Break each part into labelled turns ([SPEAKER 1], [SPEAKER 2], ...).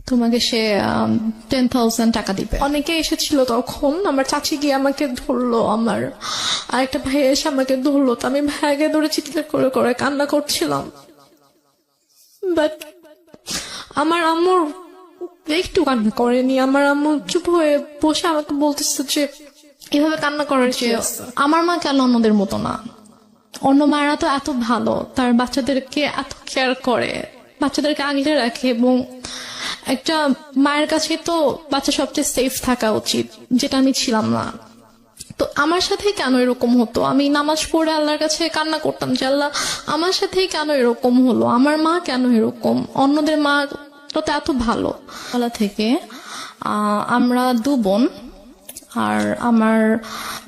[SPEAKER 1] তোমাকে সে 10,000 টাকা দিবে। অনেকে এসেছিল তখন, আমার চাচি গিয়ে আমাকে ধরলো, আমার আরেকটা ভাই এসে আমাকে ধরলো, তো আমি ভাইয়াকে ধরে চিৎকার করে করে কান্না করছিলাম। বাট আমার আম্মুর একটু কান্না করেনি। আমার আম্মু চুপ হয়ে বসে আমাকে বলতেছে যে এভাবে কান্না করার যে আমার মা কেন অন্যদের মতো না, অন্য মায়েরা তো এত ভালো, তার বাচ্চাদেরকে এত কেয়ার করে, বাচ্চাদেরকে আগলে রাখে, এবং একটা মায়ের কাছে তো বাচ্চা সবচেয়ে সেফ থাকা উচিত, যেটা আমি ছিলাম না। তো আমার সাথেই কেন এরকম হতো? আমি নামাজ পড়ে আল্লাহর কাছে কান্না করতাম যে আল্লাহ আমার সাথেই কেন এরকম হলো, আমার মা কেন এরকম, অন্যদের মা তো এত ভালো। বলা থেকে আমরা 2 বোন, আর আমার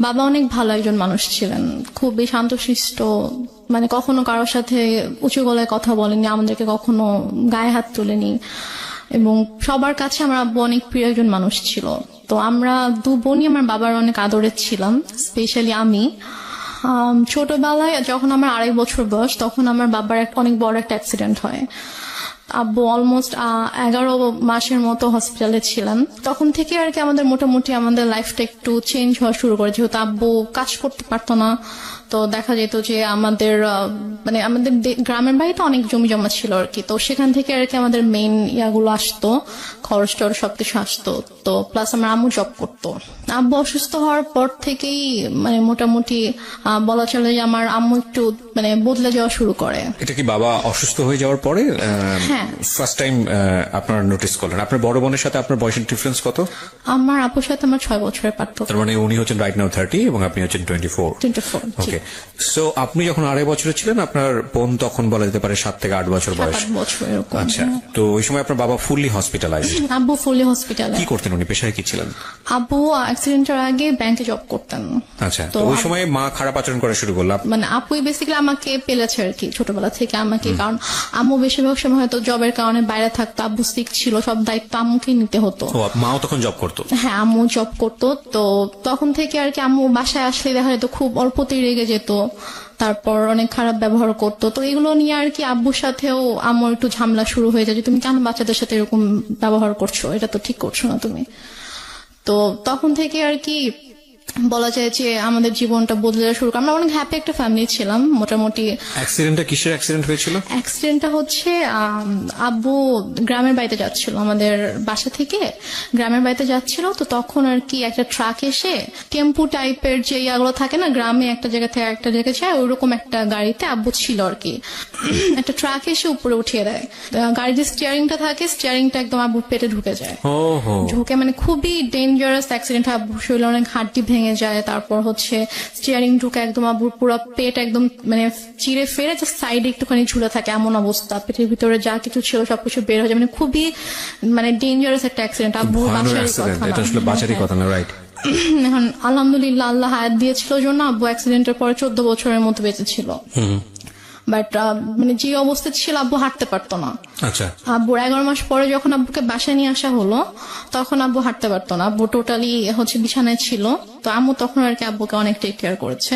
[SPEAKER 1] বাবা অনেক ভালো একজন মানুষ ছিলেন, খুবই শান্তশিষ্ট, মানে কখনো কারোর সাথে উঁচু গলায় কথা বলেনি, আমাদেরকে কখনো গায়ে হাত তোলেনি, এবং সবার কাছে আমার আব্বু অনেক প্রিয় একজন মানুষ ছিল। তো আমরা 2 বোনই আমার বাবার অনেক আদরের ছিলাম, স্পেশালি আমি। ছোটবেলায় যখন আমার 2.5 বছর বয়স, তখন আমার বাবার অনেক বড় একটা অ্যাক্সিডেন্ট হয়। আব্বু অলমোস্ট 11 মাসের মতো হসপিটালে ছিলেন। তখন থেকে আর কি আমাদের মোটামুটি আমাদের লাইফটা একটু চেঞ্জ হওয়া শুরু করে, যেহেতু আব্বু কাজ করতে পারতো না। তো দেখা যেত যে আমাদের মানে আমাদের গ্রামের বাড়িতে অনেক জমি জমা ছিল আর কি, তো সেখান থেকে আর কি আমাদের মেইন ইয়াগুলো আসতো, খরচ টরচ সবকিছু আসতো। তো প্লাস আমার আম্মু জব করতো। আব্বু অসুস্থ হওয়ার পর থেকেই মানে মোটামুটি বলা চলে যে আমার আম্মু একটু মানে বদলে যাওয়া শুরু করে।
[SPEAKER 2] এটা কি বাবা অসুস্থ হয়ে যাওয়ার পরে
[SPEAKER 1] হ্যাঁ,
[SPEAKER 2] ফার্স্ট টাইম আপনার নোটিস করলেন? আপনার বড় বোনের সাথে আপনার বয়সের ডিফারেন্স কত?
[SPEAKER 1] আমার আপুর সাথে আমার 6 বছরের পার্থক্য।
[SPEAKER 2] তার মানে উনি হচ্ছেন রাইট নাও 30 এবং আপনি হচ্ছেন 24।
[SPEAKER 1] 24।
[SPEAKER 2] ওকে, সো আপনি যখন 2.5 বছরের ছিলেন, আপনার বোন তখন বলা যেতে পারে 7 থেকে 8 বছর বয়স।
[SPEAKER 1] 7 বছর এরকম।
[SPEAKER 2] আচ্ছা, তো ওই সময় আপনার বাবা ফুললি হসপিটালাইজড।
[SPEAKER 1] আব্বু ফুলি হসপিটালে।
[SPEAKER 2] কি করতেন উনি, পেশায় কি ছিলেন?
[SPEAKER 1] আব্বু অ্যাক্সিডেন্টের আগে ব্যাংকে জব করতেন।
[SPEAKER 2] আচ্ছা, তো ওই সময় মা খারাপ আচরণ করা শুরু করলো?
[SPEAKER 1] মানে আপুই বেসিক্যালি আমাকে পেলেছে আর কি ছোটবেলা থেকে আমাকে, কারণ আম্মু বেশিরভাগ সময় হয়তো জবের কারণে বাইরে থাকতো, আব্বু সিক ছিল, সব দায়িত্ব আম্মুকে নিতে হতো।
[SPEAKER 2] ও, মাও তখন জব করতো?
[SPEAKER 1] হ্যাঁ, আম্মু জব করতো। তো তখন থেকে আর কি আম্মু বাসায় আসলে দেখা যেত খুব অল্পতেই রেগে যেত, তারপর অনেক খারাপ ব্যবহার করতো। তো এগুলো নিয়ে আর কি আব্বুর সাথেও আম্মুর একটু ঝামেলা শুরু হয়ে যায় যে তুমি কেন বাচ্চাদের সাথে এরকম ব্যবহার করছো, এটা তো ঠিক করছো না তুমি। তো তখন থেকে আর কি বলা যায় যে আমাদের জীবনটা বদলে যাওয়া শুরু করে। আমরা অনেক হ্যাপি একটা ফ্যামিলি ছিলাম মোটামুটি।
[SPEAKER 2] অ্যাক্সিডেন্টটা কিসের অ্যাক্সিডেন্ট হয়েছিল?
[SPEAKER 1] অ্যাক্সিডেন্টটা হচ্ছে আব্বু গ্রামের বাড়িতে যাচ্ছিল, আমাদের বাসা থেকে গ্রামের বাড়িতে যাচ্ছিল। তো তখন আর কি একটা ট্রাক এসে টেম্পু টাইপের যে ইয়াগুলো থাকে না, গ্রামে একটা জায়গা থেকে একটা জায়গায় যায়, ওইরকম একটা গাড়িতে আব্বু ছিল আর কি। একটা ট্রাক এসে উপরে উঠিয়ে দেয়, গাড়ির যে স্টিয়ারিংটা থাকে, স্টিয়ারিংটা একদম আব্বুর পেটে ঢুকে যায়। ঢুকে মানে খুবই ডেঞ্জারাস অ্যাক্সিডেন্ট। আব্বুর শরীরে অনেক হাড্ডি ভেঙে যায়, তারপর হচ্ছে স্টিয়ারিং ঢুকে একদম আব্বুর পুরো পেট একদম মানে চিড়ে ফেরে সাইডে একটুখানি ঝুলে থাকে, এমন অবস্থা। পেটের ভিতরে যা কিছু ছিল সবকিছু বের হয়ে যায়, মানে খুবই মানে ডেঞ্জারাস একটা অ্যাক্সিডেন্ট। আব্বু
[SPEAKER 2] বাঁচারই কথা না, রাইট?
[SPEAKER 1] এখন আলহামদুলিল্লাহ আল্লাহ হায়াত দিয়েছিল জন্য আব্বু অ্যাক্সিডেন্টের পরে 14 বছরের মতো বেঁচে ছিল। বাট মানে যে অবস্থা ছিল আব্বু হাঁটতে পারতো না।
[SPEAKER 2] আচ্ছা,
[SPEAKER 1] আব্বুর 11 মাস পরে যখন আব্বুকে বাসায় নিয়ে আসা হলো, তখন আব্বু হাঁটতে পারতো না, আব্বু টোটালি হচ্ছে বিছানায় ছিল। তো আম্মু তখন আর কি আব্বুকে অনেক টেক কেয়ার করেছে।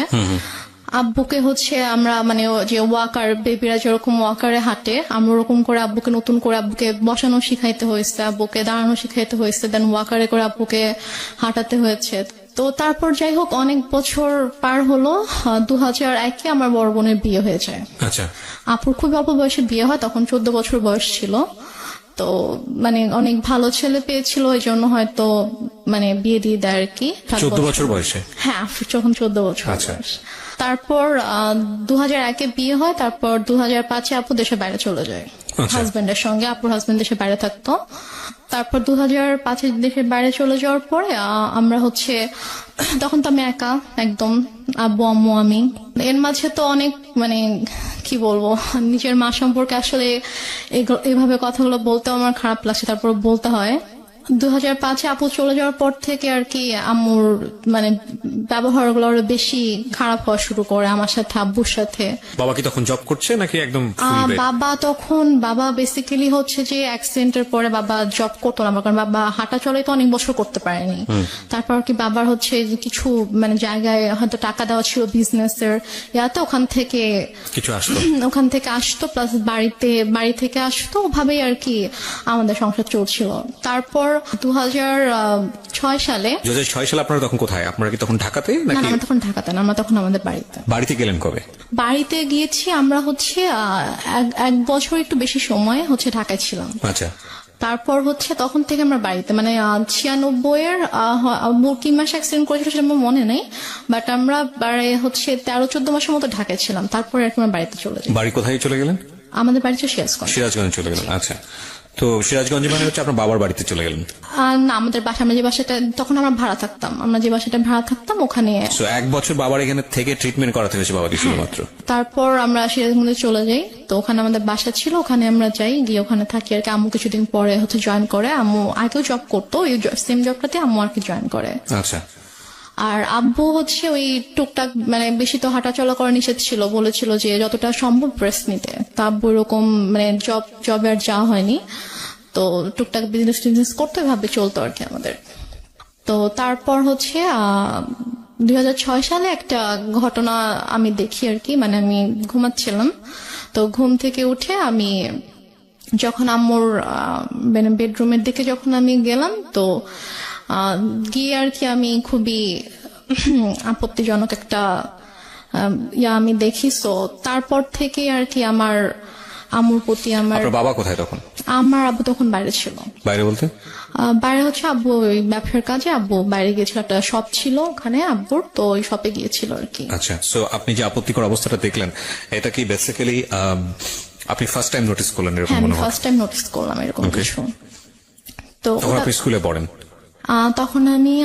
[SPEAKER 1] আব্বুকে হচ্ছে আমরা মানে যে ওয়াকার, বেবিরা যেরকম ওয়াকারে হাঁটে, আমরা ওরকম করে আব্বুকে নতুন করে আব্বুকে বসানো শিখাইতে হয়েছে, আব্বুকে দাঁড়ানো শিখাইতে হয়েছে, দেন ওয়াকারে করে আব্বুকে হাঁটাতে হয়েছে। তো তারপর যাই হোক অনেক বছর পার হলো, 2001-এ আমার বড় বোনের বিয়ে হয়ে যায়।
[SPEAKER 2] আচ্ছা,
[SPEAKER 1] আপুর খুব অল্প বয়সে বিয়ে হয়, তখন 14 বছর বয়স ছিল। তো মানে অনেক ভালো ছেলে পেয়েছিল, ওই জন্য হয়তো মানে বিয়ে দিয়ে দেয় আর কি।
[SPEAKER 2] 14 বছর বয়সে?
[SPEAKER 1] হ্যাঁ, যখন 14 বছর বয়স। তারপর 2001-এ বিয়ে হয়, তারপর 2005-এ আপু দেশের বাইরে চলে যায় হাজবেন্ডের সঙ্গে। আপুর হাজবেন্ড দেশের বাইরে থাকতো। তারপর 2005-এ দেশের বাইরে চলে যাওয়ার পরে আমরা হচ্ছে তখন তো আমি একা একদম, আব্বু আম্মু আমি। এর মাঝে তো অনেক মানে কি বলবো, নিজের মা সম্পর্কে আসলে এভাবে কথাগুলো বলতেও আমার খারাপ লাগছে, তারপর বলতে হয়। 2005-এ আপু চলে যাওয়ার পর থেকে আর কি আম্মুর মানে ব্যবহারগুলো আরো বেশি খারাপ হওয়া শুরু করে আমার সাথে, আব্বুর সাথে।
[SPEAKER 2] বাবা কি তখন জব করছে নাকি একদম full bed?
[SPEAKER 1] বাবা বেসিক্যালি হচ্ছে যে অ্যাক্সিডেন্টের পরে বাবা জব করতো না, কারণ বাবা হাঁটা চলে তো অনেক বছর করতে পারেনি। তারপর কি বাবার হচ্ছে যে কিছু মানে জায়গায় হয়তো টাকা দেওয়া ছিল বিজনেসের ইয়াতে, ওখান থেকে আসতো, প্লাস বাড়ি থেকে আসতো, ওভাবেই আর কি আমাদের সংসার চলছিল। তারপর 2006 সালে
[SPEAKER 2] 2006 সালে আপনারা তখন কোথায়? আপনারা কি তখন ঢাকাতে
[SPEAKER 1] না,
[SPEAKER 2] নাকি?
[SPEAKER 1] আমরা তখন ঢাকাতে না, আমরা তখন আমাদের বাড়িতে।
[SPEAKER 2] বাড়িতে গেলেন কবে?
[SPEAKER 1] বাড়িতে গিয়েছি আমরা হচ্ছে এক বছর একটু বেশি সময় হচ্ছে ঢাকায় ছিলাম।
[SPEAKER 2] আচ্ছা,
[SPEAKER 1] তারপর হচ্ছে তখন থেকে আমরা বাড়িতে মানে 96-এর কি মাসে অ্যাক্সিডেন্ট করেছিল সেটা আমার মনে নেই, বাট আমরা হচ্ছে 13-14 মাসের মতো ঢাকায় ছিলাম। তারপরে আর কি আমরা বাড়িতে চলে যাই।
[SPEAKER 2] বাড়ি কোথায় চলে গেলেন?
[SPEAKER 1] আমাদের বাড়ি ছিল সিরাজগঞ্জ।
[SPEAKER 2] সিরাজগঞ্জে চলে গেলেন। আচ্ছা, তো সিরাজগঞ্জে মানে হচ্ছে আপনার বাবার বাড়িতে চলে গেলেন?
[SPEAKER 1] না, আমাদের বাসা, আমরা যে বাসাটা তখন আমরা ভাড়া থাকতাম ওখানে।
[SPEAKER 2] তো 1 বছর বাবার এখানে থেকে ট্রিটমেন্ট করাতে হয়েছে বাবাকে শুধুমাত্র?
[SPEAKER 1] তারপর আমরা সিরাজগঞ্জে চলে যাই, তো ওখানে আমাদের বাসা ছিল, ওখানে আমরা যাই, গিয়ে ওখানে থাকি আর কি। আম্মু কিছুদিন পরে হচ্ছে জয়েন করে, আম্মু আগেও জব করতো, ওই সেম জবটাতে আম্মু আর কি জয়েন করে।
[SPEAKER 2] আচ্ছা,
[SPEAKER 1] আর আব্বু হচ্ছে ওই টুকটাক মানে বেশি তো হাঁটাচলা করা নিষেধ ছিল, বলেছিল যে যতটা সম্ভব রেস্ট নিতে। তা আব্বু এরকম মানে জবে আর যাওয়া হয়নি, তো টুকটাক বিজনেস করতে ভাবে চলতো আর কি আমাদের। তো তারপর হচ্ছে 2006 সালে একটা ঘটনা আমি দেখি আর কি, মানে আমি ঘুমাচ্ছিলাম, তো ঘুম থেকে উঠে আমি যখন আম্মুর মানে বেডরুমের দিকে যখন আমি গেলাম, তো গিয়ে আর কি আমি খুবই আপত্তিজনক একটা আমি দেখি। সো তারপর থেকে আর কি আমার আম্মুর প্রতি
[SPEAKER 2] আপনার বাবা কোথায় তখন?
[SPEAKER 1] আমার আব্বু তখন বাইরে ছিল।
[SPEAKER 2] বাইরে বলতে?
[SPEAKER 1] বাইরে হচ্ছে আব্বু ওই ব্যবসার কাজে আব্বু বাইরে গিয়েছিল, একটা শপ ছিল ওখানে আব্বুর, তো ওই শপে গিয়েছিল আর কি।
[SPEAKER 2] আচ্ছা, সো আপনি যে আপত্তিকর অবস্থাটা দেখলেন, এটা কি বেসিক্যালি আপনি ফার্স্ট টাইম নোটিস করলেন এরকম
[SPEAKER 1] হ্যাঁ,
[SPEAKER 2] মনে
[SPEAKER 1] আমি
[SPEAKER 2] হয়?
[SPEAKER 1] ফার্স্ট টাইম নোটিস করলাম এরকম কিছু। তো
[SPEAKER 2] তখন আপনি স্কুলে পড়েন?
[SPEAKER 1] তখন আমি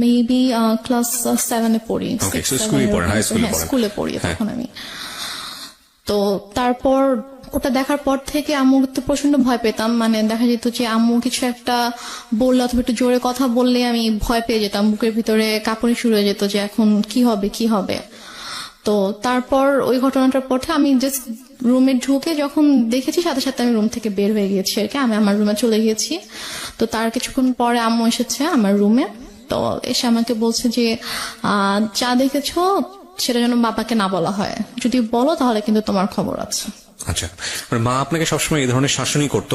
[SPEAKER 1] মেবি ক্লাস 7-এ পড়ি।
[SPEAKER 2] স্কুলে পড়েন, হাই স্কুলে পড়েন?
[SPEAKER 1] স্কুলে পড়ি তখন আমি। তো তারপর ওটা দেখার পর থেকে আম্মু তো প্রচন্ড ভয় পেতাম, মানে দেখা যেত যে আম্মু কিছু একটা বললে অথবা একটু জোরে কথা বললে আমি ভয় পেয়ে যেতাম, বুকের ভিতরে কাঁপুনি শুরু হয়ে যেত যে এখন কি হবে। তো তারপর ওই ঘটনাটার পর আমি জাস্ট রুমে ঢুকে যখন দেখেছি, সাথে সাথে আমি রুম থেকে বের হয়ে গিয়েছি আর কি, আমি আমার রুমে চলে গিয়েছি। তো তার কিছুক্ষণ পরে আম্মু এসেছে আমার রুমে, তো এসে আমাকে বলছে যে যা দেখেছো সেটা যেন বাবাকে না বলা হয়, যদি বলো তাহলে কিন্তু তোমার খবর আছে।
[SPEAKER 2] আচ্ছা, মা আপনাকে সবসময় এই ধরনের শাসনই করতো?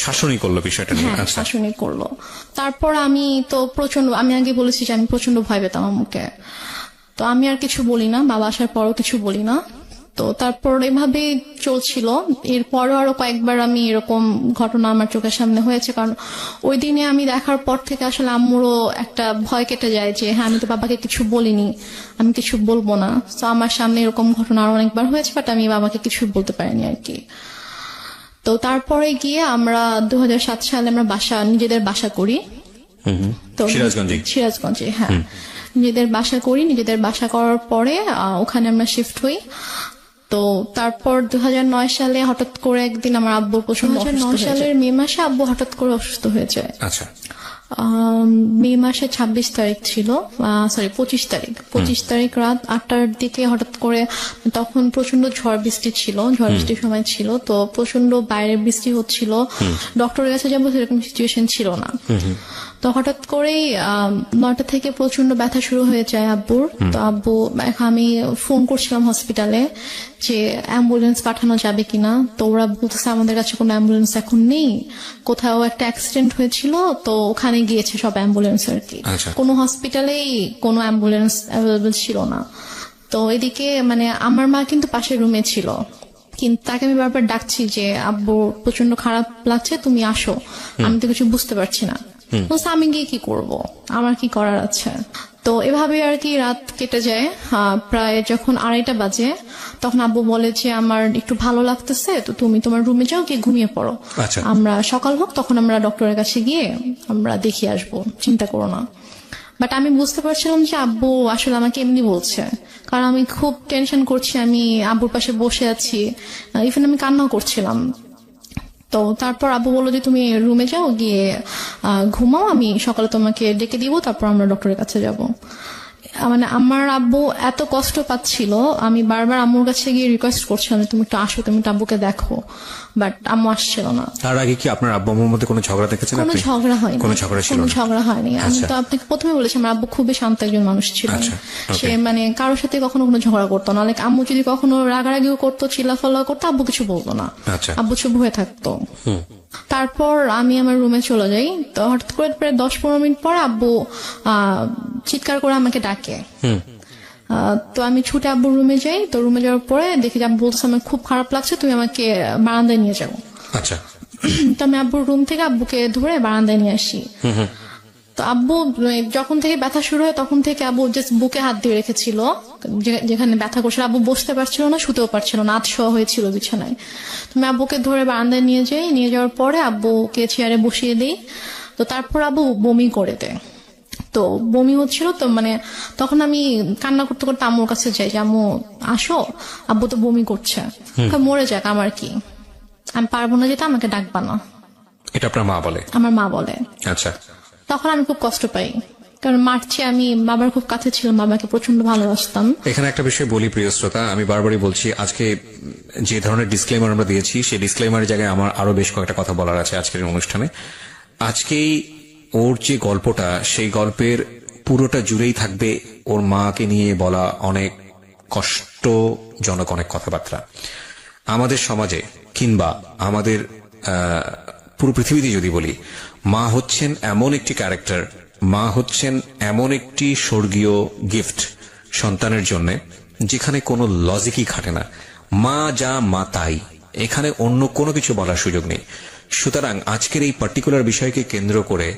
[SPEAKER 2] শাসনই করলো বিষয়টা নিয়ে?
[SPEAKER 1] হ্যাঁ, শাসনই করলো। তারপর আমি তো আমি আগে বলেছি যে আমি প্রচন্ড ভয় পেতাম আম্মুকে, তো আমি আর কিছু বলি না, বাবা আসার পরও কিছু বলি না। তো তারপর এভাবে চলছিল। এরপরও আরো কয়েকবার আমি এরকম ঘটনা আমার চোখের সামনে হয়েছে, কারণ ওই দিনে আমি দেখার পর থেকে আসলে আম্মুরও একটা ভয় কেটে যায় যে হ্যাঁ, আমি তো বাবাকে কিছু বলিনি, আমি কিছু বলবো না। তো আমার সামনে এরকম ঘটনা আরো অনেকবার হয়েছে, বাট আমি বাবাকে কিছু বলতে পারিনি আর কি। তো তারপরে গিয়ে আমরা 2007 সালে আমরা নিজেদের বাসা করি। তো সিরাজগঞ্জে, হ্যাঁ, নিজেদের বাসা করার পরে ওখানে আমরা শিফট হই। তো তারপর 2009 সালে হঠাৎ করে একদিন আমার আব্বু 2009 সালের মে মাসে আব্বু হঠাৎ করে অসুস্থ হয়ে যায়।
[SPEAKER 2] আচ্ছা,
[SPEAKER 1] মে মাসে 26 তারিখ ছিল, 25 তারিখ রাত 8টার দিকে হঠাৎ করে, তখন প্রচন্ড ঝড় বৃষ্টির সময় ছিল, তো প্রচন্ড বাইরে বৃষ্টি হচ্ছিল, ডক্টরের কাছে যাবো সেরকম সিচুয়েশন ছিল না। তো হঠাৎ করেই 9টা থেকে প্রচন্ড ব্যথা শুরু হয়ে যায় আব্বুর। তো আমি ফোন করছিলাম হসপিটালে যে অ্যাম্বুলেন্স পাঠানো যাবে কিনা, তো ওরা বলতেছে আমাদের কাছে কোনো অ্যাম্বুলেন্স এখন নেই, কোথাও একটা অ্যাক্সিডেন্ট হয়েছিল তো ওখানে গিয়েছে সব অ্যাম্বুলেন্স আর কি, কোনো হসপিটালেই কোনো অ্যাম্বুলেন্স অ্যাভেলেবল ছিল না। তো এদিকে মানে আমার মা কিন্তু পাশের রুমে ছিল, কিন্তু তাকে আমি বারবার ডাকছি যে আব্বু প্রচন্ড খারাপ লাগছে, তুমি আসো, আমি তো কিছু বুঝতে পারছি না। বলছে আমি গিয়ে কি করব, আমার কি করার আছে। তো এভাবে আর কি রাত কেটে যায়। প্রায় যখন 2:30 বাজে তখন আব্বু বলে যে আমার একটু ভালো লাগতেছে, তো তুমি তোমার রুমে যাও, গিয়ে ঘুমিয়ে পড়ো, আমরা সকাল হোক তখন আমরা ডক্টরের কাছে গিয়ে আমরা দেখিয়ে আসবো, চিন্তা করো না। বাট আমি বুঝতে পারছিলাম যে আব্বু আসলে আমাকে এমনি বলছে, কারণ আমি খুব টেনশন করছি, আমি আব্বুর পাশে বসে আছি, ইভেন আমি কান্নাও করছিলাম। তো তারপর আব্বু বললো যে তুমি রুমে যাও, গিয়ে ঘুমাও, আমি সকালে তোমাকে ডেকে দিব, তারপর আমরা ডক্টরের কাছে যাব। মানে আমার আব্বু এত কষ্ট পাচ্ছিল, আমি বারবার আম্মুর কাছে গিয়ে রিকোয়েস্ট করছিলাম যে তুমি একটু আসো, তুমি একটু আব্বুকে দেখো, বাট আম্মু আসছিল না।
[SPEAKER 2] তার আগে কি আপনার আব্বু আম্মুর মধ্যে কোনো ঝগড়া দেখেছেন
[SPEAKER 1] কোনো
[SPEAKER 2] আপনি?
[SPEAKER 1] ঝগড়া হয়নি,
[SPEAKER 2] কোনো ঝগড়া ছিল
[SPEAKER 1] কোনো
[SPEAKER 2] না?
[SPEAKER 1] ঝগড়া হয়নি। আমি
[SPEAKER 2] আচ্ছা।
[SPEAKER 1] তো আপনাকে প্রথমে বলেছি আমার আব্বু খুবই শান্ত একজন মানুষ ছিল।
[SPEAKER 2] আচ্ছা,
[SPEAKER 1] সে
[SPEAKER 2] okay.
[SPEAKER 1] মানে কারোর সাথে কখনো কোনো ঝগড়া করতো না। লাইক আম্মু যদি কখনো রাগারাগিও করতো, চিল্লাফাল্লা করতো, আব্বু কিছু বলতো না।
[SPEAKER 2] আচ্ছা।
[SPEAKER 1] আব্বু চুপ হয়ে থাকতো। তারপর আমি আমার রুমে চলে যাই। তো হঠাৎ করে প্রায় 10-15 মিনিট পর আব্বু চিৎকার করে আমাকে ডাকে। তো আমি ছুটে আব্বুর রুমে যাই। তো রুমে যাওয়ার পরে দেখি যে আব্বু বলছে আমার খুব খারাপ লাগছে, তুমি আমাকে বারান্দায় নিয়ে যাও।
[SPEAKER 2] আচ্ছা।
[SPEAKER 1] তো আমি আব্বুর রুম থেকে আব্বুকে ধরে বারান্দায় নিয়ে আসি। তো আব্বু যখন থেকে ব্যথা শুরু হয় তখন থেকে আব্বু জাস্ট বুকে হাত দিয়ে রেখেছিল, যেখানে ব্যথা করছিল। আব্বু বসতে পারছিল না, শুতেও পারছিল না, আধশোয়া হয়েছিল বিছানায়। তো আমি আব্বুকে ধরে বারান্দায় নিয়ে যাই। নিয়ে যাওয়ার পরে আব্বুকে চেয়ারে বসিয়ে দিই। তো তারপর আব্বু বমি করে দেয়। তো বমি হচ্ছিল, তো মানে তখন আমি কান্না করতে করতে আম্মুর কাছে যাই যে আম্মু আসো, আব্বু তো বমি করছে, মরে যাক আমার কি, আমি পারবো না যেতে, আমাকে ডাকবা না।
[SPEAKER 2] এটা আপনার মা বলে?
[SPEAKER 1] আমার মা বলে।
[SPEAKER 2] আচ্ছা।
[SPEAKER 1] তখন আমি খুব কষ্ট পাই, কারণ মারছি, আমি বাবার খুব কাছে ছিলাম, বাবাকে প্রচন্ড ভালোবাসতাম।
[SPEAKER 2] এখানে একটা বিষয় বলি প্রিয় শ্রোতা, আমি বারবারই বলছি, আজকে যে ধরনের ডিসক্লেমার আমরা দিয়েছি সেই ডিসক্লেমারের জায়গায় আমার আরো বেশ কয়েকটা কথা বলার আছে আজকের এই অনুষ্ঠানে। আজকেই ওর যে গল্পটা, সেই গল্পের পুরোটা জুড়েই থাকবে ওর মাকে নিয়ে বলা অনেক কষ্টজনক অনেক কথাবার্তা। আমাদের সমাজে কিংবা আমাদের পুরো পৃথিবীতে যদি বলি, মা হচ্ছেন এমন একটি ক্যারেক্টার, মা হচ্ছেন এমন একটি স্বর্গীয় গিফট সন্তানের জন্য, যেখানে কোনো লজিকই খাটে না। মা যা মা তাই, এখানে অন্য কোনো কিছু বলার সুযোগ নেই। সুতরাং আজকের এই পার্টিকুলার বিষয়কে কেন্দ্র করে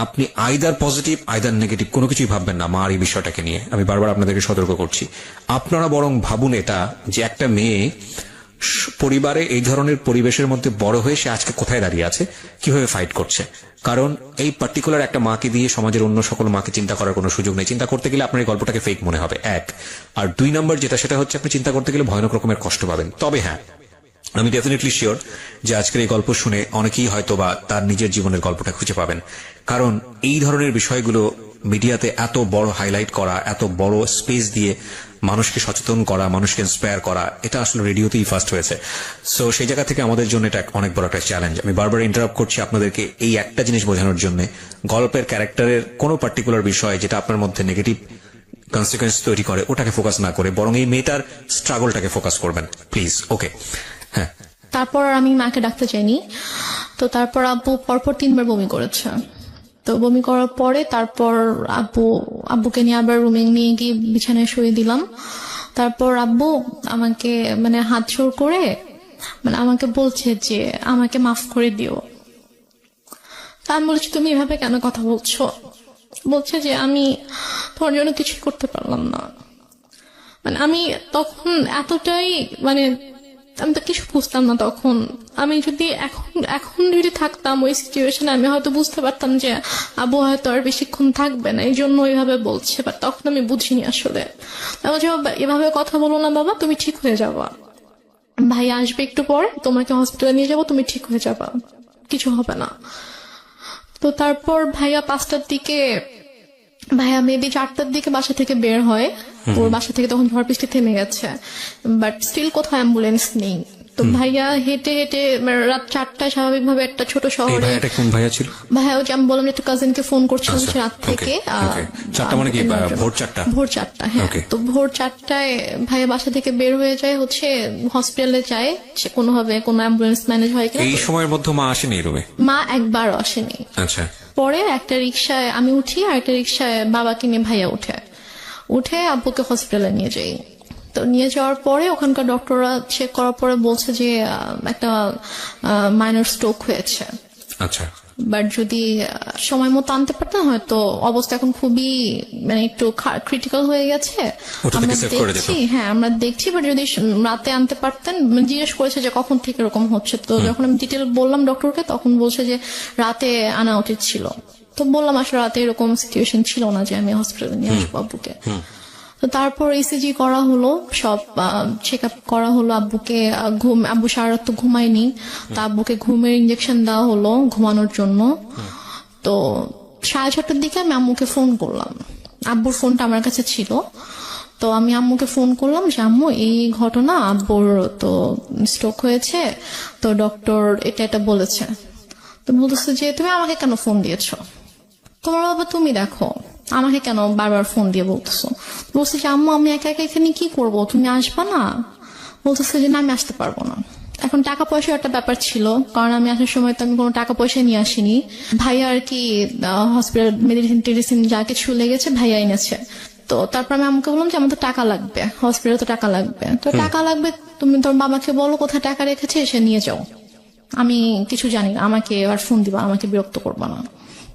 [SPEAKER 2] আপনি আইদার পজিটিভ আইদার নেগেটিভ কোনো কিছুই ভাববেন না মার এই বিষয়টাকে নিয়ে। আমি বারবার আপনাদেরকে সতর্ক করছি। আপনারা বরং ভাবুন এটা, যে একটা মেয়ে পরিবারে এই ধরনের পরিবেশের মধ্যে বড় হয়ে সে আজকে কোথায় দাঁড়িয়ে আছে, কিভাবে ফাইট করছে। কারণ এই পার্টিকুলার একটা মাকে দিয়ে সমাজের অন্য সকল মাকে চিন্তা করার কোনো সুযোগ নেই। চিন্তা করতে গেলে আপনার এই গল্পটাকে ফেক মনে হবে, এক। আর 2 নম্বর যেটা, সেটা হচ্ছে আপনি চিন্তা করতে গেলে ভয়ানক রকমের কষ্ট পাবেন। তবে হ্যাঁ, আমি ডেফিনেটলি শিওর যে আজকের এই গল্প শুনে অনেকেই হয়তো বা তার নিজের জীবনের গল্পটা খুঁজে পাবেন। কারণ এই ধরনের বিষয়গুলো মিডিয়াতে এত বড় হাইলাইট করা, এত বড় স্পেস দিয়ে মানুষকে সচেতন করা, মানুষকে ইন্সপায়ার করা, এটা আসলে রেডিওতেই ফার্স্ট হয়েছে। সো সেই জায়গা থেকে আমাদের জন্য এটা অনেক বড় একটা চ্যালেঞ্জ। আমি বারবার ইন্টারাপ্ট করছি আপনাদেরকে এই একটা জিনিস বোঝানোর জন্য, গল্পের ক্যারেক্টারের কোনো পার্টিকুলার বিষয় যেটা আপনার মধ্যে নেগেটিভ কনসিকুয়েন্স তৈরি করে ওটাকে ফোকাস না করে বরং এই মেয়েটার স্ট্রাগলটাকে ফোকাস করবেন প্লিজ। ওকে, হ্যাঁ।
[SPEAKER 1] তারপর আমি মাকে ডাকতে চাইনি। তো তারপর আব্বু পরপর 3 বার বমি করেছে। তো বমি করার পরে তারপর আব্বুকে নিয়ে আবার রুমে নিয়ে গিয়ে বিছানায় শুয়ে দিলাম। তারপর আব্বু আমাকে মানে হাত জোড় করে মানে আমাকে বলছে যে আমাকে মাফ করে দিও। তা আমি বলছি তুমি এভাবে কেন কথা বলছো? বলছে যে আমি তোমার জন্য কিছুই করতে পারলাম না। মানে আমি তখন এতটাই মানে আমি তো কিছু বুঝতাম না তখন। আমি যদি এখন যদি থাকতাম ওই সিচুয়েশনে, আমি হয়তো বুঝতে পারতাম যে আব্বু হয়তো আর বেশিক্ষণ থাকবে না, এই জন্য ওইভাবে বলছে। বাট তখন আমি বুঝিনি আসলে। আমি বলছি এভাবে কথা বলো না বাবা, তুমি ঠিক হয়ে যাবা, ভাই আসবে একটু পরে, তোমাকে হসপিটালে নিয়ে যাবো, তুমি ঠিক হয়ে যাবা, কিছু হবে না। তো তারপর ভাইয়া 5টার দিকে, ভাইয়া মেবি 4টার দিকে বাসা থেকে বের হয়। ওর বাসা থেকে তখন ঝড় বৃষ্টি থেমে গেছে, বাট স্টিল কোথাও অ্যাম্বুলেন্স নেই। তো ভাইয়া হেঁটে হেঁটে রাত 4টায় স্বাভাবিকভাবে একটা ছোট শহরে।
[SPEAKER 2] ভাইয়াটা কোন ভাইয়া ছিল?
[SPEAKER 1] ভাইয়া ওই যে আমি বললাম যে একটু কাজিনকে ফোন করছিলাম রাত থেকে।
[SPEAKER 2] 4টা মানে কি ভোর 4টা?
[SPEAKER 1] ভোর 4টা, হ্যাঁ। তো ভোর 4টায় ভাইয়া বাসা থেকে বের হয়ে যায়, হচ্ছে হসপিটালে যায়, সে কোনোভাবে কোনো অ্যাম্বুলেন্স ম্যানেজ হয় কিনা।
[SPEAKER 2] এই সময়ের মধ্যে মা আসেনি রুমে?
[SPEAKER 1] মা একবারও আসেনি।
[SPEAKER 2] আচ্ছা।
[SPEAKER 1] পরে একটা রিক্সায় আমি উঠি, আর একটা রিক্সায় বাবাকে নিয়ে ভাইয়া উঠে আব্বুকে হসপিটালে নিয়ে যাই। তো নিয়ে যাওয়ার পরে ওখানকার ডক্টররা চেক করার পরে বলছে যে একটা মাইনর স্ট্রোক হয়েছে।
[SPEAKER 2] আচ্ছা।
[SPEAKER 1] বাট যদি সময় মতো আনতে পারতাম হয়তো অবস্থা এখন খুবই মানে একটু ক্রিটিক্যাল হয়ে গেছে। আমরা দেখছি, হ্যাঁ আমরা দেখছি, বাট যদি রাতে আনতে পারতেন। জিজ্ঞেস করেছে যে কখন থেকে এরকম হচ্ছে। তো যখন আমি ডিটেল বললাম ডক্টরকে, তখন বলছে যে রাতে আনা উচিত ছিল। তো বললাম আসলে রাতে এরকম সিচুয়েশন ছিল না যে আমি হসপিটালে নিয়ে আসবো আব্বুকে। তো তারপর ইসিজি করা হলো, সব চেক আপ করা হলো। আব্বুকে আব্বু সারা রাত তো ঘুমায়নি, তা আব্বুকে ঘুমের ইনজেকশন দেওয়া হলো ঘুমানোর জন্য। তো 6:30টার দিকে আমি আম্মুকে ফোন করলাম, আব্বুর ফোনটা আমার কাছে ছিল। তো আমি আম্মুকে ফোন করলাম যে আম্মু এই ঘটনা, আব্বুর তো স্ট্রোক হয়েছে, তো ডক্টর এটা বলেছে। তো বলতেছে যে তুমি আমাকে কেন ফোন দিয়েছো, তোমার বাবা তুমি দেখো, আমাকে কেন বারবার ফোন দিয়ে বলতেছো। বলছে যে আম্মু আমি একা একা এখানে কি করব, তুমি আসবা না? বলতেছে যে না আমি আসতে পারবো না। এখন টাকা পয়সার একটা ব্যাপার ছিল, কারণ আমি আসার সময় তো আমি কোনো টাকা পয়সা নিয়ে আসিনি। ভাইয়া আর কি হসপিটাল মেডিসিন টেডিসিন যা কিছু লেগেছে ভাইয়া এনেছে। তো তারপর আমি আমাকে বললাম যে আমার তো টাকা লাগবে, হসপিটালে তো টাকা লাগবে। তো টাকা লাগবে, তুমি তোর বাবাকে বলো কোথায় টাকা রেখেছে, এসে নিয়ে যাও, আমি কিছু জানি না, আমাকে আর ফোন দিবা, আমাকে বিরক্ত করবা না।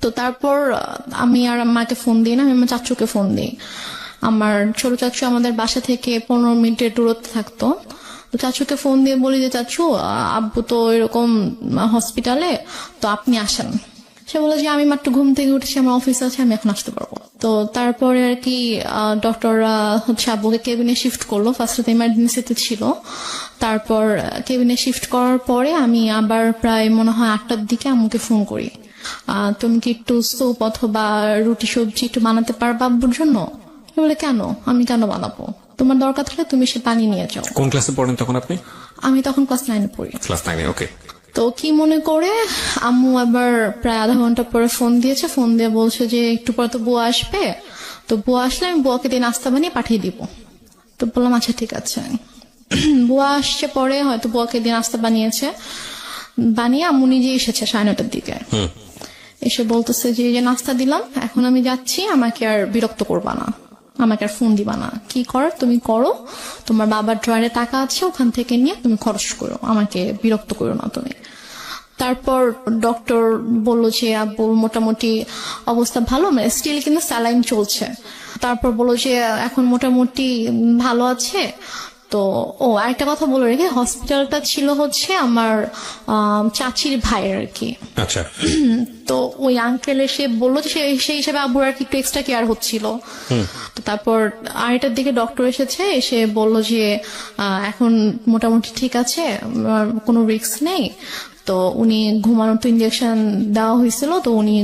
[SPEAKER 1] তো তারপর আমি আর মাকে ফোন দিই না, আমি আমার চাচুকে ফোন দিই। আমার ছোট চাচু আমাদের বাসা থেকে 15 মিনিটের দূরত্বে থাকতো। তো চাচুকে ফোন দিয়ে বলি যে চাচু আব্বু তো এরকম হসপিটালে, তো আপনি আসেন। সে বলে যে আমি মাত্র ঘুম থেকে উঠেছি, আমার অফিস আছে, আমি এখন আসতে পারবো। তো তারপরে আর কি ডক্টররা হচ্ছে আব্বুকে কেবিনে শিফট করলো। ফার্স্টে তো ইমার্জেন্সিতে ছিল, তারপর কেবিনে শিফট করার পরে আমি আবার প্রায় মনে হয় 8টার দিকে আম্মুকে ফোন করি, তুমি কি একটু স্যুপ অথবা রুটি সবজি একটু বানাতে পারবা আব্বুর জন্য? বলে কেন, আমি কেন বানাবো, তোমার দরকার থাকলে তুমি সে পানি নিয়ে যাও।
[SPEAKER 2] কোন ক্লাসে পড়েন তখন আপনি?
[SPEAKER 1] আমি তখন ক্লাস 9-এ পড়ি।
[SPEAKER 2] ক্লাস 9-এ, ওকে।
[SPEAKER 1] তো কি মনে করে আম্মু আবার প্রায় আধা ঘন্টা পরে ফোন দিয়েছে, ফোন দিয়ে বলছে যে একটু পরে তো বুয়া আসবে, তো বুয়া আসলে আমি বুয়াকে দিয়ে নাস্তা বানিয়ে পাঠিয়ে দিব। তো বললাম আচ্ছা ঠিক আছে। বুয়া আসছে পরে, হয়তো বুয়াকে দিয়ে নাস্তা বানিয়ে আম্মু নিজে এসেছে 9:30টার দিকে। এসে বলতেছে যে এই যে নাস্তা দিলাম, এখন আমি যাচ্ছি, আমাকে আর বিরক্ত করবা না, আমাকে আর ফোন দিবা না, কি কর তুমি করো, তোমার বাবার ড্রয়ারে টাকা আছে ওখান থেকে নিয়ে তুমি খরচ করো, আমাকে বিরক্ত করো না তুমি। তারপর ডক্টর বললো যে আব্বুর মোটামুটি অবস্থা ভালো, মানে স্টিল কিন্তু স্যালাইন চলছে। তারপর বললো যে এখন মোটামুটি ভালো আছে। তো আরেকটা কথা বলে রেখে, হসপিটালটা ছিল হচ্ছে আমার চাচির ভাইয়ের আর কি।
[SPEAKER 2] আচ্ছা।
[SPEAKER 1] তো ওই আঙ্কেল এসে বললো যে সেই হিসেবে আব্বুর আর কি একটু এক্সট্রা কেয়ার হচ্ছিল। তো তারপর 8টার দিকে ডক্টর এসেছে, এসে বললো যে এখন মোটামুটি ঠিক আছে, কোনো রিস্ক নেই। তো উনি ঘুমানোর তো ইনজেকশন দেওয়া হয়েছিল, তো উনি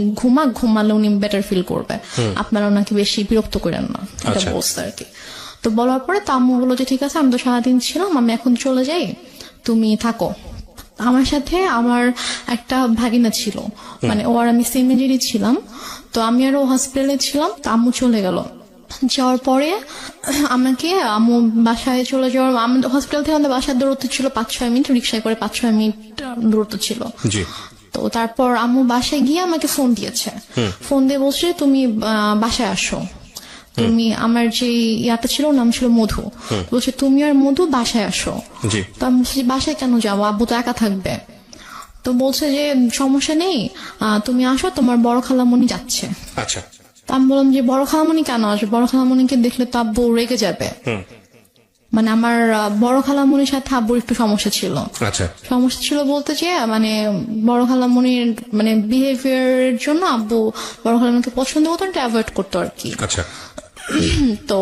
[SPEAKER 1] ঘুমালে উনি বেটার ফিল করবে, আপনারা ওনাকে বেশি বিরক্ত করেন না, এটা বলছে আর কি। তো বলার পরে তো আম্মু বললো যে ঠিক আছে, আমি তো সারাদিন ছিলাম, আমি এখন চলে যাই, তুমি থাকো। আমার সাথে আমার একটা ভাগিনা ছিল, মানে ও আর আমি সেম এজেরই ছিলাম। তো আমি আর ও হসপিটালে ছিলাম, তো আম্মু চলে গেল। যাওয়ার পরে আমাকে আম্মু বাসায় চলে যাওয়ার, হসপিটাল থেকে আমাদের বাসার দূরত্ব ছিল 5-6 মিনিট, রিক্সায় করে 5-6 মিনিট দূরত্ব ছিল। তো তারপর আম্মু বাসায় গিয়ে আমাকে ফোন দিয়েছে, ফোন দিয়ে বলছে তুমি বাসায় আসো, তুমি আমার যে ইয়াটা ছিল নাম ছিল মধু, বলছে তুমি আর মধু বাসায় আসো। তো আমি বলছি বাসায় কেন যাবো, আব্বু তো একা থাকবে। তো বলছে যে সমস্যা নেই, তুমি আসো, তোমার বড় খালামণি যাচ্ছে।
[SPEAKER 2] আচ্ছা।
[SPEAKER 1] তো আমি বললাম যে বড় খালামণি কেন আসবে, বড় খালামণিকে দেখলে তো আব্বু রেগে যাবে। মানে আমার বড় খালামণির সাথে আব্বুর একটু সমস্যা ছিল।
[SPEAKER 2] আচ্ছা।
[SPEAKER 1] সমস্যা ছিল বলতে যে মানে বড় খালামণির মানে বিহেভিয়ারের জন্য আব্বু বড় খালামণিকে পছন্দ করতো, এটা অ্যাভয়েড করতো আর কি।
[SPEAKER 2] আচ্ছা।
[SPEAKER 1] তো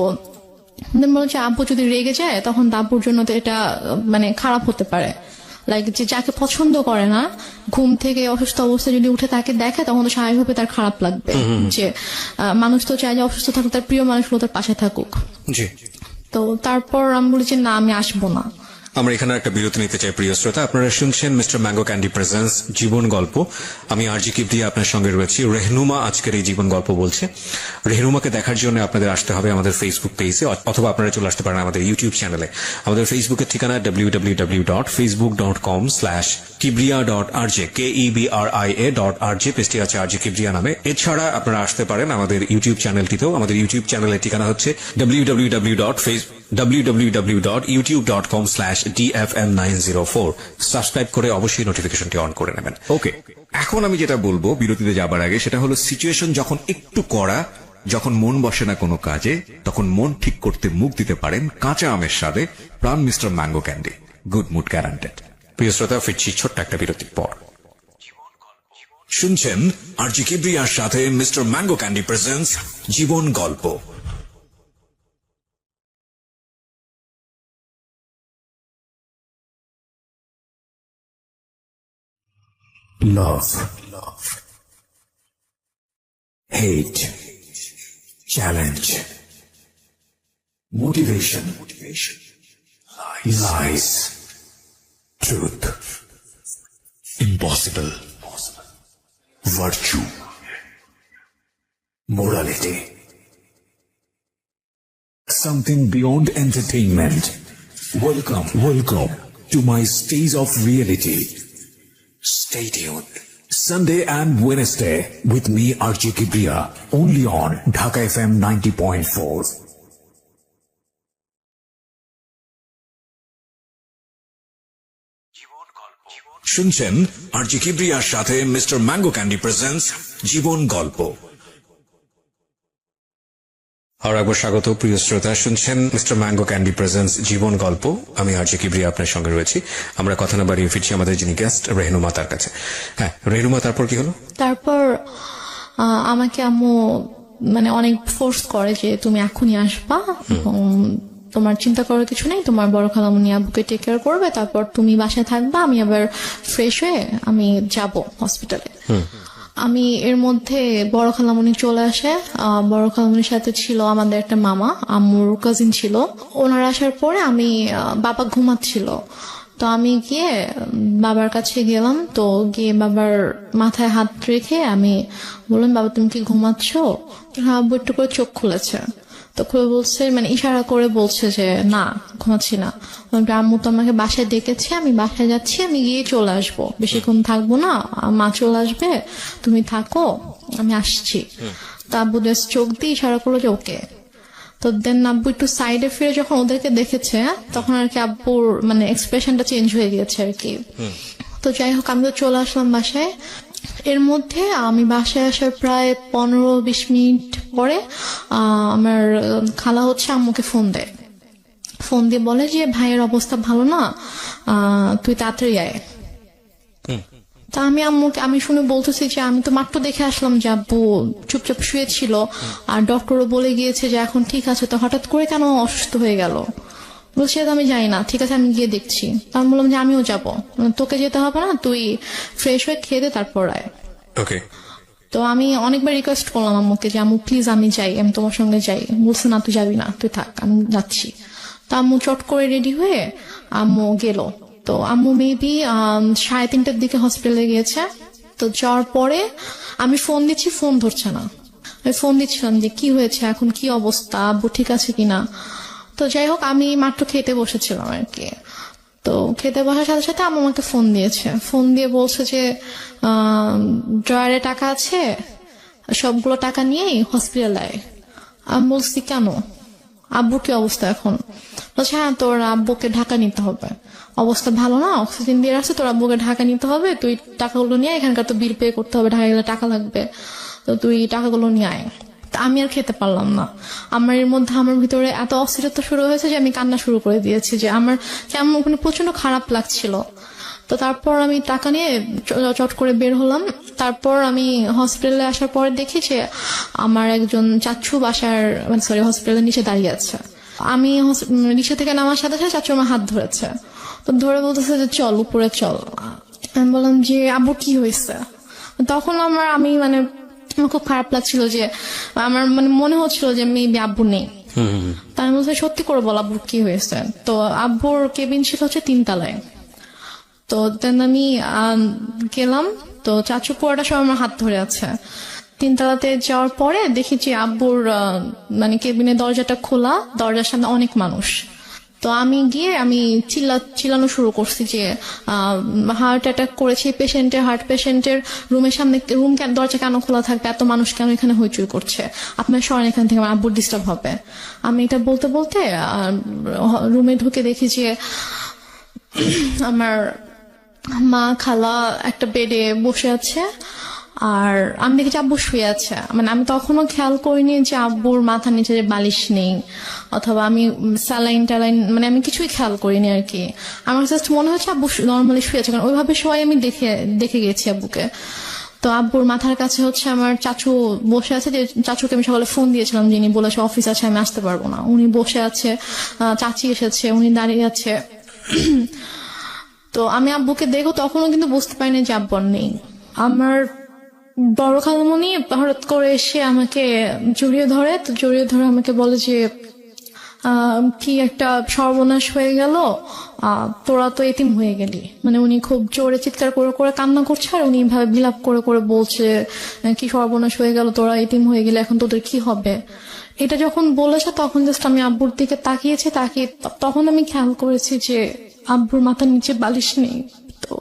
[SPEAKER 1] বলছে আব্বু যদি রেগে যায় তখন আব্বুর জন্য তো এটা মানে খারাপ হতে পারে, লাইক যে যাকে পছন্দ করে না ঘুম থেকে অসুস্থ অবস্থায় যদি উঠে তাকে দেখে তখন তো স্বাভাবিকভাবে তার খারাপ লাগবে, যে মানুষ তো চায় যে অসুস্থ থাকুক, তার প্রিয় মানুষগুলো তার পাশে থাকুক। তো তারপর আমি বলি যে না আমি আসবো না।
[SPEAKER 2] আমরা এখানে একটা বিরতি নিতে চাই প্রিয় শ্রোতা। আপনারা শুনছেন মিস্টার ম্যাঙ্গো ক্যান্ডি প্রেজেন্স জীবন গল্প। আমি আরজি কিবরিয়া আপনার সঙ্গে রয়েছি। রেহনুমা আজকের এই জীবন গল্প বলছে। রেহনুমাকে দেখার জন্য আপনাদের আসতে হবে আমাদের ফেসবুক পেজে, অথবা আপনারা চলে আসতে পারেন আমাদের ইউটিউব চ্যানেলে। আমাদের ফেসবুকের ঠিকানা www.facebook.com/kibria.rj KEBRIA.RJ, পেজটি আছে আরজি কিবরিয়া নামে। এছাড়া আপনারা আসতে পারেন আমাদের ইউটিউব চ্যানেলটিতেও। আমাদের ইউটিউব চ্যানেলের ঠিকানা হচ্ছে www.youtube.com/DFM904। সাবস্ক্রাইব করে অবশ্যই নোটিফিকেশনটি অন করে নেবেন। ওকে, এখন আমি যেটা বলবো বিরতিতে যাবার আগে, সেটা হলো সিচুয়েশন যখন একটু কড়া, যখন মন বসে না কোনো কাজে, তখন মন ঠিক করতে মুখ দিতে পারেন কাঁচা আমের স্বাদে Pran Mr mango candy. Good mood guaranteed. প্রিয় শ্রোতা, ফিরছি ছোট্ট একটা বিরতির পর। শুনছেন আরজি কিবরিয়ার সাথে মিস্টার ম্যাঙ্গো ক্যান্ডি প্রেজেন্টস জীবন গল্প।
[SPEAKER 3] love, hate, challenge, motivation, lies, truth, impossible, virtue, morality, something beyond entertainment. Welcome to my stage of reality. Stay tuned. Sunday and Wednesday with me RJ Kibriya, only on Dhaka FM 90.4. শুনছেন আরজি কিবরিয়ার সাথে mister mango candy presents জীবন গল্প।
[SPEAKER 2] আর একবার স্বাগত প্রিয় শ্রোতা, শুনছেন mister mango candy presents জীবন গল্প। আমি আরজি কিবরিয়া আপনার সঙ্গে রয়েছি। আমরা কথা না বাড়িয়ে ফিরছি আমাদের যিনি গেস্ট রেহনুমা তার কাছে। হ্যাঁ রেহনুমা, তারপর কি হলো?
[SPEAKER 1] তারপর আমাকে আম্মু মানে অনেক ফোর্স করে যে তুমি এখনই আসবা, তোমার চিন্তা করার কিছু নেই, তোমার বড় খালামুনি আব্বুকে টেক কেয়ার করবে, তারপর তুমি বাসায় থাকবা, আমি আবার ফ্রেশ হয়ে আমি যাব হসপিটালে। আমি এর মধ্যে বড় খালামুনি চলে আসে। বড় খালামুনির সাথে ছিল আমাদের একটা মামা, আম্মুর কাজিন ছিল। ওনারা আসার পরে আমি বাবা ঘুমাচ্ছিল, তো আমি গিয়ে বাবার কাছে গেলাম। তো গিয়ে বাবার মাথায় হাত রেখে আমি বললাম, বাবা তুমি কি ঘুমাচ্ছ? আব্বু একটু করে চোখ খুলেছে, তো খুলে বলছে, মানে ইশারা করে বলছে যে না ঘুমাচ্ছি না। আম্মু তো আমাকে বাসায় ডেকেছে, আমি বাসায় যাচ্ছি, আমি গিয়ে চলে আসবো, বেশিক্ষণ থাকবো না, মা চলে আসবে, তুমি থাকো, আমি আসছি। তো আব্বু চোখ দিয়ে ইশারা করলো যে ওকে। তো দেন আব্বু একটু সাইডে ফিরে যখন ওদেরকে দেখেছে, তখন আর কি আব্বুর মানে এক্সপ্রেশনটা চেঞ্জ হয়ে গিয়েছে আর কি। তো যাই হোক, আমি তো চলে আসলাম বাসায়। এর মধ্যে আমি বাসায় আসার প্রায় 15-20 মিনিট পরে আমার খালা হচ্ছে আম্মুকে ফোন দেয়। ফোন দিয়ে বলে যে ভাইয়ের অবস্থা ভালো না, তুই তাড়াতাড়ি আয়। তা আমি আম্মুকে আমি শুনে বলতেছি যে আমি তো মাত্র দেখে আসলাম যে আব্বু চুপচাপ শুয়েছিল, আর ডক্টরও বলে গিয়েছে যে এখন ঠিক আছে, তো হঠাৎ করে কেন অসুস্থ হয়ে গেল? বলছে আমি জানি না, ঠিক আছে আমি গিয়ে দেখছি। তার বললাম যে আমিও যাবো, তোকে যেতে হবে না, তুই ফ্রেশ হয়ে খেয়ে দে তারপর আয়।
[SPEAKER 2] ওকে।
[SPEAKER 1] তো আমি অনেকবার রিকোয়েস্ট করলাম আম্মুকে যে আম্মু প্লিজ আমি যাই, আমি তোমার সঙ্গে যাই। বলছে না তুই যাবি না, তুই থাক, আমি যাচ্ছি। তো আম্মু চট করে রেডি হয়ে আম্মু গেল। তো আম্মু মেবি 3:30টার দিকে হসপিটালে গিয়েছে। তো যাওয়ার পরে আমি ফোন দিচ্ছি, ফোন ধরছে না। আমি ফোন দিচ্ছিলাম যে কি হয়েছে, এখন কি অবস্থা, আব্বু ঠিক আছে কিনা। তো যাই হোক, আমি মাত্র খেতে বসেছিলাম আর কি। তো খেতে বসার সাথে সাথে আম্মু আমাকে ফোন দিয়েছে। ফোন দিয়ে বলছে যে ড্রয়ারে টাকা আছে, সবগুলো টাকা নিয়েই হসপিটালে আয়। আমি বলছি কেন, আব্বুর কি অবস্থা এখন? বলছে হ্যাঁ তোর আব্বুকে ঢাকা নিতে হবে, অবস্থা ভালো না, অক্সিজেন দিয়ে রাখছে, তোর আব্বুকে ঢাকা নিতে হবে, তুই টাকাগুলো নিয়ে, এখানকার তো বিল পে করতে হবে, ঢাকা গেলে টাকা লাগবে, তো তুই টাকাগুলো নিয়ে আয়। আমি আর খেতে পারলাম না। আমার এর মধ্যে আমার ভিতরে এত অস্থিরতা শুরু হয়েছে যে আমি কান্না শুরু করে দিয়েছি, যে আমার কেমন ওখানে প্রচন্ড খারাপ লাগছিল। তো তারপর আমি টাকা নিয়ে চট করে বের হলাম। তারপর আমি হসপিটালে আসার পরে দেখি যে আমার একজন চাচু বাসার মানে সরি হসপিটালের নিচে দাঁড়িয়ে আছে। আমি রিক্সা থেকে নামার সাথে সাথে চাচু আমার হাত ধরেছে। তো ধরে বলতেছে যে চল উপরে চল। আমি বললাম যে আব্বু কি হয়েছে? তখন আমি মানে আমার খুব খারাপ লাগছিল, যে আমার মানে মনে হচ্ছিল যে মেবি আব্বু নেই। তার মধ্যে সত্যি করে বল আব্বুর কি হয়েছে। তো আব্বুর কেবিন ছিল হচ্ছে 3 তলায়। তো দেন আমি গেলাম, তো চাচু পুরোটা সব আমার হাত ধরে আছে। 3 তলাতে যাওয়ার পরে দেখি যে আব্বুর মানে কেবিনের দরজাটা খোলা, দরজার সামনে অনেক মানুষ। তো আমি গিয়ে আমি চিল্লানো শুরু করছি যে হার্ট অ্যাটাক করেছে পেশেন্টের, হার্ট পেশেন্টের রুমের সামনে রুম দরজা কেন খোলা থাকবে, এত মানুষ কেন এখানে হইচই করছে, আপনার সরেন এখান থেকে, আমার আব্বুর ডিস্টার্ব হবে। আমি এটা বলতে বলতে রুমে ঢুকে দেখি যে আমার মা খালা একটা বেডে বসে আছে, আর আমি দেখি যে আব্বু শুয়ে আছে। মানে আমি তখনও খেয়াল করিনি যে আব্বুর মাথার নিচে যে বালিশ নেই, অথবা আমি স্যালাইন ট্যালাইন মানে আমি কিছুই খেয়াল করিনি আর কি। আমার জাস্ট মনে হচ্ছে আব্বু নর্মালি শুয়ে আছে, কারণ ওইভাবে সবাই আমি দেখে গেছি আব্বুকে। তো আব্বুর মাথার কাছে হচ্ছে আমার চাচু বসে আছে, যে চাচুকে আমি সকালে ফোন দিয়েছিলাম, যিনি বলেছে অফিস আছে আমি আসতে পারবো না, উনি বসে আছে। চাচি এসেছে, উনি দাঁড়িয়ে আছে। তো আমি আব্বুকে দেখো তখনও কিন্তু বুঝতে পারিনি যে আব্বু আর নেই। আমার বড় খালামণি হঠাৎ করে এসে আমাকে জড়িয়ে ধরে, তো জড়িয়ে ধরে আমাকে বলে যে কি একটা সর্বনাশ হয়ে গেল, তোরা তো এতিম হয়ে গেলি। মানে উনি খুব জোরে চিৎকার করে করে কান্না করছে, আর উনি ভাবে বিলাপ করে করে বলছে কি সর্বনাশ হয়ে গেল, তোরা এতিম হয়ে গেলে এখন তোদের কি হবে। এটা যখন বলেছে তখন জাস্ট আমি আব্বুর দিকে তাকিয়েছি, তাকিয়ে তখন আমি খেয়াল করেছি যে আব্বুর মাথার নিচে বালিশ নেই। তো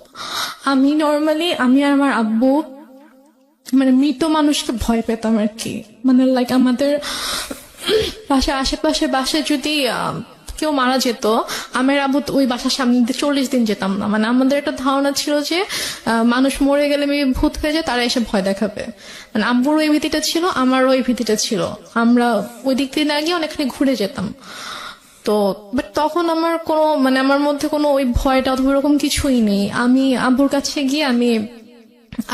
[SPEAKER 1] আমি নর্মালি আমি আর আমার আব্বু মানে মৃত মানুষকে ভয় পেতাম আর কি। মানে লাইক আমাদের বাসার আশেপাশে বাসায় যদি কেউ মারা যেত, আমার আব্বু ওই বাসার সামনে দিয়ে 40 দিন যেতাম না। মানে আমাদের একটা ধারণা ছিল যে মানুষ মরে গেলে ভূত হয়ে যায়, তারা এসে ভয় দেখাবে। মানে আব্বুর ওই ভীতিটা ছিল, আমারও ওই ভীতিটা ছিল। আমরা ওই দিক দিয়ে না গিয়ে অনেকখানি ঘুরে যেতাম। তো বাট তখন আমার কোনো মানে আমার মধ্যে কোনো ওই ভয়টা অথবা ওরকম কিছুই নেই। আমি আব্বুর কাছে গিয়ে আমি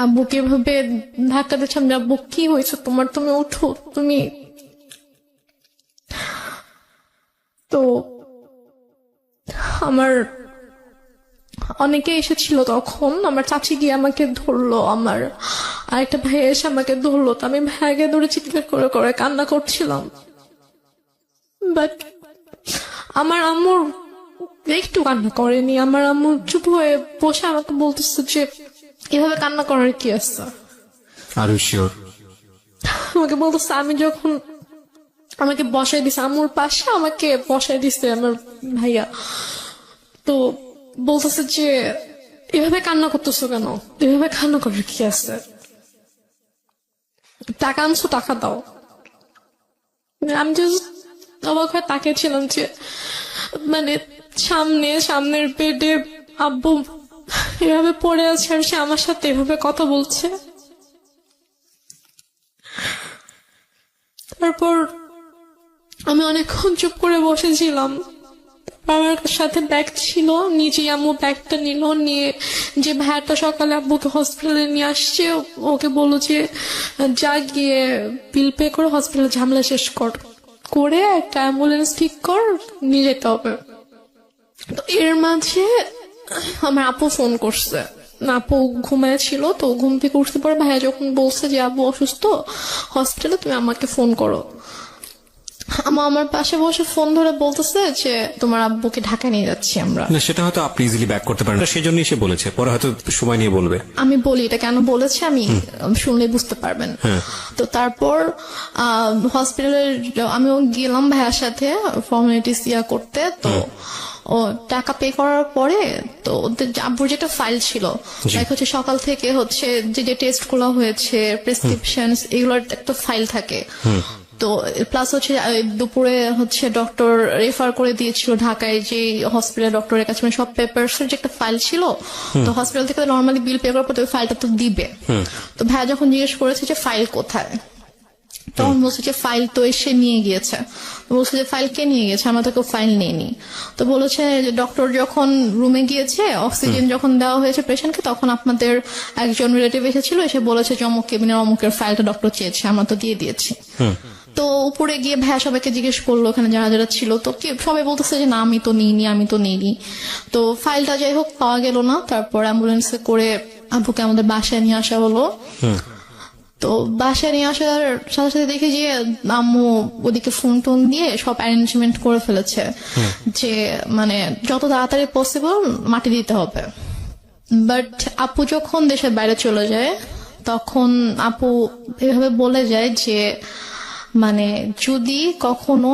[SPEAKER 1] আব্বুকে এভাবে ধাক্কা দিচ্ছিলাম যে আব্বু কি হয়েছে তোমার, তুমি উঠো তুমি। তো আমার অনেকে এসেছিল তখন, আমার চাচি গিয়ে আমাকে ধরলো, আমার আরেকটা ভাই এসে আমাকে ধরলো। তো আমি ভাইকে ধরে চিৎকার করে করে কান্না করছিলাম। বাট আমার আম্মুর একটু কান্না করেনি। আমার আম্মু চুপ হয়ে বসে আমাকে বলতেছে যে এভাবে কান্না করার কি আছে।
[SPEAKER 2] Are you sure?
[SPEAKER 1] আমাকে বলতেছে, আমি যখন আমাকে বসাই দিছে আম্মুর পাশে, আমাকে বসাই দিছে আমার ভাইয়া, তো বলতেছে যে এভাবে কান্না করতেছো কেন, এভাবে কান্না করার কি আছে, টাকা আনছো টাকা দাও। আমি জাস্ট অবাক হয়ে তাকিয়েছিলাম যে মানে সামনের বেডে আব্বু এভাবে পড়ে আছে আর সে আমার সাথে এভাবে কথা বলছে। তারপর আমি অনেকক্ষণ চুপ করে বসেছিলাম। আমার সাথে ব্যাগ ছিল, নিজে আম্মু ব্যাগটা নিল, নিয়ে যে ভাইয়াটা সকালে আব্বুকে হসপিটালে নিয়ে আসছে ওকে বললো যে যা গিয়ে বিল পে করে হসপিটালে ঝামেলা শেষ করে একটা অ্যাম্বুলেন্স ঠিক কর, নিয়ে যেতে হবে। তো এর মাঝে আমার আপু ফোন করছে, আপু ঘুমায় ছিল। তো ঘুম থেকে উঠতে পরে ভাইয়া যখন বলছে যে আব্বু অসুস্থ হসপিটালে, তুমি আমাকে ফোন করো। আমার পাশে বসে ফোন ধরে বলতেছে যে তোমার আব্বুকে ঢাকা নিয়ে যাচ্ছি আমরা।
[SPEAKER 2] না, সেটা হয়তো আপনি ইজিলি ব্যাক করতে পারেন, সেজন্যই সে বলেছে, পরে হয়তো সময় নিয়ে বলবে।
[SPEAKER 1] আমি বলি এটা কেন বলেছে, আমি শুনলে বুঝতে পারবেন। তো তারপর হসপিটালে আমিও গেলাম ভাইয়ার সাথে ফর্মালিটিস করতে। তো ও টাকা পে করার পরে তো ওদের আব্বুর যেটা ফাইল ছিল, হচ্ছে সকাল থেকে হচ্ছে যে টেস্ট গুলো হয়েছে, প্রেসক্রিপশন, এগুলোর একটা ফাইল থাকে। তো প্লাস হচ্ছে দুপুরে হচ্ছে ডক্টর রেফার করে দিয়েছিল ঢাকায় যে হসপিটাল ডক্টরের কাছে, মানে সব পেপারস এর যে একটা ফাইল ছিল। তো হসপিটাল থেকে নর্মালি বিল পে করার পর ওই ফাইলটা তো দিবে। তো ভাইয়া যখন জিজ্ঞেস করেছে যে ফাইল কোথায়, তখন বলছে যে ফাইল তো এসে নিয়ে গিয়েছে। বলছে যে ফাইল কে নিয়ে গেছে, আমরা তো কেউ ফাইল নেইনি। তো বলেছে যে ডক্টর যখন রুমে গিয়েছে, অক্সিজেন যখন দেওয়া হয়েছে পেশেন্টকে, তখন আপনাদের একজন রিলেটিভ এসেছিল, এসে বলেছে যে অমুক কেবিনের অমুকের ফাইলটা ডক্টর চেয়েছে, আমরা তো দিয়ে দিয়েছি। তো উপরে গিয়ে ভাইয়া সবাইকে জিজ্ঞেস করলো ওখানে যারা যারা ছিল, তো সবাই বলতেছে যে না আমি তো নিইনি। তো ফাইলটা যাই হোক পাওয়া গেল না। তারপর অ্যাম্বুলেন্সে করে আব্বুকে আমাদের বাসায় নিয়ে আসা হলো। তো বাসায় নিয়ে আসার সাথে সাথে দেখি যে আম্মু ওদিকে ফোন টোন দিয়ে সব অ্যারেঞ্জমেন্ট করে ফেলেছে যে মানে যত তাড়াতাড়ি পসিবল মাটি দিতে হবে। বাট আপু যখন দেশের বাইরে চলে যায় তখন আপু এভাবে বলে যায় যে মানে যদি কখনো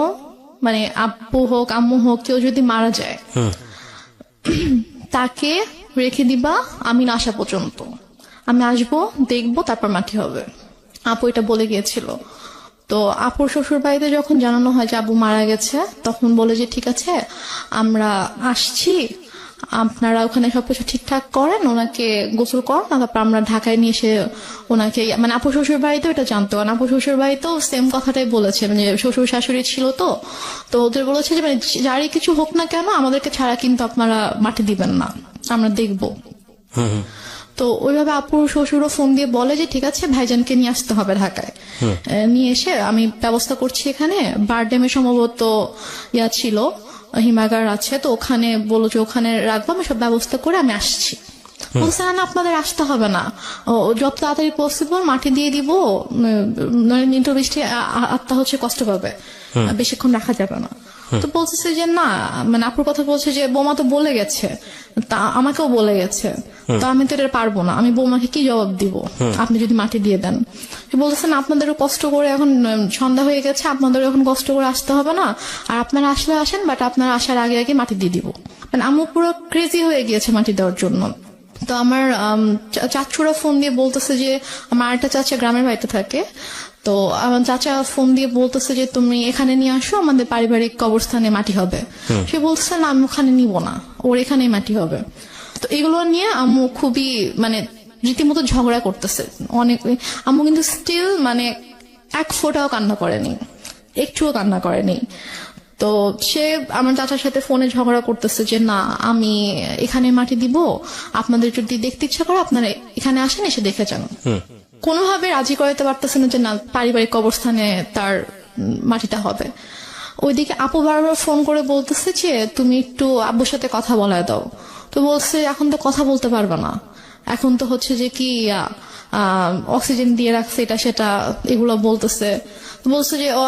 [SPEAKER 1] মানে আব্বু হোক আম্মু হোক কেউ যদি মারা যায় তাকে রেখে দিবা আমি না আসা পর্যন্ত, আমি আসবো দেখবো তারপর মাটি হবে। আপু এটা বলে গিয়েছিল। তো আপুর শ্বশুর বাড়িতে যখন জানানো হয় যে আব্বু মারা গেছে, তখন বলে যে ঠিক আছে আমরা আসছি, আপনারা ওখানে সবকিছু ঠিকঠাক করেন, ওনাকে গোসল করেন, তারপর আমরা ঢাকায় নিয়ে এসে ওনাকে মানে আপু শ্বশুর বাড়িতেও এটা জানতো, কারণ আপু শ্বশুর বাড়িতেও সেম কথাটাই বলেছে, মানে শ্বশুর শাশুড়ি ছিল তো ওদের বলেছে যে মানে যারই কিছু হোক না কেন আমাদেরকে ছাড়া কিন্তু আপনারা মাটি দিবেন না, আমরা দেখবো। তো ওইভাবে আপুর শ্বশুরও ফোন দিয়ে বলে যে ঠিক আছে ভাইজানকে নিয়ে আসতে হবে ঢাকায়, নিয়ে এসে আমি ব্যবস্থা করছি। এখানে বারডেমে সম্ভবত ছিল, হিমাগার আছে, তো ওখানে বললো যে ওখানে রাখবো, আমি সব ব্যবস্থা করে আমি আসছি। বলছে না আপনাদের আসতে হবে না, যত তাড়াতাড়ি পসিবল মাটি দিয়ে দিব, নিত্য বৃষ্টি আত্মা হচ্ছে কষ্ট পাবে, বেশিক্ষণ রাখা যাবে না। তো বলতেছে যে না, মানে আপুর কথা বলছে যে বৌমা তো বলে গেছে, তা আমাকেও বলে গেছে, তো আমি তো এটা পারবো না, আমি বৌমাকে কি জবাব দিব আপনি যদি মাটি দিয়ে দেন। বলতেছেন আপনাদেরও কষ্ট করে এখন সন্ধ্যা হয়ে গেছে, আপনাদের এখন কষ্ট করে আসতে হবে না, আর আপনারা আসলে আসেন, বাট আপনারা আসার আগে আগে মাটি দিয়ে দিব। মানে আম্মু পুরো ক্রেজি হয়ে গিয়েছে মাটি দেওয়ার জন্য। তো আমার চাচুরা ফোন দিয়ে বলতেছে যে, আমার একটা চাচা গ্রামের বাড়িতে থাকে, তো আমার চাচা ফোন দিয়ে বলতেছে যে তুমি এখানে নিয়ে আসো, আমাদের পারিবারিক কবরস্থানে মাটি হবে। সে বলতেছে না আমি ওখানে নিব না, ওর এখানেই মাটি হবে। তো এগুলো নিয়ে আম্মু খুবই মানে রীতিমতো ঝগড়া করতেছে অনেক। আম্মু কিন্তু স্টিল মানে এক ফোঁটাও কান্না করেনি, একটুও কান্না করেনি। তো সে আমার চাচার সাথে ফোনে ঝগড়া করতেছে যে না আমি এখানে মাটি দিব, আপনাদের যদি দেখতে ইচ্ছা করে আপনারা এখানে আসেন, এসে দেখে যান। কোনোভাবে রাজি করাতে পারতেছে না যে না পারিবারিক কবরস্থানে তার মাটিটা হবে। ওইদিকে আপু বারবার ফোন করে বলতেছে যে তুমি একটু আব্বুর সাথে কথা বলায় দাও। তো বলছে এখন তো কথা বলতে পারবে না, এখন তো হচ্ছে যে কি অক্সিজেন দিয়ে রাখছে এটা সেটা এগুলো বলতেছে। বলছে যে ও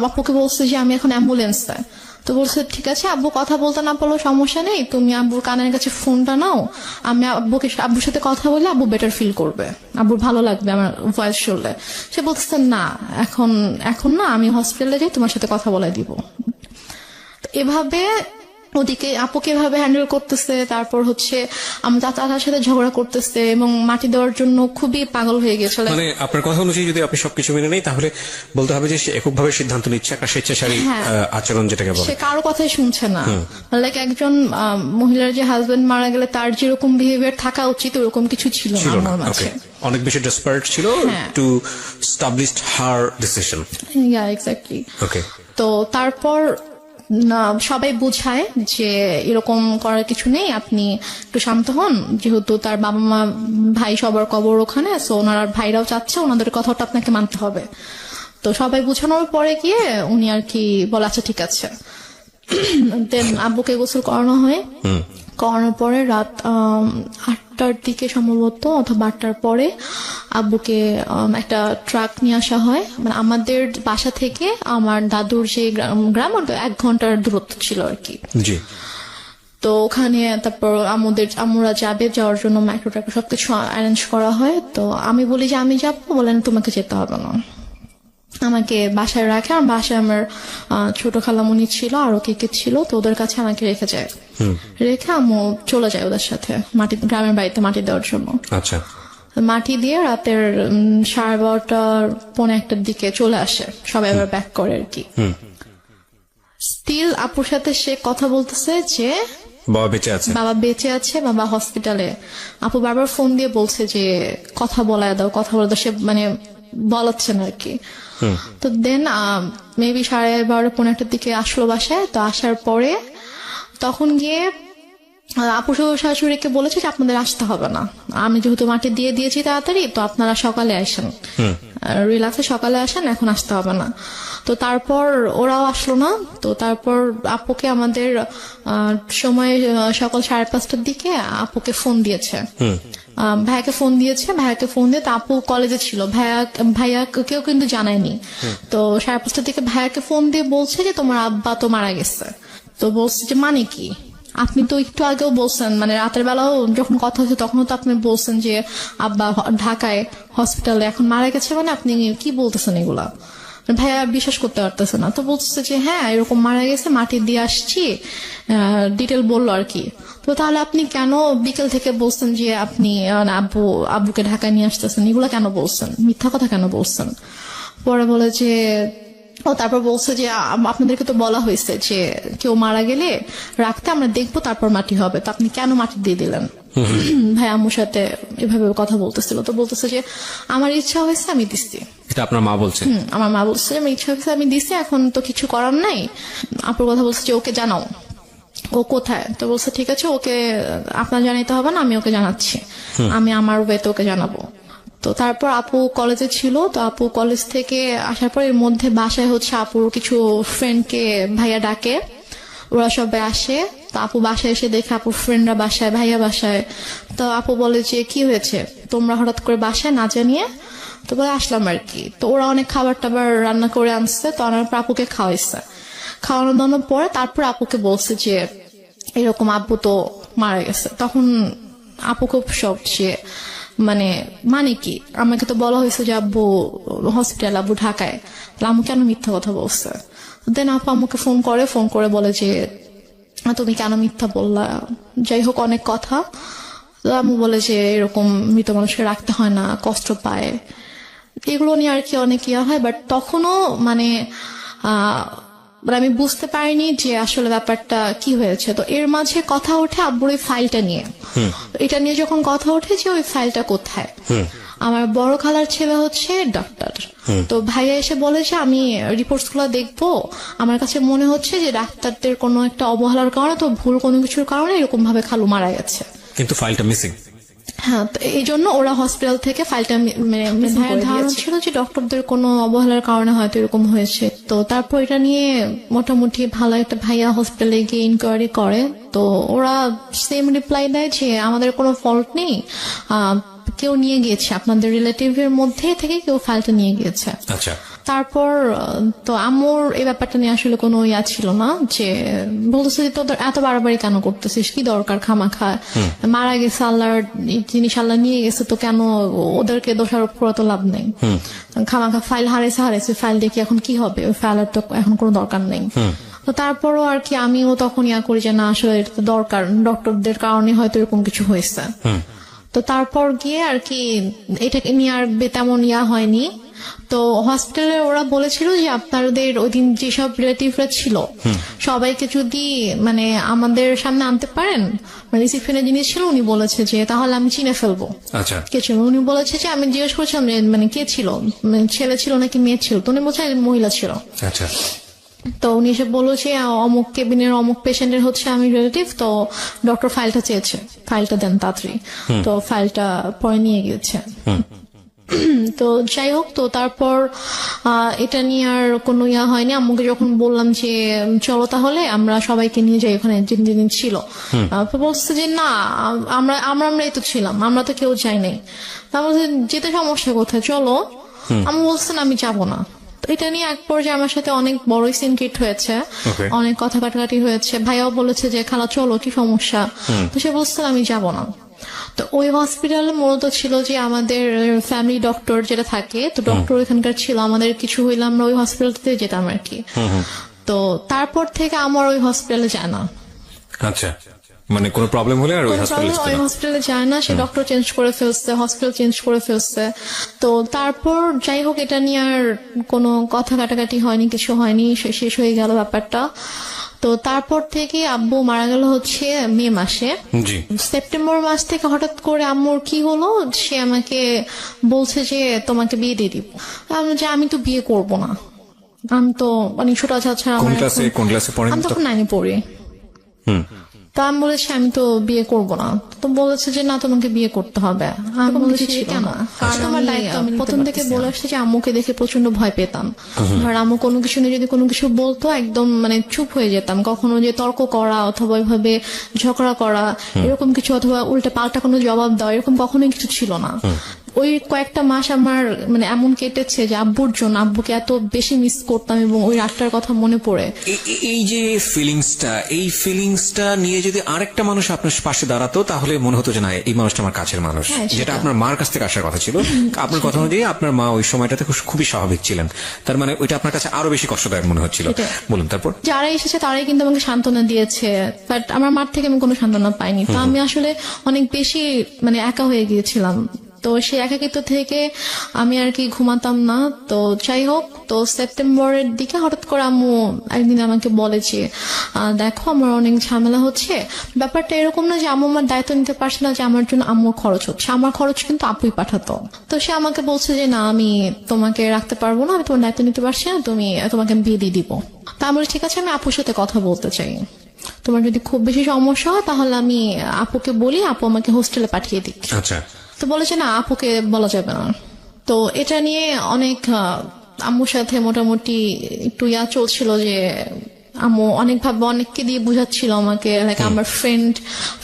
[SPEAKER 1] আপুকে বলছে যে আমি এখন অ্যাম্বুলেন্স দেয়। তো বলছে ঠিক আছে আব্বু কথা বলতে না পারলেও সমস্যা নেই, তুমি আব্বুর কানের কাছে ফোনটা নাও, আমি আব্বুর সাথে কথা বলে আব্বু বেটার ফিল করবে, আব্বুর ভালো লাগবে আমার ভয়েস শুনলে। সে বলতেছে না এখন না, আমি হসপিটালে যাই, তোমার সাথে কথা বলে দিব। এভাবে ওদিকে আপুকে এভাবে হ্যান্ডেল করতেছে, তারপর হচ্ছে আমার চাচার সাথে ঝগড়া করতেছে এবং মাটি দেওয়ার জন্য খুবই পাগল হয়ে গেছে।
[SPEAKER 2] মানে আপনার কথা অনুযায়ী যদি আপনি সবকিছু মেনে নেই, তাহলে বলতে হবে যে সে এককভাবে সিদ্ধান্ত নিচ্ছে, একটা স্বেচ্ছাচারী আচরণ যেটাকে বলে।
[SPEAKER 1] সে কারো কথাই শুনছে না। লাইক একজন মহিলার যে হাজবেন্ড মারা গেলে তার যেরকম বিহেভিয়ার থাকা উচিত ওরকম কিছু ছিল না আমার মাঝে।
[SPEAKER 2] অনেক বেশি ডেসপারেট ছিল to establish her decision.
[SPEAKER 1] Yeah exactly.
[SPEAKER 2] Okay.
[SPEAKER 1] তো তারপর সবাই বোঝায় যে এরকম করার কিছু নেই, আপনি একটু শান্ত হন, যেহেতু তার বাবা মা ভাই সবার কবর ওখানে, সো ওনার ভাইরাও চাচ্ছে, ওনাদের কথাটা আপনাকে মানতে হবে। তো সবাই বোঝানোর পরে গিয়ে উনি আর কি বলে আচ্ছা ঠিক আছে। দেন আব্বুকে গোসল করানো হয়, করানোর পরে রাত 8টার দিকে সম্ভবত অথবা 8টার পরে আব্বুকে একটা ট্রাক নিয়ে আসা হয়। মানে আমাদের বাসা থেকে আমার দাদুর যে গ্রাম 1 ঘন্টার দূরত্ব ছিল আর কি।
[SPEAKER 2] জি।
[SPEAKER 1] তো ওখানে তারপর আমরা যাওয়ার জন্য মাইক্রো ট্রাক সবকিছু অ্যারেঞ্জ করা হয়। তো আমি বলি যে আমি যাবো, বলেন তোমাকে যেতে হবে না, আমাকে বাসায় রাখে। আমার বাসায় আমার ছোট খালামণি ছিল, আরো কে ছিল, তো ওদের কাছে আমাকে রেখে যায়। রেখে আম্মু চলে যায় ওদের সাথে গ্রামের বাড়িতে মাটি দেওয়ার জন্য।
[SPEAKER 2] আচ্ছা।
[SPEAKER 1] মাটি দিয়ে রাতের 12:30 পৌনে 1টার দিকে চলে আসে, সবাই আবার ব্যাক করে আর কি। স্টিল আপুর সাথে সে কথা বলতেছে যে
[SPEAKER 2] বাবা বেঁচে আছে, বাবা হসপিটালে। আপু বারবার ফোন দিয়ে বলছে যে কথা বলায় দাও। সে মানে বলাচ্ছে না আর কি। তো দেন মেবি 12:30 পৌনে 1টার দিকে আসলো বাসায়। তো আসার পরে তখন গিয়ে আপু শাশুড়িকে বলেছে যে আপনাদের আসতে হবে না, আমি যেহেতু মাটি দিয়ে দিয়েছি তাড়াতাড়ি, তো আপনারা সকালে আসেন, রিল্যাক্সে সকালে আসেন, এখন আসতে হবে না। তো তারপর ওরাও আসলো না। তো তারপর আপুকে আমাদের সময় সকাল 5:30টার দিকে আপুকে ফোন দিয়েছে, ভাইয়াকে ফোন দিয়ে তো আপু কলেজে ছিল, ভাইয়া কেউ কিন্তু জানায়নি। তো 5:30টার দিকে ভাইয়াকে ফোন দিয়ে বলছে যে তোমার আব্বা তো মারা গেছে। তো বলছে যে মানে কি, আপনি তো একটু আগেও বলছেন, মানে রাতের বেলাও যখন কথা হচ্ছে তখনও তো আপনি বলছেন যে আব্বা ঢাকায় হসপিটালে, এখন মারা গেছে, মানে আপনি কি বলতেছেন এগুলা? ভাইয়া বিশ্বাস করতে পারতেছে না। তো বলতেছে যে হ্যাঁ এরকম মারা গেছে, মাটি দিয়ে আসছি, ডিটেল বললো আর কি। তো তাহলে আপনি কেন বিকেল থেকে বলছেন যে আপনি আব্বুকে ঢাকায় নিয়ে আসতেছেন, এগুলা কেন বলছেন, মিথ্যা কথা কেন বলছেন? পরে বলে যে তারপর বলছে যে আপনাদেরকে তো বলা হয়েছে যে কেউ মারা গেলে রাখতে, আমরা দেখবো তারপর মাটি হবে, তো আপনি কেন মাটি দিয়ে দিলেন? ভাই আম্মুর সাথে এভাবে কথা বলতেছিল। তো বলতেছে যে আমার ইচ্ছা হয়েছে আমি দিচ্ছি। এটা আপনার মা বলছেন?
[SPEAKER 1] আমার মা বলছে আমার ইচ্ছা হয়েছে আমি দিচ্ছি, এখন তো কিছু করার নাই। আপুর কথা বলছে যে ওকে জানাও, ও কোথায়? তো বলছে ঠিক আছে, ওকে আপনার জানাইতে হবে না, আমি ওকে জানাচ্ছি, আমি আমার ওয়েতে ওকে জানাবো। তো তারপর আপু কলেজে ছিল। তো আপু কলেজ থেকে আসার পর এর মধ্যে বাসায় হচ্ছে আপুর কিছু ফ্রেন্ডকে ভাইয়া ডাকে। ওরা সবাই আসে, তো আপু বাসায় এসে দেখে আপুর ফ্রেন্ডরা বাসায়, ভাইয়া বাসায়। তো আপু বলে যে কি হয়েছে তোমরা হঠাৎ করে বাসায় না জানিয়ে? তো বলে আসলাম আর কি। তো ওরা অনেক খাবার টাবার রান্না করে আনছে, তো আনার পর আপুকে খাওয়াইছে। খাওয়ানো দাওয়ানোর পরে তারপর আপুকে বলছে যে এরকম আব্বু তো মারা গেছে। তখন আপু খুব শক, যে মানে কি, আমাকে তো বলা হয়েছে যে আব্বু হসপিটাল, আব্বু ঢাকায়, তাহলে আম্মু কেন মিথ্যা কথা বলছে? দেন আপু আমাকে ফোন করে বলে যে তুমি কেন মিথ্যা বললা, যাই হোক অনেক কথা। তো আম্মু বলে যে এরকম মৃত মানুষকে রাখতে হয় না, কষ্ট পায়, এগুলো নিয়ে আর কি অনেক ইয়া হয়। বাট তখনও আমি বুঝতে পারিনি যে আসলে ব্যাপারটা কি হয়েছে। তো এর মাঝে কথা ওঠে আব্বুর ওই ফাইলটা নিয়ে। এটা নিয়ে যখন কথা ওঠে যে ওই ফাইলটা কোথায়, আমার বড় খালার ছেলে হচ্ছে ডাক্তার, তো ভাইয়া এসে বলে যে আমি রিপোর্টস গুলো দেখবো, আমার কাছে মনে হচ্ছে যে ডাক্তারদের কোনো একটা অবহেলার কারণে, তো ভুল কোনো কিছুর কারণে এরকম ভাবে খালু মারা গেছে।
[SPEAKER 2] কিন্তু ফাইলটা মিসিং।
[SPEAKER 1] হ্যাঁ, তো এই জন্য ওরা হসপিটাল থেকে ফাইলটা ভাইয়ের ধারণা ছিল যে ডক্টরদের কোনো অবহেলার কারণে হয়তো এরকম হয়েছে। তো তারপর এটা নিয়ে মোটামুটি ভালো একটা ভাইয়া হসপিটালে গিয়ে ইনকোয়ারি করে। তো ওরা সেম রিপ্লাই দেয় যে আমাদের কোনো ফল্ট নেই, কেউ নিয়ে গিয়েছে, আপনাদের রিলেটিভ এর মধ্যে থেকে কেউ ফাইলটা নিয়ে গিয়েছে।
[SPEAKER 2] আচ্ছা।
[SPEAKER 1] তারপর তো আম্মুর এই ব্যাপারটা নিয়ে আসলে কোনো ইয়া ছিল না, যে বলতেছে যে তোদের এত বাড়াবাড়ি কেন করতেছিস, কি দরকার খামাখা, মারা গেছে, আল্লাহর জিনিস আল্লাহ নিয়ে গেছে, তো কেন ওদেরকে দোষারোপ করা তো লাভ নেই, খামাখা ফাইল হারাইছে, ফাইল দেখি এখন কি হবে, ওই ফাইলের তো এখন কোনো দরকার নেই। তো তারপরও আর কি আমিও তখন ইয়া করি যে না আসলে এটা তো দরকার, ডক্টরদের কারণে হয়তো এরকম কিছু হয়েছে। তো তারপর গিয়ে আর কি এটাকে নিয়ে আর তেমন ইয়া হয়নি। তো হসপিটালে ওরা বলেছিল যে আপনাদের ওই দিন যেসব রিলেটিভরা ছিল সবাইকে যদি আমাদের সামনে আনতে পারেন, রিসিপশনের জিনিস ছিল, উনি বলেছে যে তাহলে আমি চিনে ফেলবো।
[SPEAKER 2] আচ্ছা।
[SPEAKER 1] কে ছিল উনি বলেছে যে, আমি জিজ্ঞেস করছিলাম কে ছিল, ছেলে ছিল নাকি মেয়ে ছিল, তো উনি বলছে মহিলা ছিল।
[SPEAKER 2] আচ্ছা।
[SPEAKER 1] তো উনি এসে বললো যে অমুক কেবিনের অমুক পেশেন্টের হচ্ছে আমি রিলেটিভ, তো ডক্টর ফাইলটা চেয়েছে, ফাইলটা দেন তাড়াতাড়ি। তো ফাইলটা পরে নিয়ে গিয়েছে। তো যাই হোক, তো তারপর এটা নিয়ে আর কোনো ইয়া হয়নি। আম্মুকে যখন বললাম যে চলো তাহলে আমরা সবাইকে নিয়ে যাই ওখানে যেদিন ছিল, তো বলছে যে না আমরাই তো ছিলাম, আমরা তো কেউ যাই নাই। তারপর যেতে সমস্যা কোথায়, চলো। আমি বলছেন আমি যাবো না। এটা নিয়ে এক পর্যায়ে আমার সাথে অনেক বড়ই সিনক্রিট হয়েছে, অনেক কথা কাটাকাটি হয়েছে। ভাইয়াও বলেছে যে খালা চলো, কি সমস্যা, তো সে বলছে আমি যাব না। তো ওই হসপিটালে মূলত ছিল যে আমাদের ফ্যামিলি ডক্টর যেটা থাকে, তো ডক্টর এখানকার ছিল, আমাদের কিছু হইলে আমরা ওই হসপিটালতে যেতাম আর কি। তো তারপর থেকে আমার ওই হসপিটালে যায় না।
[SPEAKER 2] আচ্ছা, কোনো প্রবলেম হলে আর ওই
[SPEAKER 1] হসপিটালে যায় না, সে ডক্টর চেঞ্জ করে ফেলছে, হসপিটাল চেঞ্জ করে ফেলছে। তো তারপর যাই হোক এটা নিয়ে আর কোনো কথা কাটাকাটি হয়নি, কিছু হয়নি, শেষ হয়ে গেল ব্যাপারটা। তো তারপর থেকে আব্বু মারা গেল হচ্ছে মে মাসে। সেপ্টেম্বর মাস থেকে হঠাৎ করে আম্মুর কি হলো, সে আমাকে বলছে যে তোমাকে বিয়ে দিয়ে দিব। আমি তো বিয়ে করব না, আমি তো ছোট ছাড়া, আমি তখন 9 পড়ি। তো আমি বলেছি আমি তো বিয়ে করব না। তো বলেছে যে না তোমাকে বিয়ে করতে হবে। আমি বলেছি কেন, কারণ আমার দায়িত্ব প্রথম থেকে বলে আসছে যে আম্মুকে দেখে প্রচন্ড ভয় পেতাম। ধর আম্মু কোনো কিছু নিয়ে যদি কোনো কিছু বলতো একদম চুপ হয়ে যেতাম, কখনো যে তর্ক করা অথবা ওইভাবে ঝগড়া করা এরকম কিছু, অথবা উল্টে পাল্টা কোনো জবাব দেওয়া এরকম কখনোই কিছু ছিল না। ওই কয়েকটা মাস আমার এমন কেটেছে যে আব্বুর জন্য, আব্বুকে এত বেশি মিস করতাম এবং ওই রাতটার কথা মনে পড়ে।
[SPEAKER 2] এই যে ফিলিংসটা নিয়ে যদি আরেকটা মানুষ আপনার পাশে দাঁড়াতো তাহলে মনে হতো যে না এই মানুষটা আমার কাছের মানুষ, যেটা আপনার মার কাছ থেকে আসার কথা ছিল। আপনার কথা অনুযায়ী আপনার মা ওই সময়টাতে খুবই স্বাভাবিক ছিলেন, তার ওইটা আপনার কাছে আরো বেশি কষ্টদায়ক মনে হচ্ছিল। বলুন তারপর।
[SPEAKER 1] যারা এসেছে তারাই কিন্তু আমাকে সান্ত্বনা দিয়েছে, বাট আমার মার থেকে আমি কোনো সান্ত্বনা পাইনি। তো আমি আসলে অনেক বেশি একা হয়ে গিয়েছিলাম। তো সেই একাকিত্ব থেকে আমি আর কি ঘুমাতাম না। তো যাই হোক, তো সেপ্টেম্বরের দিকে হঠাৎ করে আম্মু একদিন আমাকে বলে যে দেখো আমার অনেক ঝামেলা হচ্ছে। ব্যাপারটা এরকম না যে আম্মু আমার দায়িত্ব নিতে পারছে না, যে আমার জন্য আম্মুর খরচ হচ্ছে, আমার খরচ কিন্তু আপুই পাঠাতো। তো সে আমাকে বলছে যে না আমি তোমাকে রাখতে পারবো না, আমি তোমার দায়িত্ব নিতে পারছি না, তোমাকে বিয়ে দিয়ে দিব। তা আমি ঠিক আছে, আমি আপুর সাথে কথা বলতে চাই, তোমার যদি খুব বেশি সমস্যা হয় তাহলে আমি আপুকে বলি, আপু আমাকে হোস্টেলে পাঠিয়ে দিক।
[SPEAKER 2] আচ্ছা।
[SPEAKER 1] তো বলেছে না আপুকে বলা যাবে না। তো এটা নিয়ে অনেক আম্মুর সাথে মোটামুটি একটু চলছিল যে আম্মু অনেকভাবে অনেককে দিয়ে বুঝাচ্ছিল আমাকে, লাইক আমার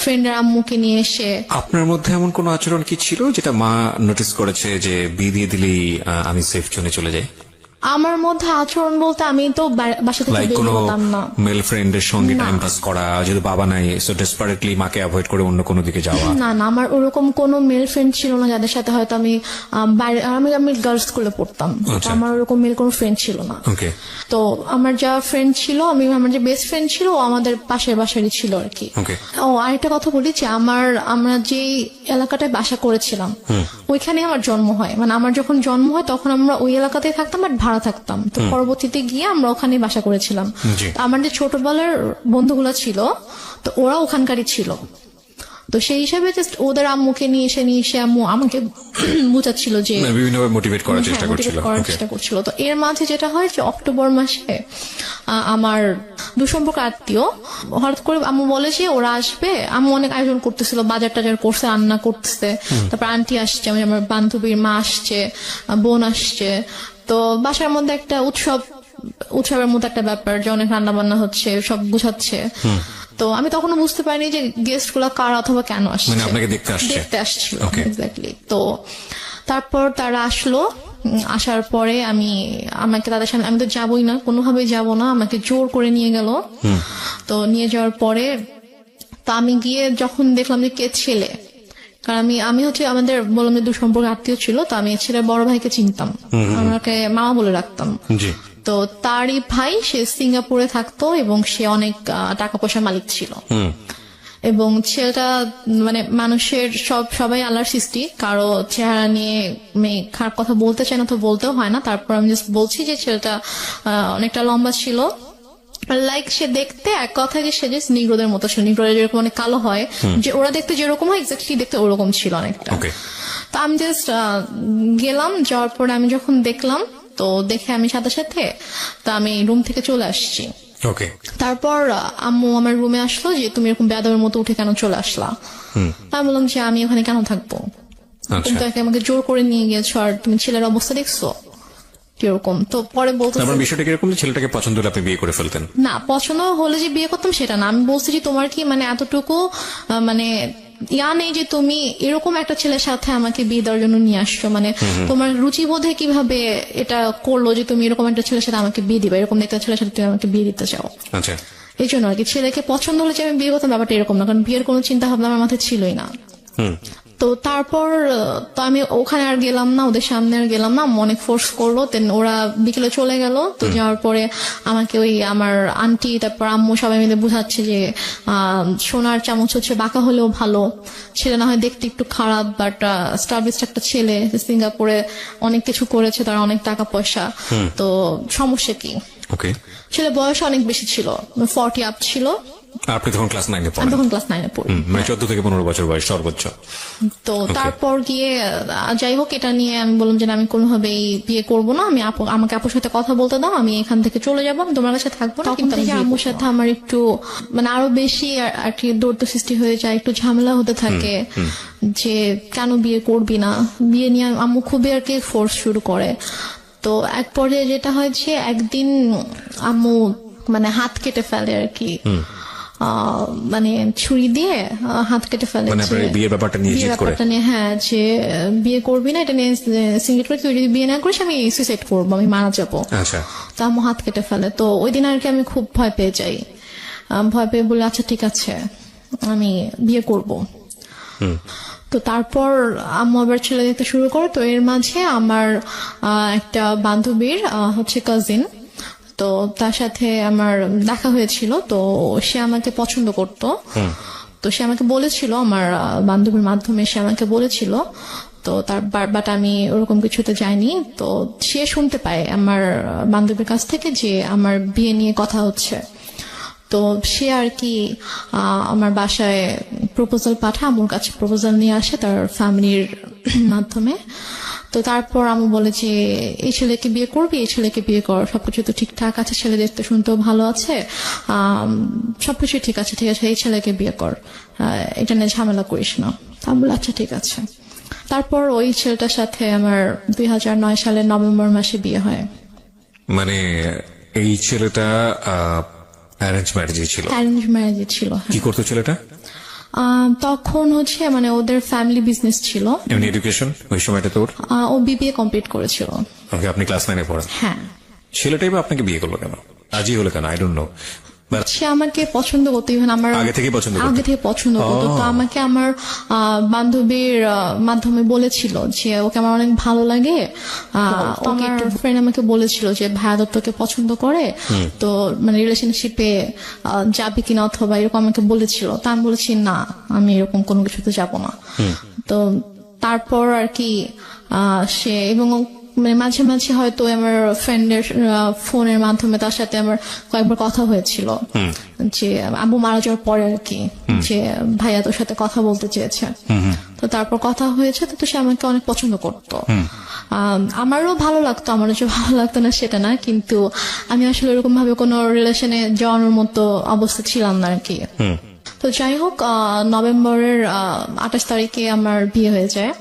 [SPEAKER 1] ফ্রেন্ডের আম্মুকে নিয়ে এসে।
[SPEAKER 2] আপনার মধ্যে এমন কোনো আচরণ কি ছিল যেটা মা নোটিস করেছে যে বিয়ে দিয়ে দিলেই আমি সেফ জোনে চলে যাই?
[SPEAKER 1] আমার মধ্যে আচরণ বলতে আমি তো বাসা থেকে
[SPEAKER 2] লাইক
[SPEAKER 1] বের
[SPEAKER 2] কোনো
[SPEAKER 1] হতাম না।
[SPEAKER 2] মেল ফ্রেন্ডের সঙ্গে টাইম পাস করা, যদি বাবা নাই সো ডেসপারেটলি মাকে অ্যাভয়েড করে অন্য কোনো দিকে যাওয়া?
[SPEAKER 1] না না, আমার ওরকম কোনো মেল ফ্রেন্ড ছিল না যাদের সাথে হয়তো আমি বাইরে, আমি গার্লস স্কুলে পড়তাম, তো আমার ওরকম মেল কোনো ফ্রেন্ড ছিল না।
[SPEAKER 2] ওকে।
[SPEAKER 1] তো আমার যা ফ্রেন্ড ছিল, আমার যে বেস্ট ফ্রেন্ড ছিল ও আমাদের পাশের বাসারই ছিল আর কি।
[SPEAKER 2] ওকে।
[SPEAKER 1] ও আরেকটা কথা বলি যে আমরা যেই এলাকাটায় বাসা করেছিলাম ওইখানে আমার জন্ম হয়, মানে আমার যখন জন্ম হয় তখন আমরা ওই এলাকাতেই থাকতাম, বাট ভাড়া থাকতাম। তো পরবর্তীতে গিয়ে আমরা ওখানে বাসা করেছিলাম।
[SPEAKER 2] জি।
[SPEAKER 1] তো আমার যে ছোটবেলার বন্ধুগুলো ছিল তো ওরা ওখানকারই ছিল, তো সেই হিসাবে জাস্ট ওদের আম্মুকে নিয়ে এসে আম্মু আমাকে বুঝাচ্ছিল যে
[SPEAKER 2] বিভিন্নভাবে মোটিভেট করার চেষ্টা
[SPEAKER 1] হ্যাঁ,
[SPEAKER 2] করছিল।
[SPEAKER 1] motivate করার
[SPEAKER 2] ওকে।
[SPEAKER 1] চেষ্টা করছিল। তো এর মাঝে যেটা হয় যে অক্টোবর মাসে আমার দুসম্পর্ক আত্মীয় হঠাৎ করে আম্মু বলে যে ওরা আসবে। আম্মু অনেক আয়োজন করতেছিল, বাজার টাজার করছে, রান্না করতেছে, তারপর আন্টি আসছে, আমার বান্ধবীর মা আসছে, বোন আসছে। তো বাসার মধ্যে একটা উৎসবের মতো একটা ব্যাপার যে অনেক রান্না বান্না হচ্ছে, সব গুছাচ্ছে। তো আমি তখনও বুঝতে পারিনি যে গেস্ট গুলা কারা অথবা কেন আসছে,
[SPEAKER 2] মানে আপনাকে দেখতে
[SPEAKER 1] আসছিল।
[SPEAKER 2] Okay.
[SPEAKER 1] এক্স্যাক্টলি। তো তারপর তারা আসলো, আসার পরে আমাকে তাদের সামনে, আমি তো যাবোই না, কোনোভাবেই যাব না, আমাকে জোর করে নিয়ে গেল। তো নিয়ে যাওয়ার পরে তো আমি গিয়ে যখন দেখলাম যে কে ছেলে, কারণ আমি হচ্ছে আমাদের বললাম যে দুসম্পর্ক আত্মীয় ছিল, তো আমি ছেলের বড় ভাইকে চিনতাম, আমাকে মামা বলে রাখতাম।
[SPEAKER 2] জি।
[SPEAKER 1] তো তারই ভাই, সে সিঙ্গাপুরে থাকতো এবং সে অনেক টাকা পয়সার মালিক ছিল। এবং ছেলেটা মানে মানুষের সবাই আল্লাহর সৃষ্টি, কারো চেহারা নিয়ে খারাপ কথা বলতে চায় না, তো বলতেও হয় না। তারপর আমি জাস্ট বলছি যে ছেলেটা অনেকটা লম্বা ছিল, লাইক সে দেখতে এক কথা যে সে জাস্ট নিগ্রোদের মতো ছিল, নিগ্রোদের যেরকম অনেক কালো হয়, যে ওরা দেখতে যেরকম হয় এক্স্যাক্টলি দেখতে ওরকম ছিল অনেকটা। তো আমি জাস্ট গেলাম, যাওয়ার পরে আমি যখন দেখলাম, তো দেখে আমি সাথে সাথে তো আমি রুম থেকে চলে আসছি।
[SPEAKER 2] ওকে।
[SPEAKER 1] তারপর আম্মু আমার রুমে আসলো যে তুমি এরকম বেয়াদবের মতো উঠে কেন চলে আসলা। আমি বললাম যে আমি ওখানে কেন থাকবো, তুমি তো আমাকে জোর করে নিয়ে গিয়েছো, আর তুমি ছেলের অবস্থা দেখছো কিরকম। তো পরে বলতে
[SPEAKER 2] বিষয়টা কিরকম, ছেলেটাকে পছন্দ হলে আপনি বিয়ে করে ফেলতেন?
[SPEAKER 1] না, পছন্দ হলে যে বিয়ে করতাম সেটা না, আমি বলছি যে তোমার কি মানে এতটুকু মানে নেই যে তুমি এরকম একটা ছেলের সাথে আমাকে বিয়ে দেওয়ার জন্য নিয়ে আসছো, মানে তোমার রুচিবোধে কিভাবে এটা করলো যে তুমি এরকম একটা ছেলের সাথে আমাকে বিয়ে দিবা, এরকম একটা ছেলের সাথে তুমি আমাকে বিয়ে দিতে চাও।
[SPEAKER 2] আচ্ছা।
[SPEAKER 1] এই জন্য আর কি, ছেলেকে পছন্দ হলে যে আমি বিয়ে করতাম ব্যাপারটা এরকম না, কারণ বিয়ের কোনো চিন্তা ভাবনা আমার মাথায় ছিলই না। তো তারপর তো আমি ওখানে আর গেলাম না, ওদের সামনে আর গেলাম না, অনেক ফোর্স করলো। দেন ওরা বিকেলে চলে গেল। তো যাওয়ার পরে আমাকে ওই আমার আন্টি তারপর আম্মু সবাই মিলে বুঝাচ্ছে যে সোনার চামচ হচ্ছে বাঁকা হলেও ভালো, ছেলে না হয় দেখতে একটু খারাপ, বাট স্টাবলিশড একটা ছেলে, সিঙ্গাপুরে অনেক কিছু করেছে, তার অনেক টাকা পয়সা, তো সমস্যা কি।
[SPEAKER 2] ওকে।
[SPEAKER 1] ছেলে বয়স অনেক বেশি ছিল, 40 আপ ছিল।
[SPEAKER 2] আপনি তখন ক্লাস 9 এ
[SPEAKER 1] আমি
[SPEAKER 2] পড়েন?
[SPEAKER 1] তখন ক্লাস 9 এ পড়ি।
[SPEAKER 2] মানে 14 থেকে 15 বছর বয়স সর্বোচ্চ।
[SPEAKER 1] তো তারপর গিয়ে যাই হোক, এটা নিয়ে আমি বললাম যে আমি কোনোভাবেই বিয়ে করব না, আমি আমাকে আপুর সাথে কথা বলতে দাও, আমি এখান থেকে চলে যাবো, আমি তোমার কাছে থাকবো না। কিন্তু আম্মুর সাথে আমার একটু মানে আরো বেশি আর কি দৌড় সৃষ্টি হয়ে যায়, একটু ঝামেলা হতে থাকে যে কেন বিয়ে করবি না, বিয়ে নিয়ে আম্মু খুবই আর কি ফোর্স শুরু করে। তো এক পর্যায়ে যেটা হয় যে একদিন আম্মু মানে হাত কেটে ফেলে আর কি, মানে ছুরি দিয়ে হাত কেটে ফেলে,
[SPEAKER 2] বিয়ের ব্যাপারটা নিয়ে,
[SPEAKER 1] হ্যাঁ, যে বিয়ে করবি না এটা নিয়ে সিঙ্গেট করে, তুই যদি বিয়ে না করিস আমি সুইসাইড করবো, আমি মারা যাবো। তো আম্মু হাত কেটে ফেলে। তো ওই দিন আর কি আমি খুব ভয় পেয়ে যাই, ভয় পেয়ে বলে আচ্ছা ঠিক আছে আমি বিয়ে করব। তো তারপর আম্মু আবার ছেলে দেখতে শুরু করে। তো এর মাঝে আমার একটা বান্ধবীর হচ্ছে কাজিন, তো তার সাথে আমার দেখা হয়েছিল। তো সে আমাকে পছন্দ করতো, তো সে আমাকে বলেছিল, আমার বান্ধবীর মাধ্যমে সে আমাকে বলেছিল। তো তার বাট আমি ওরকম কিছুতে যাইনি। তো সে শুনতে পায় আমার বান্ধবীর কাছ থেকে যে আমার বিয়ে নিয়ে কথা হচ্ছে। তো সে আর কি আমার বাসায় প্রপোজাল পাঠায়, আমার কাছে প্রপোজাল নিয়ে আসে তার ফ্যামিলির মাধ্যমে। তো তারপর আমি বলে যে এই ছেলেকে বিয়ে করবি, এই ছেলেকে বিয়ে কর, সবকিছু তো ঠিকঠাক আছে, ছেলে দেখতে শুনতেও ভালো আছে, সবকিছু ঠিক আছে, এই ছেলেকে বিয়ে কর, এটা নিয়ে ঝামেলা করিস না। আমি বলে আচ্ছা ঠিক আছে। তারপর ওই ছেলেটার সাথে আমার 2009 সালের নভেম্বর মাসে বিয়ে হয়।
[SPEAKER 2] মানে এই ছেলেটা অ্যারেঞ্জ ম্যারেজই ছিল।
[SPEAKER 1] অ্যারেঞ্জ ম্যারেজে ছিল, হ্যাঁ।
[SPEAKER 2] কি করতো ছেলেটা?
[SPEAKER 1] তখন হচ্ছে মানে ওদের ফ্যামিলি বিজনেস ছিল।
[SPEAKER 2] এমনি এডুকেশন ওই সময়টা তোর?
[SPEAKER 1] ও বিবিএ কমপ্লিট করেছিল।
[SPEAKER 2] ওকে, আপনি ক্লাস 9 পড়েন?
[SPEAKER 1] হ্যাঁ।
[SPEAKER 2] ছেলেটাই বা আপনাকে বিয়ে করলো কেন, রাজি হলো কেন? I don't know.
[SPEAKER 1] সে আমাকে পছন্দ করতো, ইভেন আমার
[SPEAKER 2] আগে থেকে পছন্দ করতো?
[SPEAKER 1] আগে থেকে পছন্দ করতো। তো আমাকে আমার বান্ধবীর মাধ্যমে বলেছিল যে ওকে আমার অনেক ভালো লাগে। আমার ফ্রেন্ড আমাকে বলেছিল যে ভাইয়া দত্তকে পছন্দ করে, তো মানে রিলেশনশিপে যাবে কিনা অথবা এরকম আমাকে বলেছিল। তা আমি বলেছি না, আমি এরকম কোনো কিছুতে যাব না। তো তারপর আর কি সে এবং মানে মাঝে মাঝে হয়তো আমার ফ্রেন্ডের ফোনের মাধ্যমে তার সাথে আমার কয়েকবার কথা হয়েছিল, যে আম্মু মারা যাওয়ার পরে আর কি, যে ভাইয়া তোর সাথে কথা বলতে চেয়েছে। তো তারপর কথা হয়েছে, তো সে আমাকে অনেক পছন্দ করতো। আমারও ভালো লাগতো, আমারও যে ভালো লাগতো না সেটা না, কিন্তু আমি আসলে এরকম ভাবে কোনো রিলেশনে যাওয়ানোর মতো অবস্থা ছিলাম না আর কি। তো যাই হোক, নভেম্বরের 28 তারিখে আমার বিয়ে হয়ে যায়।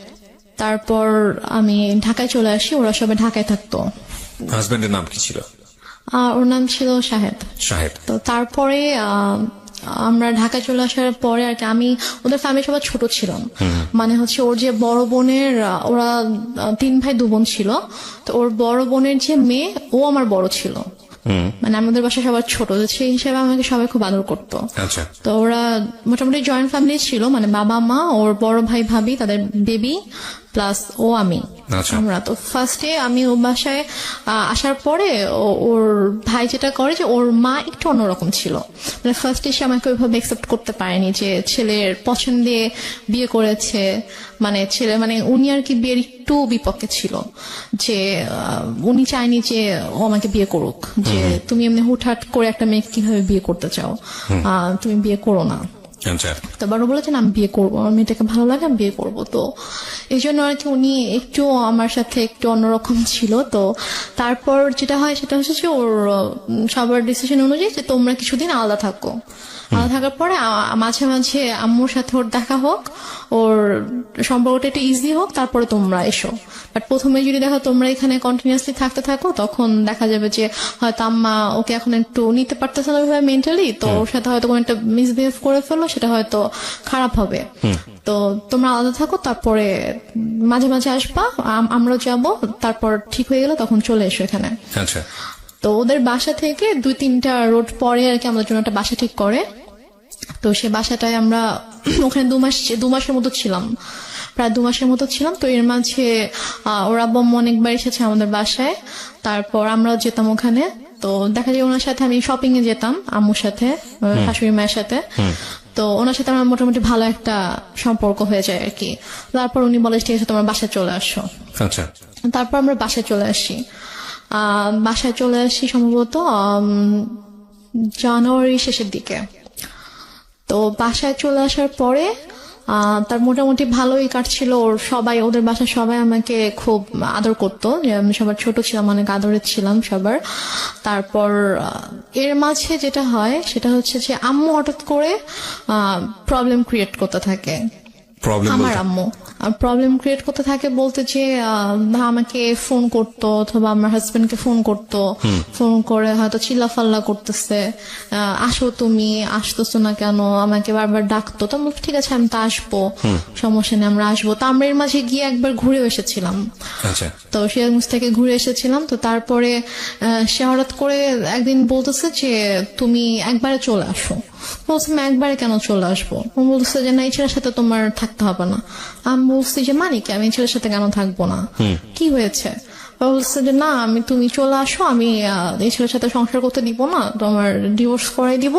[SPEAKER 1] তারপর আমি ঢাকায় চলে আসি, ওরা সবাই ঢাকায় থাকতো।
[SPEAKER 2] হাজবেন্ডের নাম কি ছিল?
[SPEAKER 1] ওর নাম ছিল শাহেদ।
[SPEAKER 2] শাহেদ।
[SPEAKER 1] তো তারপরে আমরা ঢাকায় চলে আসার পরে আর কি আমি, ওদের ফ্যামিলি সবাই ছোট ছিলাম, মানে হচ্ছে ওর যে বড় বোনের, ওরা 3 ভাই 2 বোন ছিল। তো ওর বড় বোনের যে মেয়ে, ও আমার বড় ছিল, মানে আমাদের বাসায় সবার ছোট, সেই হিসেবে আমাকে সবাই খুব আদর করতো।
[SPEAKER 2] আচ্ছা।
[SPEAKER 1] তো ওরা মোটামুটি জয়েন্ট ফ্যামিলি ছিল, মানে বাবা মা, ওর বড় ভাই ভাবি, তাদের বেবি, প্লাস ও আমি।
[SPEAKER 2] আচ্ছা।
[SPEAKER 1] আমরা তো ফার্স্টে আমি ও বাসায় আসার পরে ওর ভাই যেটা করে যে ওর মা একটু অন্যরকম ছিল, মানে ফার্স্টে সে আমাকে ওইভাবে একসেপ্ট করতে পারেনি যে ছেলের পছন্দে বিয়ে করেছে, মানে ছেলে মানে উনি আর কি বিয়ের একটু বিপক্ষে ছিল, যে উনি চায়নি যে ও আমাকে বিয়ে করুক, যে তুমি এমনি হুটহাট করে একটা মেয়েকে কিভাবে বিয়ে করতে চাও, তুমি বিয়ে করো না।
[SPEAKER 2] আচ্ছা।
[SPEAKER 1] তো বড় বলেছেন আমি বিয়ে করবো, আমার মেয়েটাকে ভালো লাগে, আমি বিয়ে করবো। তো এই জন্য আর কি উনি একটু আমার সাথে একটু অন্যরকম ছিল। তো তারপর যেটা হয় সেটা হচ্ছে যে ওর সবার ডিসিশন অনুযায়ী যে তোমরা কিছুদিন আলাদা থাকো। আলাদা থাকার পরে মাঝে মাঝে আম্মুর সাথে ওর দেখা হোক, ওর সম্পর্কটা একটু ইজি হোক, তারপরে তোমরা এসো। বাট প্রথমে যদি দেখো তোমরা এখানে কন্টিনিউয়াসলি থাকতে থাকো, তখন দেখা যাবে যে হয়তো আম্মা ওকে এখন একটু নিতে পারতেছে না মেন্টালি, তো ওর সাথে হয়তো কোনো একটা মিসবিহেভ করে ফেললো, সেটা হয়তো খারাপ হবে। তো তোমরা আলাদা থাকো, তারপরে মাঝে মাঝে আসবা, আমরাও যাবো, তারপর ঠিক হয়ে গেলে তখন চলে এসো এখানে।
[SPEAKER 2] আচ্ছা।
[SPEAKER 1] তো ওদের বাসা থেকে 2-3টা রোড পরে আর কি আমাদের জন্য একটা বাসা ঠিক করে। তো সে বাসাটায় আমরা ওখানে 2 মাসের মতো ছিলাম, প্রায় 2 মাসের মতো ছিলাম। তো এর মাঝে ওর আব্বু আম্মু অনেকবার এসেছে আমাদের বাসায়, তারপর আমরাও যেতাম ওখানে। তো দেখা যায় ওনার সাথে আমি শপিং এ যেতাম, আম্মুর সাথে, শাশুড়ি মায়ের সাথে। তো ওনার সাথে আমার মোটামুটি ভালো একটা সম্পর্ক হয়ে যায় আর কি। তারপর উনি বলে ঠিক আছে তোমার বাসায় চলে আসো।
[SPEAKER 2] আচ্ছা।
[SPEAKER 1] তারপর আমরা বাসায় চলে আসি। বাসায় চলে আসি সম্ভবত জানুয়ারির শেষের দিকে। তো বাসায় চলে আসার পরে তার মোটামুটি ভালোই কাটছিল। ওদের বাসার সবাই আমাকে খুব আদর করতো, যে আমি সবার ছোট ছিলাম, অনেক আদরের ছিলাম সবার। তারপর এর মাঝে যেটা হয় সেটা হচ্ছে যে আম্মু হঠাৎ করে প্রবলেম ক্রিয়েট করতে থাকে। আমার আম্মু প্রবলেম ক্রিয়েট করতে থাকে বলতে যে আমাকে ফোন করতো অথবা আমার হাজবেন্ডকে ফোন করতো, ফোন করে হয়তো চিল্লাফাল্লা করতেছে, আসো তুমি, আসতেছো না কেন, আমাকে বারবার ডাকতো। তো ঠিক আছে আমি তো আসবো, সমস্যা নেই আমরা আসবো। তো আমরা এর মাঝে গিয়ে একবার ঘুরেও এসেছিলাম। তো সিরাজগঞ্জ থেকে ঘুরে এসেছিলাম। তো তারপরে সে হঠাৎ করে একদিন বলতেছে যে তুমি একবারে চলে আসো। বলছি আমি একবারে কেন চলে আসবো? বলতেছে যে না, এই ছেলের সাথে তোমার থাকতে হবে না। আমি বলছি যে মানে কি, আমি এই ছেলের সাথে কেন থাকবো না, কি হয়েছে? বলছে যে না, তুমি চলে আসো, আমি এই ছেলের সাথে সংসার করতে দিব না, তোমার ডিভোর্স করাই দিব,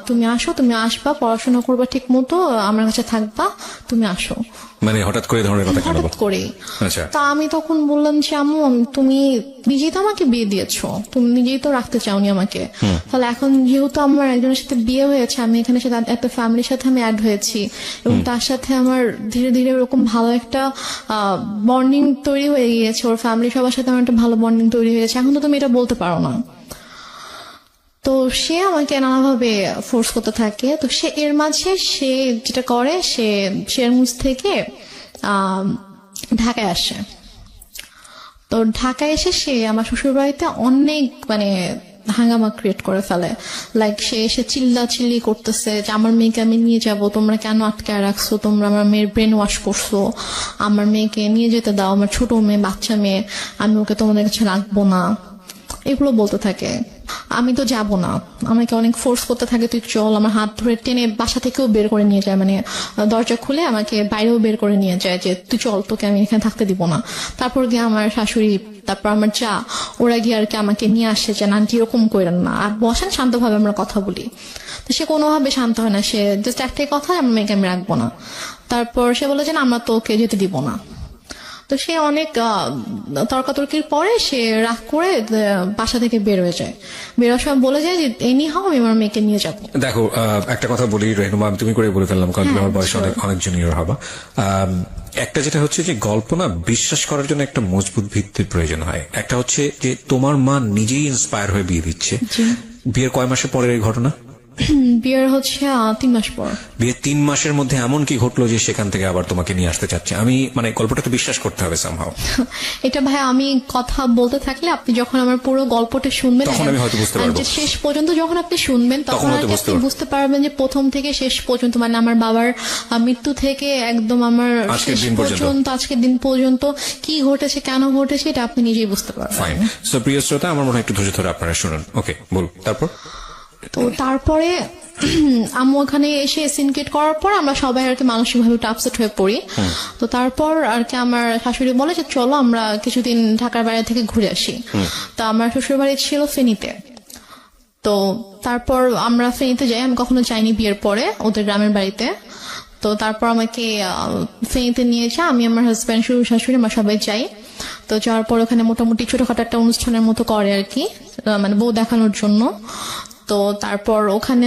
[SPEAKER 1] তুমি আসো, তুমি আসবা, পড়াশোনা করবা ঠিক মতো, আমার কাছে থাকবা, তুমি আসো।
[SPEAKER 2] মানে হঠাৎ করে ধরনের কথা কেন?
[SPEAKER 1] হঠাৎ করে।
[SPEAKER 2] আচ্ছা।
[SPEAKER 1] তা আমি তখন বললাম যে আম্মু তুমি নিজেই তো আমাকে বিয়ে দিয়েছো, তুমি নিজেই তো রাখতে চাওনি আমাকে, তাহলে এখন যেহেতু আমার একজনের সাথে বিয়ে হয়েছে, আমি এখানে একটা ফ্যামিলির সাথে আমি অ্যাড হয়েছি, এবং তার সাথে আমার ধীরে ধীরে এরকম ভালো একটা বন্ডিং তৈরি হয়ে গিয়েছে, ওর ফ্যামিলি সবার সাথে আমার একটা ভালো বন্ডিং তৈরি হয়ে গেছে, এখন তো তুমি এটা বলতে পারো না। তো সে আমাকে নানাভাবে ফোর্স করতে থাকে। তো সে এর মাঝে সে যেটা করে, সে সিরাজগঞ্জ থেকে ঢাকায় আসে। তো ঢাকায় এসে সে আমার শ্বশুর বাড়িতে অনেক মানে হাঙ্গামা ক্রিয়েট করে ফেলে। লাইক সে এসে চিল্লি করতেছে যে আমার মেয়েকে আমি নিয়ে যাব, তোমরা কেন আটকায় রাখছো, তোমরা আমার মেয়ের ব্রেন ওয়াশ করছো, আমার মেয়েকে নিয়ে যেতে দাও, আমার ছোট মেয়ে বাচ্চা মেয়ে, আমি ওকে তোমাদের কাছে রাখবো না, এগুলো বলতে থাকে। আমি তো যাব না, আমাকে অনেক ফোর্স করতে থাকে, তুই চল, আমার হাত ধরে টেনে বাসা থেকেও বের করে নিয়ে যায়, মানে দরজা খুলে আমাকে বাইরেও বের করে নিয়ে যায় যে তুই চল, তোকে আমি এখানে থাকতে দিব না। তারপর গিয়ে আমার শাশুড়ি, তারপর আমার যা, ওরা গিয়ে আর কি আমাকে নিয়ে আসে যে আন্টি এরকম করেন না, আর বসেন শান্তভাবে আমরা কথা বলি। তো সে কোনোভাবে শান্ত হয় না, সে জাস্ট একটাই কথা, আমার মেয়েকে আমি রাখবো না। তারপর সে বলে যে না, আমরা তোকে যেতে দিব না। তো সে অনেক তর্কাতর্কির পরে সে রাগ করে বাসা থেকে বের হয়ে যায়। বেরোর সময় বলে যায় যে এনি হাও আমি আমার মেয়েকে নিয়ে যাবো।
[SPEAKER 2] দেখো, একটা কথা বলি রেহনুমা, আমি তুমি করে বলে ফেললাম কারণ তুমি আমার বয়সে অনেক জুনিয়র হবা। একটা যেটা হচ্ছে যে গল্প না বিশ্বাস করার জন্য একটা মজবুত ভিত্তির প্রয়োজন হয়। একটা হচ্ছে যে তোমার মা নিজেই ইন্সপায়ার হয়ে বিয়ে দিচ্ছে। বিয়ের কয় মাসের পরের এই ঘটনা?
[SPEAKER 1] বিয়ের হচ্ছে 3 মাস পর।
[SPEAKER 2] বিয়ের 3 মাসের মধ্যে এমন কি ঘটলো যে সেখান থেকে আবার তোমাকে নিয়ে আসতে চাচ্ছে? আমি মানে গল্পটা তো বিশ্বাস করতে হবে সামহাও।
[SPEAKER 1] এটা ভাই আমি কথা বলতে থাকলে আপনি যখন আমার পুরো গল্পটা শুনবেন
[SPEAKER 2] তখন আমি হয়তো বুঝতে পারবো।
[SPEAKER 1] শেষ পর্যন্ত যখন আপনি শুনবেন তখন
[SPEAKER 2] হয়তো
[SPEAKER 1] আপনি বুঝতে পারবেন যে প্রথম থেকে শেষ পর্যন্ত, মানে আমার বাবার মৃত্যু থেকে একদম আমার শেষ পর্যন্ত আজকের দিন পর্যন্ত কি ঘটেছে, কেন ঘটেছে, এটা আপনি নিজেই বুঝতে পারবেন।
[SPEAKER 2] ফাইন। সো প্রিয় শ্রোতা, আমার মনে হয় একটু ধৈর্য ধরে আপনারা শুনুন। ওকে, বল।
[SPEAKER 1] তো তারপরে আম্মু ওখানে এসে সিনকেট করার পর আমরা সবাই আর কি মানসিকভাবে একটু আপসেট হয়ে পড়ি। তো তারপর আর কি আমার শাশুড়ি বলে যে চলো আমরা কিছুদিন ঢাকার বাইরে থেকে ঘুরে আসি। তো আমার শ্বশুর বাড়ি ছিল ফেনীতে। তো তারপর আমরা ফেনীতে যাই, আমি কখনো যাইনি বিয়ের পরে ওদের গ্রামের বাড়িতে। তো তারপর আমাকে ফেনীতে নিয়ে যা, আমি আমার হাজব্যান্ড, শ্বশুর শাশুড়ি, আমরা সবাই যাই। তো যাওয়ার পর ওখানে মোটামুটি ছোটখাটো একটা অনুষ্ঠানের মতো করে আর কি, মানে বউ দেখানোর জন্য। তো তারপর ওখানে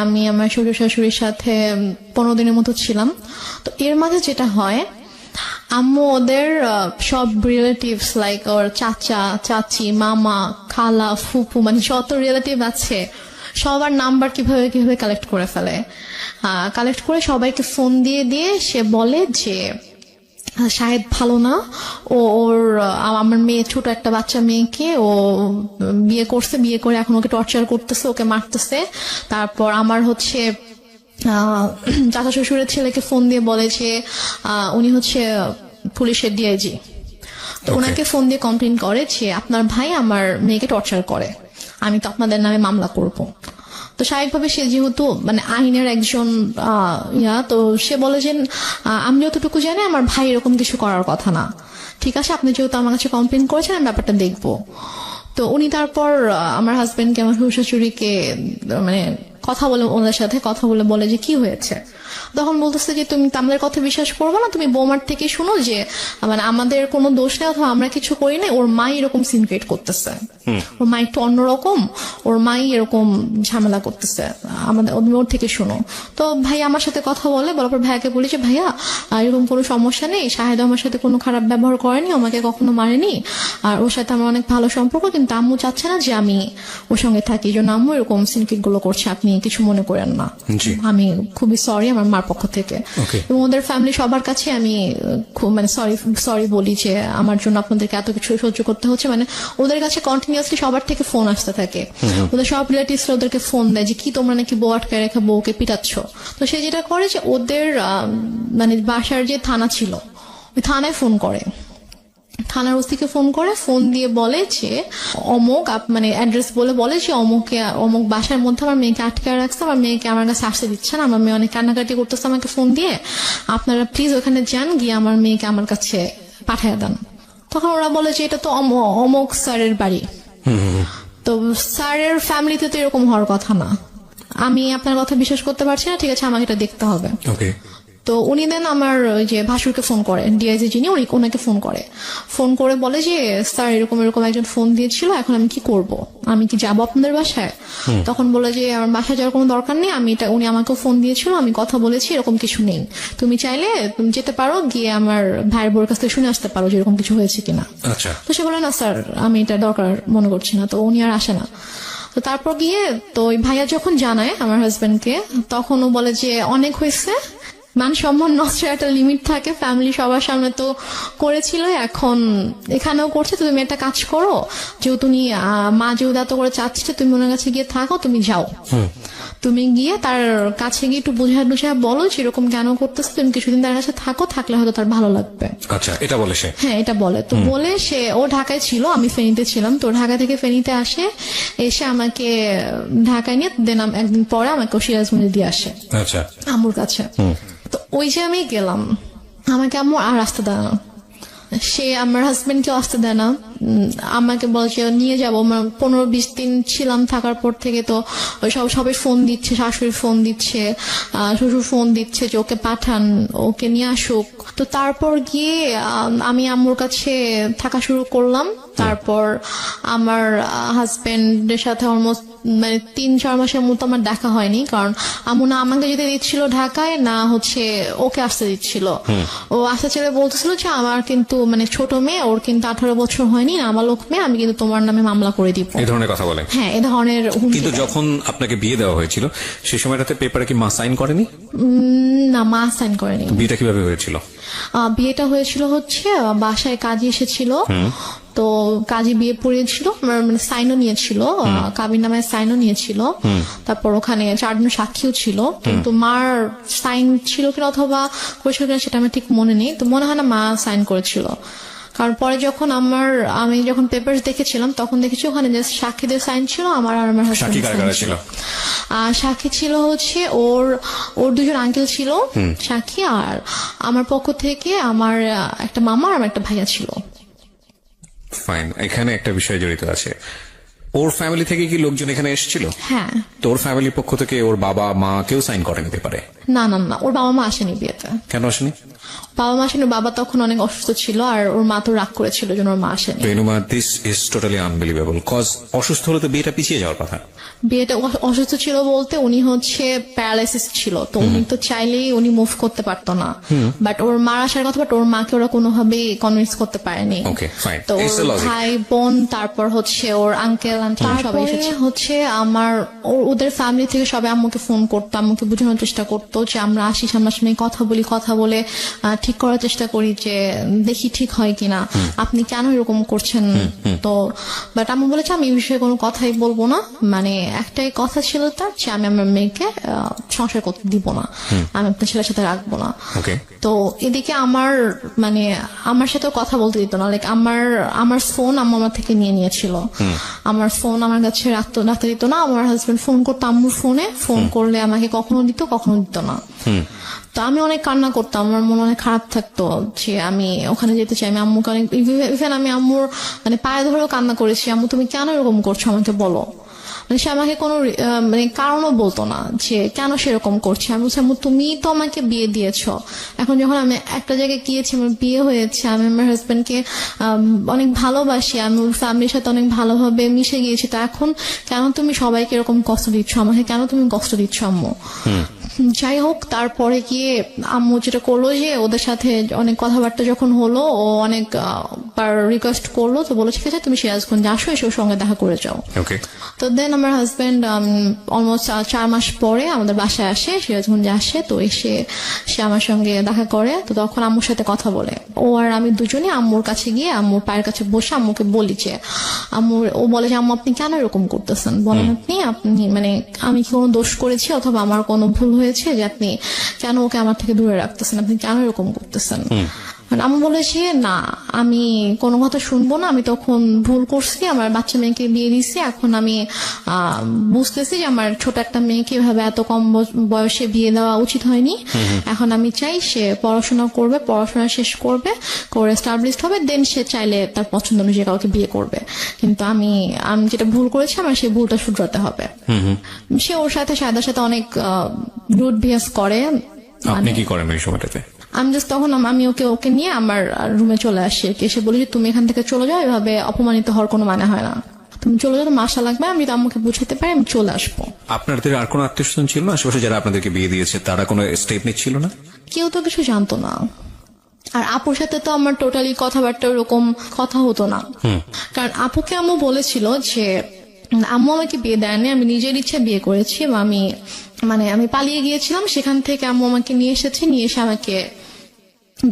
[SPEAKER 1] আমি আমার শ্বশুর শাশুড়ির সাথে 15 দিনের মতো ছিলাম। তো এর মাঝে যেটা হয়, আম্মু ওদের সব রিলেটিভস লাইক ওর চাচা চাচি, মামা, খালা, ফুপু, মানে যত রিলেটিভ আছে সবার নাম্বার কিভাবে কালেক্ট করে ফেলে। কালেক্ট করে সবাইকে ফোন দিয়ে সে বলে যে শাহেদ ভালো না, ওর আমার মেয়ে, ছোট একটা বাচ্চা মেয়েকে ও বিয়ে করছে, বিয়ে করে এখন ওকে টর্চার করতেছে, ওকে মারতেছে। তারপর আমার হচ্ছে চাচা শ্বশুরের ছেলেকে ফোন দিয়ে বলে যে উনি হচ্ছে পুলিশের ডিআইজি, ওনাকে ফোন দিয়ে কমপ্লেন করে যে আপনার ভাই আমার মেয়েকে টর্চার করে, আমি তো আপনাদের নামে মামলা করব। তো স্বাভাবিকভাবে সে যেহেতু মানে আইনের একজন তো সে বলে যে আমি যতটুকু জানি আমার ভাই এরকম কিছু করার কথা না, ঠিক আছে আপনি যেহেতু আমার কাছে কমপ্লেন করেছেন আমি ব্যাপারটা দেখবো। তো উনি তারপর আমার হাজবেন্ডকে, আমার শ্বশুর শাশুড়িকে মানে কথা বলে, ওনাদের সাথে কথা বলে যে কি হয়েছে। তখন বলতেছে যে তুমি আমাদের কথা বিশ্বাস করবো না, তুমি বৌমার থেকে শুনো যে মানে আমাদের কোনো দোষ নেই অথবা আমরা কিছু করি না, ওর মাই এরকম সিন ক্রিয়েট করতেছে, ওর মা একটু অন্যরকম, ওর মাই এরকম ঝামেলা করতেছে, আমাদের ওর থেকে শুনো। তো ভাই আমার সাথে কথা বলার পর ভাইয়াকে বলি যে ভাইয়া এরকম কোনো সমস্যা নেই, শাহেদ আমার সাথে কোনো খারাপ ব্যবহার করেনি, আমাকে কখনো মারেনি, আর ওর সাথে আমার অনেক ভালো সম্পর্ক, কিন্তু আম্মু চাচ্ছে না যে আমি ওর সঙ্গে থাকি, জন্য আম্মু এরকম সিন ক্রিয়েট গুলো করছে, আপনি কিছু মনে করেন না, আমি খুবই সরি আমার মার পক্ষ থেকে। এবং ওদের ফ্যামিলি সবার কাছে আমি খুব মানে সরি বলি যে আমার জন্য আপনাদেরকে এত কিছু সহ্য করতে হচ্ছে। মানে ওদের কাছে কন্টিনিউয়াসলি সবার থেকে ফোন আসতে থাকে, ওদের সব রিলেটিভসরা ওদেরকে ফোন দেয় যে কি তোমরা নাকি বউ আটকায় রেখে বউকে পিটাচ্ছ। তো সে যেটা করে যে ওদের মানে বাসার যে থানা ছিল ওই থানায় ফোন করে, থানার ওসিকে ফোন করে, ফোন দিয়ে বলে যে অমুক মানে অ্যাড্রেস বলে যে অমুক বাসার মধ্যে আমার মেয়েকে আটকে রাখছে, আমার মেয়েকে আমার কাছে আসতে দিচ্ছে না, আমার মেয়ে অনেক কান্নাকাটি করতেছে আমাকে ফোন দিয়ে, আপনারা প্লিজ ওখানে যান, গিয়ে আমার মেয়েকে আমার কাছে পাঠিয়ে দেন। তখন ওরা বলে যে এটা তো অমুক স্যারের বাড়ি, তো স্যারের ফ্যামিলিতে তো এরকম হওয়ার কথা না, আমি আপনার কথা বিশ্বাস করতে পারছি না, ঠিক আছে আমাকে এটা দেখতে হবে। তো উনি দেন আমার ওই যে ভাসুরকে ফোন করে, ডিআইজি যিনি ওনাকে ফোন করে বলে যে স্যার এরকম একজন ফোন দিয়েছিল, এখন আমি কি করব, আমি কি যাবো আপনাদের বাসায়? তখন বলে যে আমার বাসায় যাওয়ার কোনো দরকার নেই, উনি আমাকেও ফোন দিয়েছিল, আমি কথা বলেছি, এরকম কিছু নেই, তুমি চাইলে তুমি যেতে পারো, গিয়ে আমার ভাইয়ের বউর কাছ থেকে শুনে আসতে পারো যে এরকম কিছু হয়েছে কিনা। তো সে বলে না স্যার আমি এটা দরকার মনে করছি না, তো উনি আর আসে না। তো তারপর গিয়ে তো ওই ভাইয়া যখন জানায় আমার হাজবেন্ডকে, তখন ও বলে যে অনেক হয়েছে, মান সম্মান নষ্টের একটা লিমিট থাকে, ফ্যামিলি সবার সামনে তো করেছিল, এখন এখানেও করছে। তো তুমি একটা কাজ করো, যেহেতু তুমি মা যেহেতু এত করে চাচ্ছে তুমি ওনার কাছে গিয়ে থাকো, তুমি যাও, তুমি গিয়ে তার কাছে গিয়ে একটু বুঝা বলো যেরকম কেন করতেছে, তুমি কিছুদিন তার কাছে থাকো, থাকলে হয়তো তার ভালো লাগবে।
[SPEAKER 2] আচ্ছা, এটা বলে সে?
[SPEAKER 1] হ্যাঁ, এটা বলে। তো বলে সে, ও ঢাকায় ছিল, আমি ফেনীতে ছিলাম, তো ঢাকা থেকে ফেনীতে আসে, এসে আমাকে ঢাকায় নিয়ে দেন একদিন পরে আমাকে সিরাজগঞ্জে দিয়ে আসে
[SPEAKER 2] আচ্ছা,
[SPEAKER 1] আম্মুর কাছে। তো ওই যে আমি গেলাম, আমাকে আম্মু আর আসতে দেয় না, সে আমার হাজবেন্ডকে আসতে দেয় না, আমাকে বলে যে নিয়ে যাবো। 15-20 দিন ছিলাম, থাকার পর থেকে তো সবাই ফোন দিচ্ছে, শাশুড়ি ফোন দিচ্ছে, শ্বশুর ফোন দিচ্ছে যে ওকে পাঠান, ওকে নিয়ে আসুক। তো তারপর গিয়ে আমি আম্মুর কাছে থাকা শুরু করলাম। তারপর আমার হাজবেন্ডের সাথে অলমোস্ট 3-4 মাসের মতো আমার দেখা হয়নি, কারণ আম্মু না আমাকে যেতে দিচ্ছিল ঢাকায়, না হচ্ছে ওকে আসতে দিচ্ছিল। ও আসতে ছেলে বলতেছিল যে আমার কিন্তু ছোট মেয়ে, ওর কিন্তু 18 বছর হয়নি, আমার লোক মেয়ে, আমি কিন্তু তোমার নামে মামলা করে দিব,
[SPEAKER 2] এই ধরনের কথা বলে।
[SPEAKER 1] হ্যাঁ, এ ধরনের হুমকি
[SPEAKER 2] কিন্তু
[SPEAKER 1] দেয়।
[SPEAKER 2] যখন আপনাকে বিয়ে দেওয়া হয়েছিল সেই সময়টাতে পেপারে কি মা সাইন করেনি?
[SPEAKER 1] না, মা সাইন করেনি।
[SPEAKER 2] বিয়েটা কিভাবে হয়েছিল?
[SPEAKER 1] বিয়েটা হয়েছিল হচ্ছে বাসায় কাজী এসেছিল, তো কাজী বিয়ে পড়িয়েছিল, সাইনও নিয়েছিল, কাবির নামে সাইনও নিয়েছিল। তারপর ওখানে 4 জন সাক্ষীও ছিল, কিন্তু মার সাইন ছিল কিনা অথবা করেছিল কিনা সেটা আমার ঠিক মনে নেই। তো মনে হয় না মা সাইন করেছিল, কারণ পরে যখন আমি যখন পেপারস দেখেছিলাম তখন দেখেছি ওখানে যে সাক্ষীদের সাইন ছিল, আমার আর আমার
[SPEAKER 2] সাক্ষী কারা কারা
[SPEAKER 1] হাজবেন্ডের
[SPEAKER 2] ছিল?
[SPEAKER 1] সাক্ষী ছিল হচ্ছে ওর 2জন আঙ্কেল ছিল সাক্ষী, আর আমার পক্ষ থেকে আমার একটা মামা আর আমার একটা ভাইয়া ছিল।
[SPEAKER 2] ফাইন, এখানে একটা বিষয় জড়িত আছে। ওর ফ্যামিলি থেকে কি লোকজন এখানে এসেছিল?
[SPEAKER 1] হ্যাঁ।
[SPEAKER 2] তো ওর ফ্যামিলির পক্ষ থেকে ওর বাবা মা কেউ সাইন করেনি পেপারে?
[SPEAKER 1] না, ওর বাবা মা আসেনি বিয়েতে।
[SPEAKER 2] কেন আসেনি?
[SPEAKER 1] বাবা মা আসেনি, বাবা তখন অনেক অসুস্থ ছিল, আর ওর মা তো রাগ করেছিল জন্য ওর মা আসেনি।
[SPEAKER 2] Renuma, this is totally unbelievable, cause অসুস্থ হলে তো বিয়েটা পিছিয়ে যাওয়ার কথা।
[SPEAKER 1] বিয়েটা অসুস্থ ছিল বলতে উনি হচ্ছে প্যারালাইসিস ছিল, তো উনি তো চাইলেই উনি মুভ করতে পারতো না, বাট ওর মার আসার কথা, বাট ওর মাকে ওরা কোনোভাবে কনভিন্স করতে পারেনি।
[SPEAKER 2] Okay, fine.
[SPEAKER 1] তো
[SPEAKER 2] It's the
[SPEAKER 1] ওর
[SPEAKER 2] logic.
[SPEAKER 1] ভাই বোন, তারপর হচ্ছে ওর আঙ্কেল আন্টি সবাই এসেছে। হচ্ছে আমার ওদের ফ্যামিলি থেকে সবাই আম্মুকে ফোন করতো, আম্মুকে বোঝানোর চেষ্টা করতো যে আমরা আসি, সামনাসামনি কথা বলে ঠিক করার চেষ্টা করি যে দেখি ঠিক হয় কিনা, আপনি কেন এরকম করছেন। তো বাট আম্মু বলেছে আমি এই বিষয়ে কোনো কথাই বলবো না, একটাই কথা ছিল তার যে আমি আমার মেয়েকে সংসার করতে দিব না, আমি আপনার ছেলের সাথে রাখবো না।
[SPEAKER 2] Okay.
[SPEAKER 1] তো এদিকে আমার সাথে কথা বলতে দিত না, লাইক আমার ফোন আম্মু আমার থেকে নিয়েছিল, আমার ফোন আমার কাছে রাখতে দিত না। আমার হাজবেন্ড ফোন করতো আম্মুর ফোনে, ফোন করলে আমাকে কখনো দিত কখনো দিত না। তো আমি অনেক কান্না করতাম, আমার মনে অনেক খারাপ থাকতো যে আমি ওখানে যেতে চাই। আমি আম্মুকে অনেক ইভেন আমি আম্মুর পায়ে ধরেও কান্না করেছি, আম্মু তুমি কেন এরকম করছো আমাকে বলো। সে আমাকে কোনো কারণও বলতো না যে কেন সেরকম করছে। আমি বলছি আম্মু তুমি তো আমাকে বিয়ে দিয়েছো, এখন যখন আমি একটা জায়গায় গিয়েছি, আমার বিয়ে হয়েছে, আমি আমার হাজবেন্ডকে অনেক ভালোবাসি, আমি ওর ফ্যামিলির সাথে অনেক ভালোভাবে মিশে গিয়েছি, তো এখন কেন তুমি সবাইকে এরকম কষ্ট দিচ্ছ, আমাকে কেন তুমি কষ্ট দিচ্ছ আম্মু। যাই হোক, তারপরে গিয়ে আম্মু যেটা করলো যে ওদের সাথে অনেক কথাবার্তা যখন হলো, ও অনেক রিকোয়েস্ট করলো, তো বলো ঠিক আছে তুমি সিরাজগঞ্জে আসো, এসে ওর সঙ্গে দেখা করে যাও।
[SPEAKER 2] Okay.
[SPEAKER 1] তো দেন আমার হাজবেন্ড অলমোস্ট 4 মাস পরে আমাদের বাসায় আসে, সিরাজগঞ্জে আসে। তো এসে সে আমার সঙ্গে দেখা করে, তো তখন আম্মুর সাথে কথা বলে। ও আর আমি দুজনে আম্মুর কাছে গিয়ে আম্মুর পায়ের কাছে বসে আম্মুকে বলি যে ও বলে যে আম্মু আপনি কেন এরকম করতেছেন, বলেন আপনি আমি কি কোনো দোষ করেছি অথবা আমার কোনো ভুল হয়েছে যে আপনি কেন ওকে আমার থেকে দূরে রাখতেছেন, আপনি কেন এরকম করতেছেন। আমি বলেছি না, আমি কোনো কথা শুনবো না, আমি তখন ভুল করছি, আমার বাচ্চা মেয়েকে বিয়ে দিছি, এখন আমি বুঝতেছি যে আমার ছোট একটা মেয়েকে এভাবে এত কম বয়সে বিয়ে দেওয়া উচিত হয়নি। এখন আমি চাই সে পড়াশোনা করবে, পড়াশোনা শেষ করবে, করে এস্টাবলিশড হবে, দেন সে চাইলে তার পছন্দ অনুযায়ী কাউকে বিয়ে করবে, কিন্তু আমি যেটা ভুল করেছি আমার সেই ভুলটা শুধরাতে হবে। সে ওর সাথে সাদার সাথে অনেক রুড বিহেভ করে।
[SPEAKER 2] আপনি কি করেন ওই সময়টাতে?
[SPEAKER 1] আমি জাস্ট তখন আমি ওকে নিয়ে আমার রুমে চলে আসি, এসে বলি যে তুমি এখান থেকে চলে যাও, এভাবে অপমানিত হওয়ার কোনো মানে হয় না, তুমি চলে যাও, মাসা লাগবে, আমি তো আম্মুকে বুঝাতে পারি, আমি চলে আসবো।
[SPEAKER 2] আপনাদের আর কোনো আত্মীয় স্বজন ছিল না আশেপাশে যারা আপনাদেরকে বিয়ে দিয়েছে, তারা কোনো স্টেপ নিচ্ছিল না?
[SPEAKER 1] কেউ তো কিছু জানতো না, আর আপুর সাথে তো আমার টোটালি কথাবার্তা ওরকম কথা হতো না, কারণ আপুকে আম্মু বলেছিল যে আম্মু আমাকে বিয়ে দেয়নি, আমি নিজের ইচ্ছে বিয়ে করেছি, বা আমি মানে আমি পালিয়ে গিয়েছিলাম, সেখান থেকে আম্মু আমাকে নিয়ে এসে আমাকে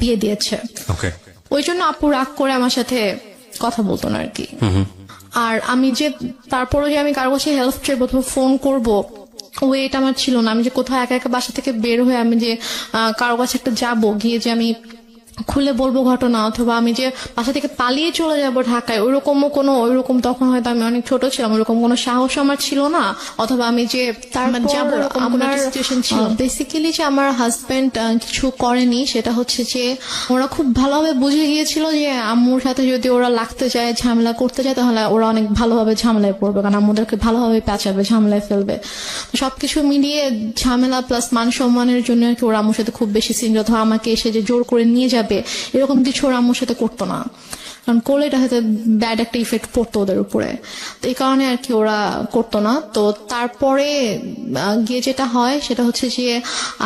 [SPEAKER 1] বিয়ে দিয়েছে।
[SPEAKER 2] ওকে।
[SPEAKER 1] ওই জন্য আপু রাগ করে আমার সাথে কথা বলতো না আর কি। আর আমি যে তারপরে যে আমি কারো কাছে হেল্প চাইবো, ফোন করবো, ওয়েট আমার ছিল না। আমি যে কোথাও একা একা বাসা থেকে বের হয়ে আমি যে কারো কাছে একটা যাবো, গিয়ে যে আমি খুলে বলবো ঘটনা, অথবা আমি যে বাসা থেকে পালিয়ে চলে যাব ঢাকায়, ওইরকম তখন হয়তো আমি অনেক ছোট ছিলাম, ওইরকম কোনো সাহস আমার ছিল না, অথবা আমি যে যাবো এরকম কোনো সিচুয়েশন ছিল। বেসিক্যালি যে আমার হাজবেন্ড কিছু করেনি, সেটা হচ্ছে যে ওরা খুব ভালোভাবে বুঝে গিয়েছিল যে আম্মুর সাথে যদি ওরা লাগতে যায়, ঝামেলা করতে যায়, তাহলে ওরা অনেক ভালোভাবে ঝামেলায় পড়বে, কারণ আম্মুদেরকে ভালোভাবে পেঁচাবে, ঝামেলায় ফেলবে। তো সবকিছু মিলিয়ে ঝামেলা প্লাস মান সম্মানের জন্য আর কি ওরা আম্মুর সাথে খুব বেশি সিন, অথবা আমাকে এসে যে জোর করে নিয়ে যাবে এরকম কিছু ওরা আম্মুর সাথে করতো না, কারণ করলে এটা হয়তো ব্যাড একটা ইফেক্ট পড়তো ওদের উপরে। তো এই কারণে আর কি ওরা করতো না। তো তারপরে গিয়ে যেটা হয় সেটা হচ্ছে যে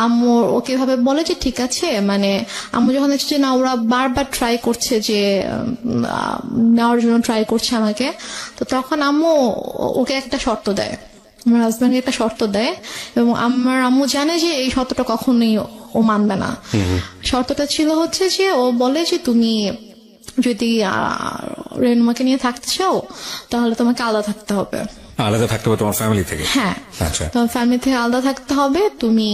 [SPEAKER 1] আম্মু ওকে ভাবে বলে যে ঠিক আছে, মানে আম্মু যখন দেখছে যে না ওরা বারবার ট্রাই করছে, যে নেওয়ার জন্য ট্রাই করছে আমাকে, তো তখন আম্মু ওকে একটা শর্ত দেয়, আমার হাজব্যান্ডকে একটা শর্ত দেয়, এবং আমার আম্মু জানে যে এই শর্তটা কখনোই ও মানবে না। শর্তটা ছিল হচ্ছে যে ও বলে যে তুমি যদি রেনুমাকে নিয়ে থাকতে চাও তাহলে তোমাকে আলাদা থাকতে হবে।
[SPEAKER 2] আলাদা থাকতে হবে তোমার ফ্যামিলি থেকে?
[SPEAKER 1] হ্যাঁ,
[SPEAKER 2] আচ্ছা।
[SPEAKER 1] তোমার ফ্যামিলি থেকে আলাদা থাকতে হবে, তুমি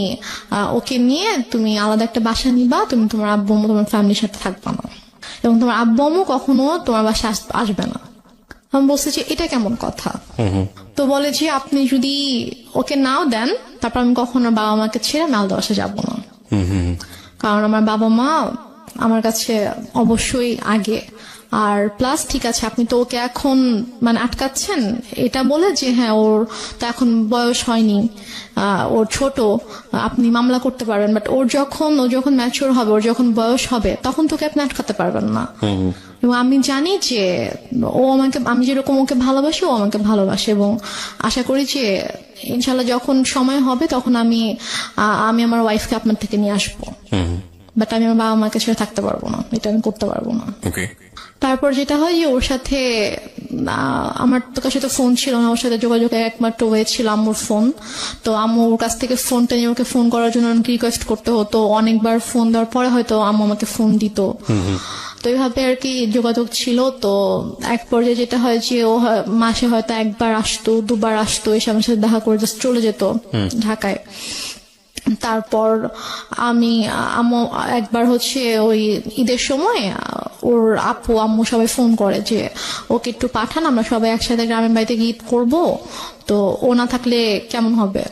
[SPEAKER 1] ওকে নিয়ে তুমি আলাদা একটা বাসা নিবা, তুমি তোমার আব্বু আম্মু তোমার ফ্যামিলির সাথে থাকবা না, এবং তোমার আব্বু আম্মু কখনো তোমার বাসায় আসবে না। আমি বলছি যে এটা কেমন কথা? তো বলে যে আপনি যদি ওকে নাও দেন, তারপর আমি কখনো বাবা মাকে ছেড়ে আমি আলাদা বাসায় যাবো না, কারণ আমার বাবা মা আমার কাছে অবশ্যই আগে। আর প্লাস ঠিক আছে, আপনি তো ওকে এখন মানে আটকাচ্ছেন এটা বলে যে হ্যাঁ ওর তো এখন বয়স হয়নি, ওর ছোট, আপনি মামলা করতে পারবেন, বাট ও যখন ম্যাচিওর হবে, ওর যখন বয়স হবে, তখন তোকে আপনি আটকাতে পারবেন না। এবং আমি জানি যে আমি যেরকম ওকে ভালোবাসি, ও আমাকে ভালোবাসে, এবং আশা করি যে ইনশাল্লাহ যখন সময় হবে তখন আমি আমার ওয়াইফকে আপনার থেকে নিয়ে আসবো, বাট আমি আমার বাবা মাকে ছেড়ে থাকতে পারবো না, এটা আমি করতে পারবো না। তারপর যেটা হয় যে ওর সাথে আমার তো কাছে তো ফোন ছিল না, ওর সাথে যোগাযোগের একমাত্র ওয়ে ছিল আম্মুর ফোন। তো আম্মু ওর কাছ থেকে ফোনটা নিয়ে ওকে ফোন করার জন্য রিকোয়েস্ট করতে হতো, অনেকবার ফোন দেওয়ার পরে হয়তো আম্মু আমাকে ফোন দিত। তো এইভাবে আর কি যোগাযোগ ছিল। তো এক পর্যায়ে যেটা হয় যে ও মাসে হয়তো একবার আসতো, দুবার আসতো, এসে আমার সাথে দেখা করে জাস্ট চলে যেত ঢাকায়। তারপর আম্মু একবার হচ্ছে ওই ঈদের সময় ওর আপু আম্মু সবাই ফোন করে যে ওকে একটু পাঠান, আমরা সবাই একসাথে গ্রামের বাড়িতে গিয়ে ঈদ করবো, তো ও না থাকলে কেমন হবে,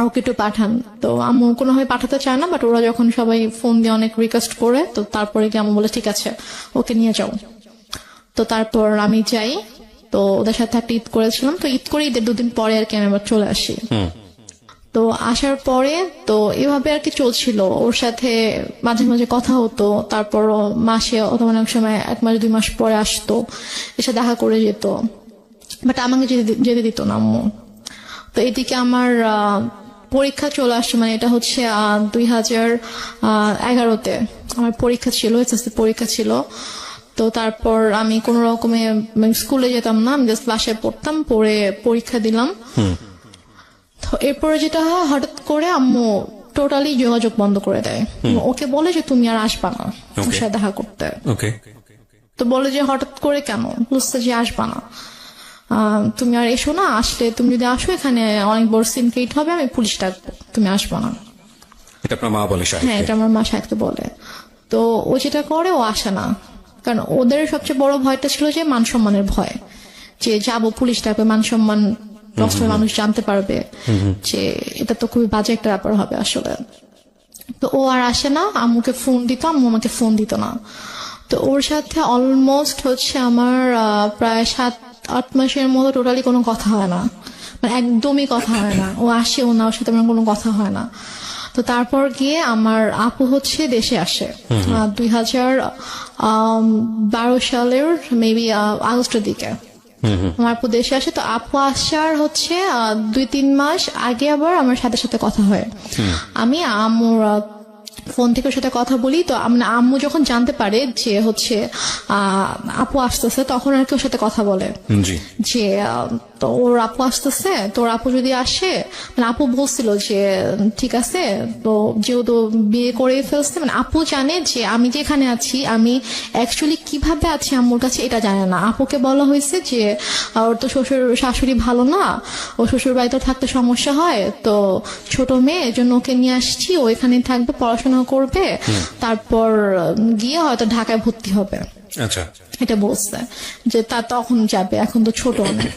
[SPEAKER 1] ওকে একটু পাঠান। তো আম্মু কোনোভাবে পাঠাতে চায় না, বাট ওরা যখন সবাই ফোন দিয়ে অনেক রিকোয়েস্ট করে, তো তারপরে কি আম্মু বলে ঠিক আছে ওকে নিয়ে যাও। তো তারপর আমি যাই, তো ওদের সাথে একটা ঈদ করেছিলাম। তো ঈদ করে ঈদের 2 দিন পরে আর কি আমি আবার চলে আসি। তো আসার পরে তো এভাবে আর কি চলছিল, ওর সাথে মাঝে মাঝে কথা হতো, তারপর মাসে অথবা অনেক সময় 1 মাস 2 মাস পরে আসতো, এসে দেখা করে যেত, বাট আমাকে যেতে দিত না আম্মু। তো এদিকে আমার পরীক্ষা চলে আসছে, মানে এটা হচ্ছে 2011-তে আমার পরীক্ষা ছিল, এসএসসি পরীক্ষা ছিল। তো তারপর আমি কোন রকমে স্কুলে যেতাম না, আমি জাস্ট বাসায় পড়তাম, পড়ে পরীক্ষা দিলাম। তো এরপরে যেটা হয়, হঠাৎ করে আম্মু টোটালি যোগাযোগ বন্ধ করে দেয়, ওকে বলে যে তুমি আর আসবা না ওর সাথে দেখা করতে। তো বলে যে হঠাৎ করে কেন, বুঝতে যে আসবা না, তুমি আর এসো না, আসলে তুমি যদি আসো এখানে অনেক বড় সিন ক্রিয়েট হবে, আমি পুলিশ ডাকবো, তুমি আসবা না।
[SPEAKER 2] এটা আপনার মা বলে?
[SPEAKER 1] হ্যাঁ, এটা আমার মা সাহেবকে বলে। তো ও যেটা করে, ও আসে না, কারণ ওদের সবচেয়ে বড় ভয়টা ছিল যে মান সম্মানের ভয়, যে যাবো পুলিশ ডাকবে, মান সম্মান মানুষ জানতে পারবে, যে এটা তো খুবই বাজে একটা ব্যাপার হবে আসলে। তো ও আর আসে না, আম্মুকে ফোন দিত, আম্মু আমাকে ফোন দিত না। তো ওর সাথে অলমোস্ট হচ্ছে আমার প্রায় 7-8 মাসের মতো টোটালি কোনো কথা হয় না, মানে একদমই কথা হয় না। ও আসে, ও না, ওর সাথে আমার কোনো কথা হয় না। তো তারপর গিয়ে আমার আপু হচ্ছে দেশে আসে 2012 সালের মেবি আগস্টের দিকে আমার আপু দেশে আসে। তো আপু আসার হচ্ছে 2-3 মাস আগে আবার আমার সাথে কথা হয়। আমি আম্মুর ফোন থেকে ওর সাথে কথা বলি। তো আম্মু যখন জানতে পারে যে হচ্ছে আপু আসতেছে, তখন আর কি ওর সাথে কথা বলে যে তো ওর আপু আসতেছে, তো ওর আপু যদি আসে, মানে আপু বলছিল যে ঠিক আছে, তো যেহেতু বিয়ে করে ফেলছে, মানে আপু জানে যে আমি যেখানে আছি আমি অ্যাকচুয়ালি কিভাবে আছি আম্মুর কাছে এটা জানে না। আপুকে বলা হয়েছে যে ওর তো শ্বশুর শাশুড়ি ভালো না, ও শ্বশুর বাড়িতে থাকতে সমস্যা হয়, তো ছোট মেয়ে এর জন্য ওকে নিয়ে আসছি, ও এখানে থাকবে, পড়াশোনা করবে, তারপর গিয়ে হয়তো ঢাকায় ভর্তি হবে।
[SPEAKER 2] আচ্ছা,
[SPEAKER 1] এটা বলছে যে তা তখন যাবে, এখন তো ছোট অনেক।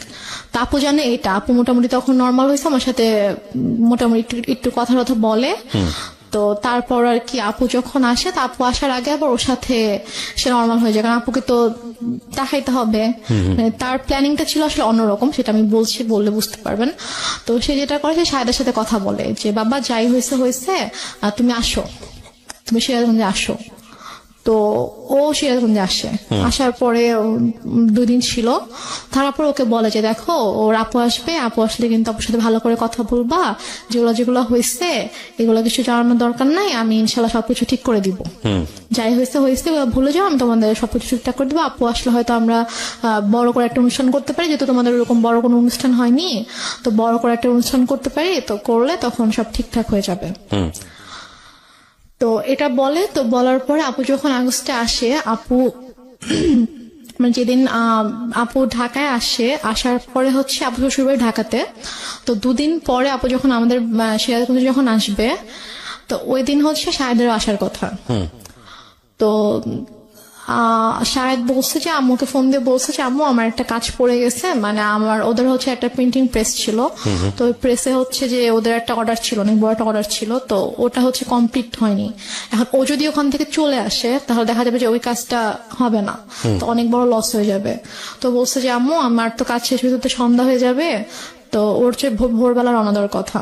[SPEAKER 1] তা আপু জানে এটা, আপু মোটামুটি তখন নর্মাল হয়েছে, আমার সাথে মোটামুটি একটু কথা কথা বলে। তো তারপর আর কি আপু যখন আসে, তা আপু আসার আগে আবার ওর সাথে সে নর্মাল হয়ে যায়, কারণ আপুকে তো দেখাইতে হবে। মানে তার প্ল্যানিংটা ছিল আসলে অন্যরকম, সেটা আমি বলছি, বললে বুঝতে পারবেন। তো সে যেটা করে, সে সাহেদের সাথে কথা বলে যে বাবা যাই হয়েছে হয়েছে, তুমি আসো, তুমি সিরাজগঞ্জে আসো। তো ও সিরাজগঞ্জে আসে, আসার পরে 2 দিন ছিল, তারপর ওকে বলে যে দেখো ওর আপু আসবে, আপু আসলে কিন্তু আপুর সাথে ভালো করে কথা বলবা, যেগুলো হয়েছে এগুলো কিছু জানানোর দরকার নাই, আমি ইনশাল্লাহ সবকিছু ঠিক করে দিব, যাই হয়েছে হয়েছে ভুলে যাও, আমি তোমাদের সবকিছু ঠিকঠাক করে দিবো। আপু আসলে হয়তো আমরা বড় করে একটা অনুষ্ঠান করতে পারি, যেহেতু তোমাদের ওরকম বড় কোনো অনুষ্ঠান হয়নি, তো বড় করে একটা অনুষ্ঠান করতে পারি, তো করলে তখন সব ঠিকঠাক হয়ে যাবে। তো এটা বলে, তো বলার পরে আপু যখন আগস্টে আসে, আপু মানে যেদিন আপু ঢাকায় আসে, আসার পরে হচ্ছে আপু শ্বশুরবাড়ি ঢাকাতে, তো 2 দিন পরে আপু যখন আমাদের সিরাজগঞ্জে যখন আসবে, তো ওই দিন হচ্ছে শাহেদেরও আসার কথা। তো শাহেদ বলছে যে আম্মুকে ফোন দিয়ে বলছে যে আম্মু আমার একটা কাজ পড়ে গেছে, মানে আমার ওদের হচ্ছে একটা প্রিন্টিং প্রেস ছিল, তো ওই প্রেসে হচ্ছে যে ওদের একটা অর্ডার ছিল, অনেক বড় একটা অর্ডার ছিল, তো ওটা হচ্ছে কমপ্লিট হয়নি। এখন ও যদি ওখান থেকে চলে আসে তাহলে দেখা যাবে যে ওই কাজটা হবে না, তো অনেক বড় লস হয়ে যাবে। তো বলছে যে আম্মু আমার তো কাজ শেষ হতে সন্ধ্যা হয়ে যাবে, তো ওর চেয়ে ভোরবেলা রওনা দেওয়ার কথা।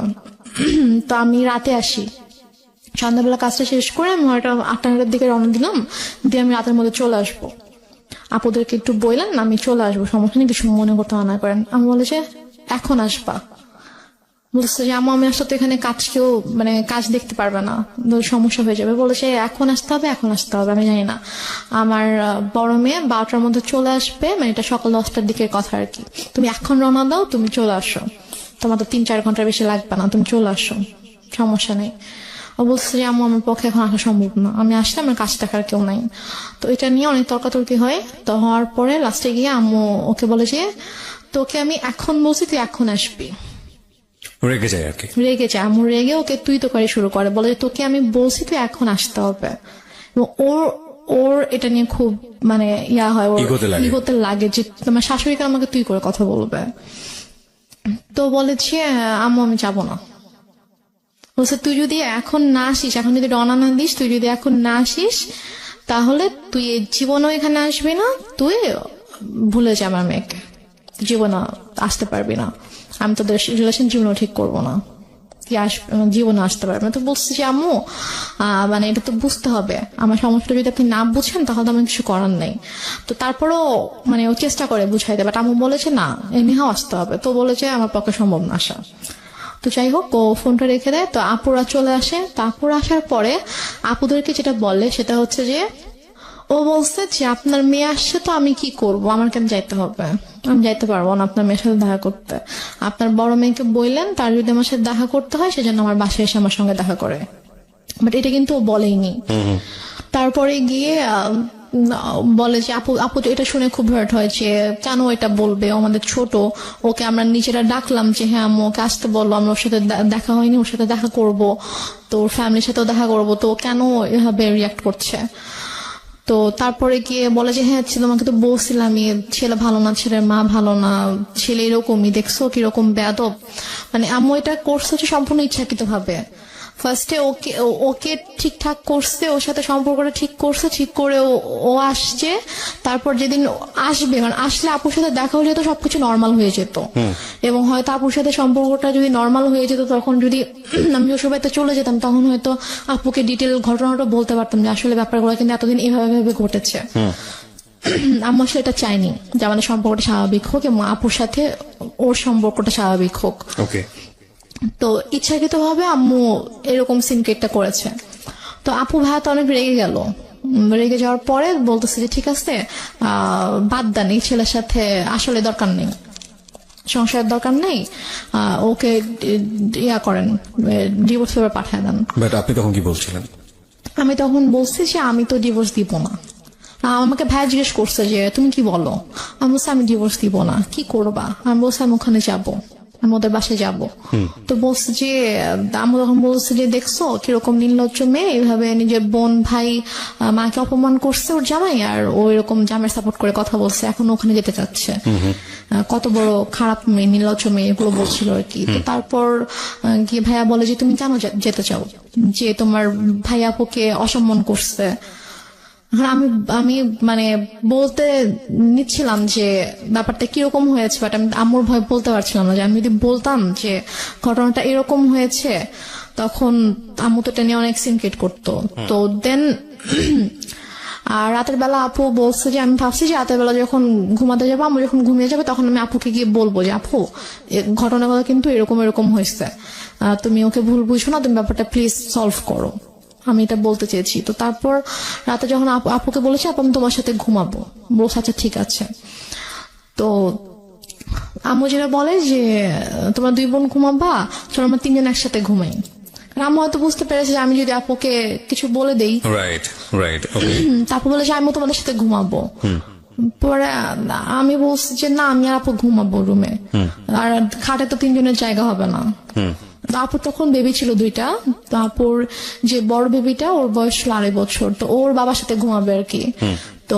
[SPEAKER 1] তো আমি রাতে আসি, সন্ধ্যাবেলা কাজটা শেষ করে আমি হয়তো 8টা-9টার দিকে রওনা দিলাম, দিয়ে আমি রাতের মধ্যে চলে আসবো। আপুদেরকে একটু বললেন আমি চলে আসবো, সমস্যা নেই, কিছু মনে করতে না করেন। আমি বলে যে এখন আসবা, বলছে যে আমি আসলে তো এখানে কাজ কেউ মানে কাজ দেখতে পারবে না, সমস্যা হয়ে যাবে। বলেছে এখন আসতে হবে, এখন আসতে হবে। আমি জানি না, আমার বড় মেয়ে 12টার মধ্যে চলে আসবে, মানে এটা সকাল 10টার দিকের কথা আর কি। তুমি এখন রওনা দাও, তুমি চলে আসো, তোমার তো 3-4 ঘন্টার বেশি লাগবে না, তুমি চলে আসো, সমস্যা নেই। ও বলছে যে আম্মু আমার পক্ষে এখন আসা সম্ভব না, আমি আসলে আমার কাজ দেখার কেউ নাই। তো এটা নিয়ে অনেক তর্কাতর্কি হয়। তো হওয়ার পরে লাস্টে গিয়ে আম্মু ওকে বলে যে তোকে আমি এখন বলছি তুই এখন আসবি,
[SPEAKER 2] রেগে যায় আর কি।
[SPEAKER 1] রেগে যায়, আম্মু রেগে ওকে তুই তো করে শুরু করে, বলে যে তোকে আমি বলছি তুই এখন আসতে হবে। এবং ওর এটা নিয়ে খুব মানে ইয়া হয়, ওর ইগোতে লাগে যে তোমার শাশুড়িকে আমাকে তুই করে কথা বলবে। তো বলে যে আম্মু আমি যাবো না। বলছে তুই যদি এখন না আসিস, এখন যদি রওনা না দিস, তুই যদি এখন না আসিস তাহলে তুই জীবনও এখানে আসবি না, তুই ভুলে যা আমার মেয়েকে, জীবনে আসতে পারবি না, আমি তোদের রিলেশন জীবনও ঠিক করবো না, তুই জীবনে আসতে পারবি না। তো বলছি যে আম্মু মানে এটা তো বুঝতে হবে, আমার সমস্যাটা যদি আপনি না বুঝেন তাহলে তো আমার কিছু করার নেই। তো তারপরও মানে ও চেষ্টা করে বুঝাইতে, বাট আম্মু বলেছে না এমনিও আসতে হবে। তো বলেছে আমার পক্ষে সম্ভব না আসা। তো যাই হোক ও ফোনটা রেখে দেয়। তো আপুরা চলে আসে, তো আপুরা আসার পরে আপুদেরকে যেটা বলে সেটা হচ্ছে যে ও বলছে যে আপনার মেয়ে আসছে, তো আমি কি করব, আমার কেন যাইতে হবে, আমি যাইতে পারবো না আপনার মেয়ের সাথে দেখা করতে। আপনার বড় মেয়েকে বললেন তার যদি আমার সাথে দেখা করতে হয় সেজন্য আমার বাসায় এসে আমার সঙ্গে দেখা করে, বাট এটা কিন্তু ও বলেইনি। তারপরে গিয়ে বলে যে আপু এটা শুনে খুব হার্ট হয় যে কেন এটা বলবে, আমাদের ছোট, ওকে আমরা নিজেরা ডাকলাম যে হ্যাঁ আম্মু ওকে আসতে বললো, আমরা ওর সাথে দেখা হয়নি, ওর সাথে দেখা করব, তো ওর ফ্যামিলির সাথেও দেখা করবো, তো কেন এভাবে রিয়াক্ট করছে। তো তারপরে গিয়ে বলে যে হ্যাঁ তোমাকে তো বলছিলাম ছেলে ভালো না, ছেলের মা ভালো না, ছেলে এরকমই, দেখছো কিরকম বেয়াদব। মানে আম্মু এটা করছে হচ্ছে সম্পূর্ণ ইচ্ছাকৃত ভাবে। ফার্স্টে ওকে ঠিকঠাক করছে, ওর সাথে সম্পর্কটা ঠিক করছে, ঠিক করে ও আসছে। তারপর যেদিন আসবে, মানে আসলে আপুর সাথে দেখা হলে তো সবকিছু নর্মাল হয়ে যেত, এবং হয়তো আপুর সাথে সম্পর্কটা যদি নর্মাল হয়ে যেত, তখন যদি আমি শ্বশুরবাড়িতে চলে যেতাম তখন হয়তো আপুকে ডিটেল ঘটনাটা বলতে পারতাম যে আসলে ব্যাপারগুলো কিন্তু এতদিন এভাবে ঘটেছে। আম্মু আসলে এটা চাইনি যে আমাদের সম্পর্কটা স্বাভাবিক হোক এবং আপুর সাথে ওর সম্পর্কটা স্বাভাবিক হোক। তো ইচ্ছাকৃত ভাবে আম্মু এরকম সিনক্রেটটা করেছে। তো আপু ভাইয়া তো অনেক রেগে গেল, রেগে যাওয়ার পরে বলতেছে যে ঠিক আছে বাদ দেন, এই ছেলের সাথে আসলে দরকার নেই, সংসারের দরকার নেই, ওকে ইয়া করেন, ডিভোর্স পেপার পাঠায় দেন।
[SPEAKER 2] বাট আপনি তখন কি বলছিলেন?
[SPEAKER 1] আমি তখন বলছি যে আমি তো ডিভোর্স দিব না। আমাকে ভাই জিজ্ঞেস করছে যে তুমি কি বলো, আমি বলছি আমি ডিভোর্স দিব না, কি করবা? আমি বলছি আমি ওখানে যাবো, আমি ওদের বাসায় যাবো। তো বলছে যে আমি তখন বলছি যে দেখছো কিরকম নির্লজ্জ মেয়ে, এইভাবে নিজের বোন ভাই মাকে অপমান করছে ওর জামাই, আর ও এরকম জামাই সাপোর্ট করে কথা বলছে, এখন ওখানে যেতে চাচ্ছে। কত বড় খারাপ মেয়ে, নির্লজ্জ মেয়ে, এগুলো বলছিল আর কি। তো তারপর গিয়ে ভাইয়া বলে যে তুমি কেন যেতে চাও, যে তোমার ভাই আপুকে অসম্মান করছে। আমি আমি মানে বলতে নিচ্ছিলাম যে ব্যাপারটা কিরকম হয়েছে, বাট আমি আম্মুর ভয় বলতে পারছিলাম না। যে আমি যদি বলতাম যে ঘটনাটা এরকম হয়েছে, তখন আম্মু তো টেনে অনেক সিনক্রেট করতো। তো দেন আর রাতের বেলা আপু বলছে যে, আমি ভাবছি যে রাতের বেলা যখন ঘুমাতে যাবো, আম্মু যখন ঘুমিয়ে যাবে, তখন আমি আপুকে গিয়ে বলবো যে আপু ঘটনাগুলো কিন্তু এরকম এরকম হয়েছে, তুমি ওকে ভুল বুঝো না, তুমি ব্যাপারটা প্লিজ সলভ করো, আমি এটা বলতে চেয়েছি। তো তারপর রাতে যখন আপুকে বলেছি আপু আমি তোমার সাথে ঘুমাবো, বলছে আচ্ছা ঠিক আছে। তো আম্মু যেটা বলে যে তোমরা 2 বোন ঘুমাবা, চলো আমরা 3 জন একসাথে ঘুমাই। কারণ আম্মু হয়তো বুঝতে পেরেছে যে আমি যদি আপুকে কিছু বলে দেই,
[SPEAKER 2] রাইট রাইট, ওকে।
[SPEAKER 1] তারপর বলে যে আমি তোমাদের সাথে ঘুমাবো। পরে আমি বলছি যে না, আমি আর আপু ঘুমাবো রুমে, আর খাটে তো 3 জনের জায়গা হবে না। আপুর তখন বেবি ছিল 2টা। তারপর যে বড় বেবিটা, ওর বয়স ছিল 2.5 বছর, তো ওর বাবার সাথে ঘুমাবে আর কি। তো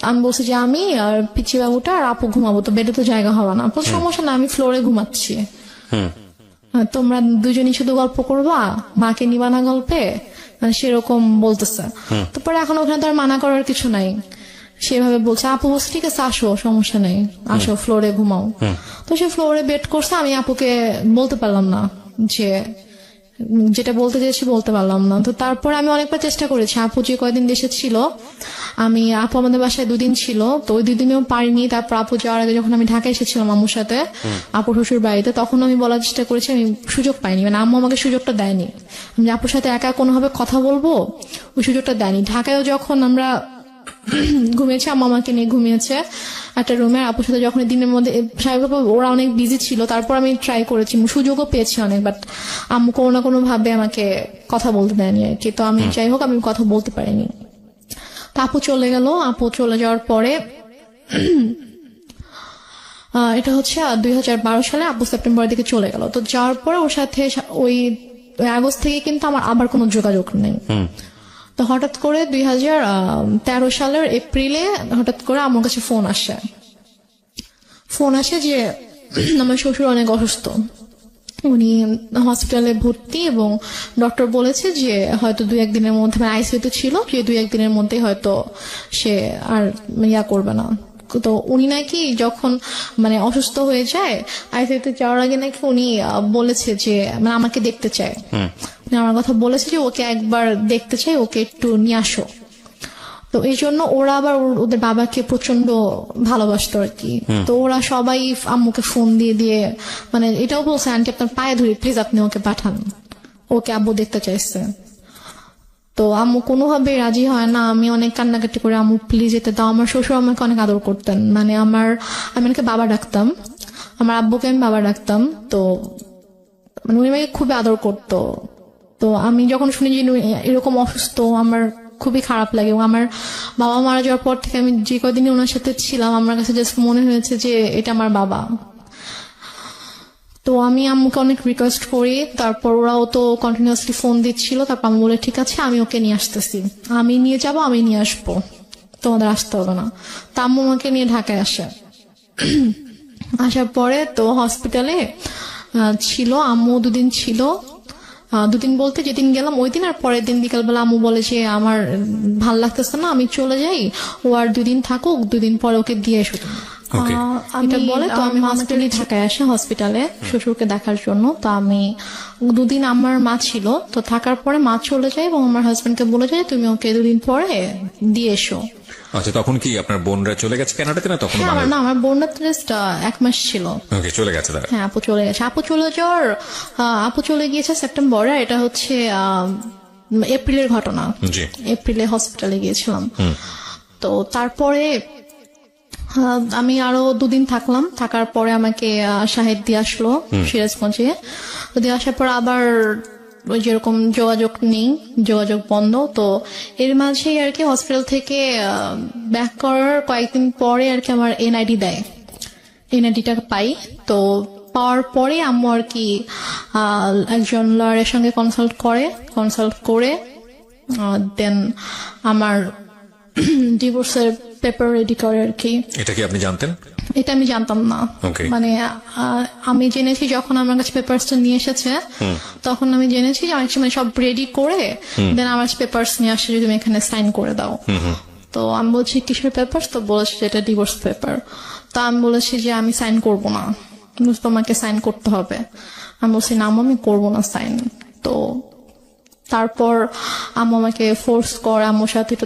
[SPEAKER 1] আমি বলছি যে আমি আর পিচি বাবুটা আর আপু ঘুমাবো, তো বেডে তো জায়গা হবে না। আপু সমস্যা না, আমি ফ্লোরে ঘুমাচ্ছি, তোমরা দুজনই শুধু গল্প করবা, মাকে নিবা না গল্পে, মানে সেরকম বলতেছে। তো পরে এখন ওখানে তো আর মানা করার কিছু নাই, সেভাবে বলছে। আপু বলছে ঠিক আছে আসো, সমস্যা নেই, আসো ফ্লোরে ঘুমাও। তো সে ফ্লোরে বেড করছে, আমি আপুকে বলতে পারলাম না, যে যেটা বলতে চেয়েছি বলতে পারলাম না। তো তারপর আমি অনেকবার চেষ্টা করেছি, আপু যে কয়দিন দেশে ছিল, আপু আমাদের বাসায় 2 দিন ছিল, তো ওই 2 দিনেও পারিনি। তারপর আপু যাওয়ার আগে যখন আমি ঢাকায় এসেছিলাম আম্মুর সাথে আপু শ্বশুর বাড়িতে, তখন আমি বলার চেষ্টা করেছি, আমি সুযোগ পাইনি, মানে আম্মু আমাকে সুযোগটা দেয়নি, আমি আপুর সাথে একা কোনোভাবে কথা বলবো, ওই সুযোগটা দেয়নি। ঢাকায়ও যখন আমরা ঘুমিয়েছে, আম্মা আমাকে নিয়ে ঘুমিয়েছে একটা রুমে, আপুর সাথে যখন দিনের মধ্যে স্বাভাবিকভাবে ওরা অনেক বিজি ছিল, তারপর আমি ট্রাই করেছি, সুযোগও পেয়েছি অনেক, বাট আম্মু কোনো না কোনো ভাবে আমাকে কথা বলতে দেয়নি আর কি। তো আমি যাই হোক, আমি কথা বলতে পারিনি। তো আপু চলে গেল। আপু চলে যাওয়ার পরে এটা হচ্ছে 2012 সালে, আপু সেপ্টেম্বরের দিকে চলে গেল। তো যাওয়ার পরে ওর সাথে ওই আগস্ট থেকে কিন্তু আমার আবার কোনো যোগাযোগ নেই। তো হঠাৎ করে 2013 সালের এপ্রিলে হঠাৎ করে আমার কাছে ফোন আসে যে আমার শ্বশুর অনেক অসুস্থ, উনি হসপিটালে ভর্তি, এবং ডক্টর বলেছে যে হয়তো 2-1 দিনের মধ্যে, মানে আইসিইউতে ছিল, যে 2-1 দিনের মধ্যে হয়তো সে আর ইয়া করবে না। তো উনি নাকি যখন মানে অসুস্থ হয়ে যায়, আইসিইউতে যাওয়ার আগে নাকি উনি বলেছে যে মানে আমাকে দেখতে চায়, আমার কথা বলেছে যে ওকে একবার দেখতে চাই, ওকে একটু নিয়ে আসো। তো এই জন্য ওরা আবার ওদের বাবাকে প্রচন্ড ভালোবাসতো আর কি। তো ওরা সবাই আম্মুকে ফোন দিয়ে মানে এটাও বলছে, আন্টি আপনার পায়ে ধরি, প্লিজ আপনি ওকে পাঠান, ওকে আব্বু দেখতে চাইছে। তো আম্মু কোনোভাবে রাজি হয় না। আমি অনেক কান্নাকাটি করে, আম্মু প্লিজ যেতে দাও। আমার শ্বশুর আমাকে অনেক আদর করতেন, মানে আমি ওনাকে বাবা ডাকতাম, আমার আব্বুকে আমি বাবা ডাকতাম। তো মানে উনি আমাকে খুবই আদর করতো। তো আমি যখন শুনি যে এরকম অসুস্থ, আমার খুবই খারাপ লাগে। এবং আমার বাবা মারা যাওয়ার পর থেকে আমি যে কদিনই ওনার সাথে ছিলাম, আমার কাছে জাস্ট মনে হয়েছে যে এটা আমার বাবা। তো আমি আম্মুকে অনেক রিকোয়েস্ট করি, তারপর ওরাও তো কন্টিনিউয়াসলি ফোন দিচ্ছিল। তারপর আমি বলে ঠিক আছে, আমি ওকে নিয়ে আসতেছি, আমি নিয়ে যাব, আমি নিয়ে আসবো, তোমাদের আসতে হবে না। তা আম্মু আমাকে নিয়ে ঢাকায় আসার পরে তো হসপিটালে ছিল, আম্মু 2 দিন ছিল। 2 দিন বলতে যেদিন গেলাম ওই দিন, আর পরের দিন বিকালবেলা আম্মু বলে যে আমার ভাল লাগতেছে না, আমি চলে যাই, ও আর 2 দিন থাকুক, 2 দিন পরে ওকে দিয়ে এসো তুমি। এটা বলে তো আমি হসপিটালে ঢাকায় আসি, হসপিটালে শ্বশুরকে দেখার জন্য। তো আমি 2 দিন আমার মা ছিল, তো থাকার পরে মা চলে যায় এবং আমার হাজবেন্ডকে বলে যায় তুমি ওকে 2 দিন পরে দিয়ে এসো।
[SPEAKER 2] আচ্ছা, তখন কি আপনার বোনরা চলে গেছে কানাডাতে, না তখন?
[SPEAKER 1] আমার বোনরা জাস্ট 1 মাস ছিল।
[SPEAKER 2] ওকে, চলে গেছে তারা?
[SPEAKER 1] হ্যাঁ, আপু চলে গেছে। আপু চলে গিয়েছে সেপ্টেম্বরে। এটা হচ্ছে এপ্রিলের ঘটনা। এপ্রিলে হসপিটালে গিয়েছিলাম। তো তারপরে আমি আরো 2 দিন থাকলাম, থাকার পরে আমাকে শাহেদ দিয়ে আসলো সিরাজগঞ্জে। দিয়ে আসার পর আবার ওই যেরকম যোগাযোগ নেই, যোগাযোগ বন্ধ। তো এর মাঝেই আর কি হসপিটাল থেকে ব্যাক করার কয়েকদিন পরে আর কি আমার এনআইডি দেয়, এনআইডিটা পাই। তো পাওয়ার পরে আম্মু আর কি একজন লয়ারের সঙ্গে কনসাল্ট করে দেন আমার ডিভোর্সের পেপার রেডি করে আর কি।
[SPEAKER 2] এটা কি আপনি জানতেন?
[SPEAKER 1] এটা আমি জানতাম না।
[SPEAKER 2] Okay.
[SPEAKER 1] মানে আমি জেনেছি যখন আমার কাছে পেপারসটা নিয়ে এসেছে, তখন আমি জেনেছি যে অনেক সময় সব রেডি করে দেন আমার পেপারস নিয়ে আসে, যদি তুমি এখানে সাইন করে দাও। তো আমি বলছি কিসের পেপারস? তো বলেছে যে এটা ডিভোর্স পেপার। তো আমি বলেছি যে আমি সাইন করব না, তোমাকে সাইন করতে হবে। আমি বলছি না আম্মু, আমি করবো না সাইন। তো তারপর আম্মু আমাকে ফোর্স করে, আম্মুর সাথে একটু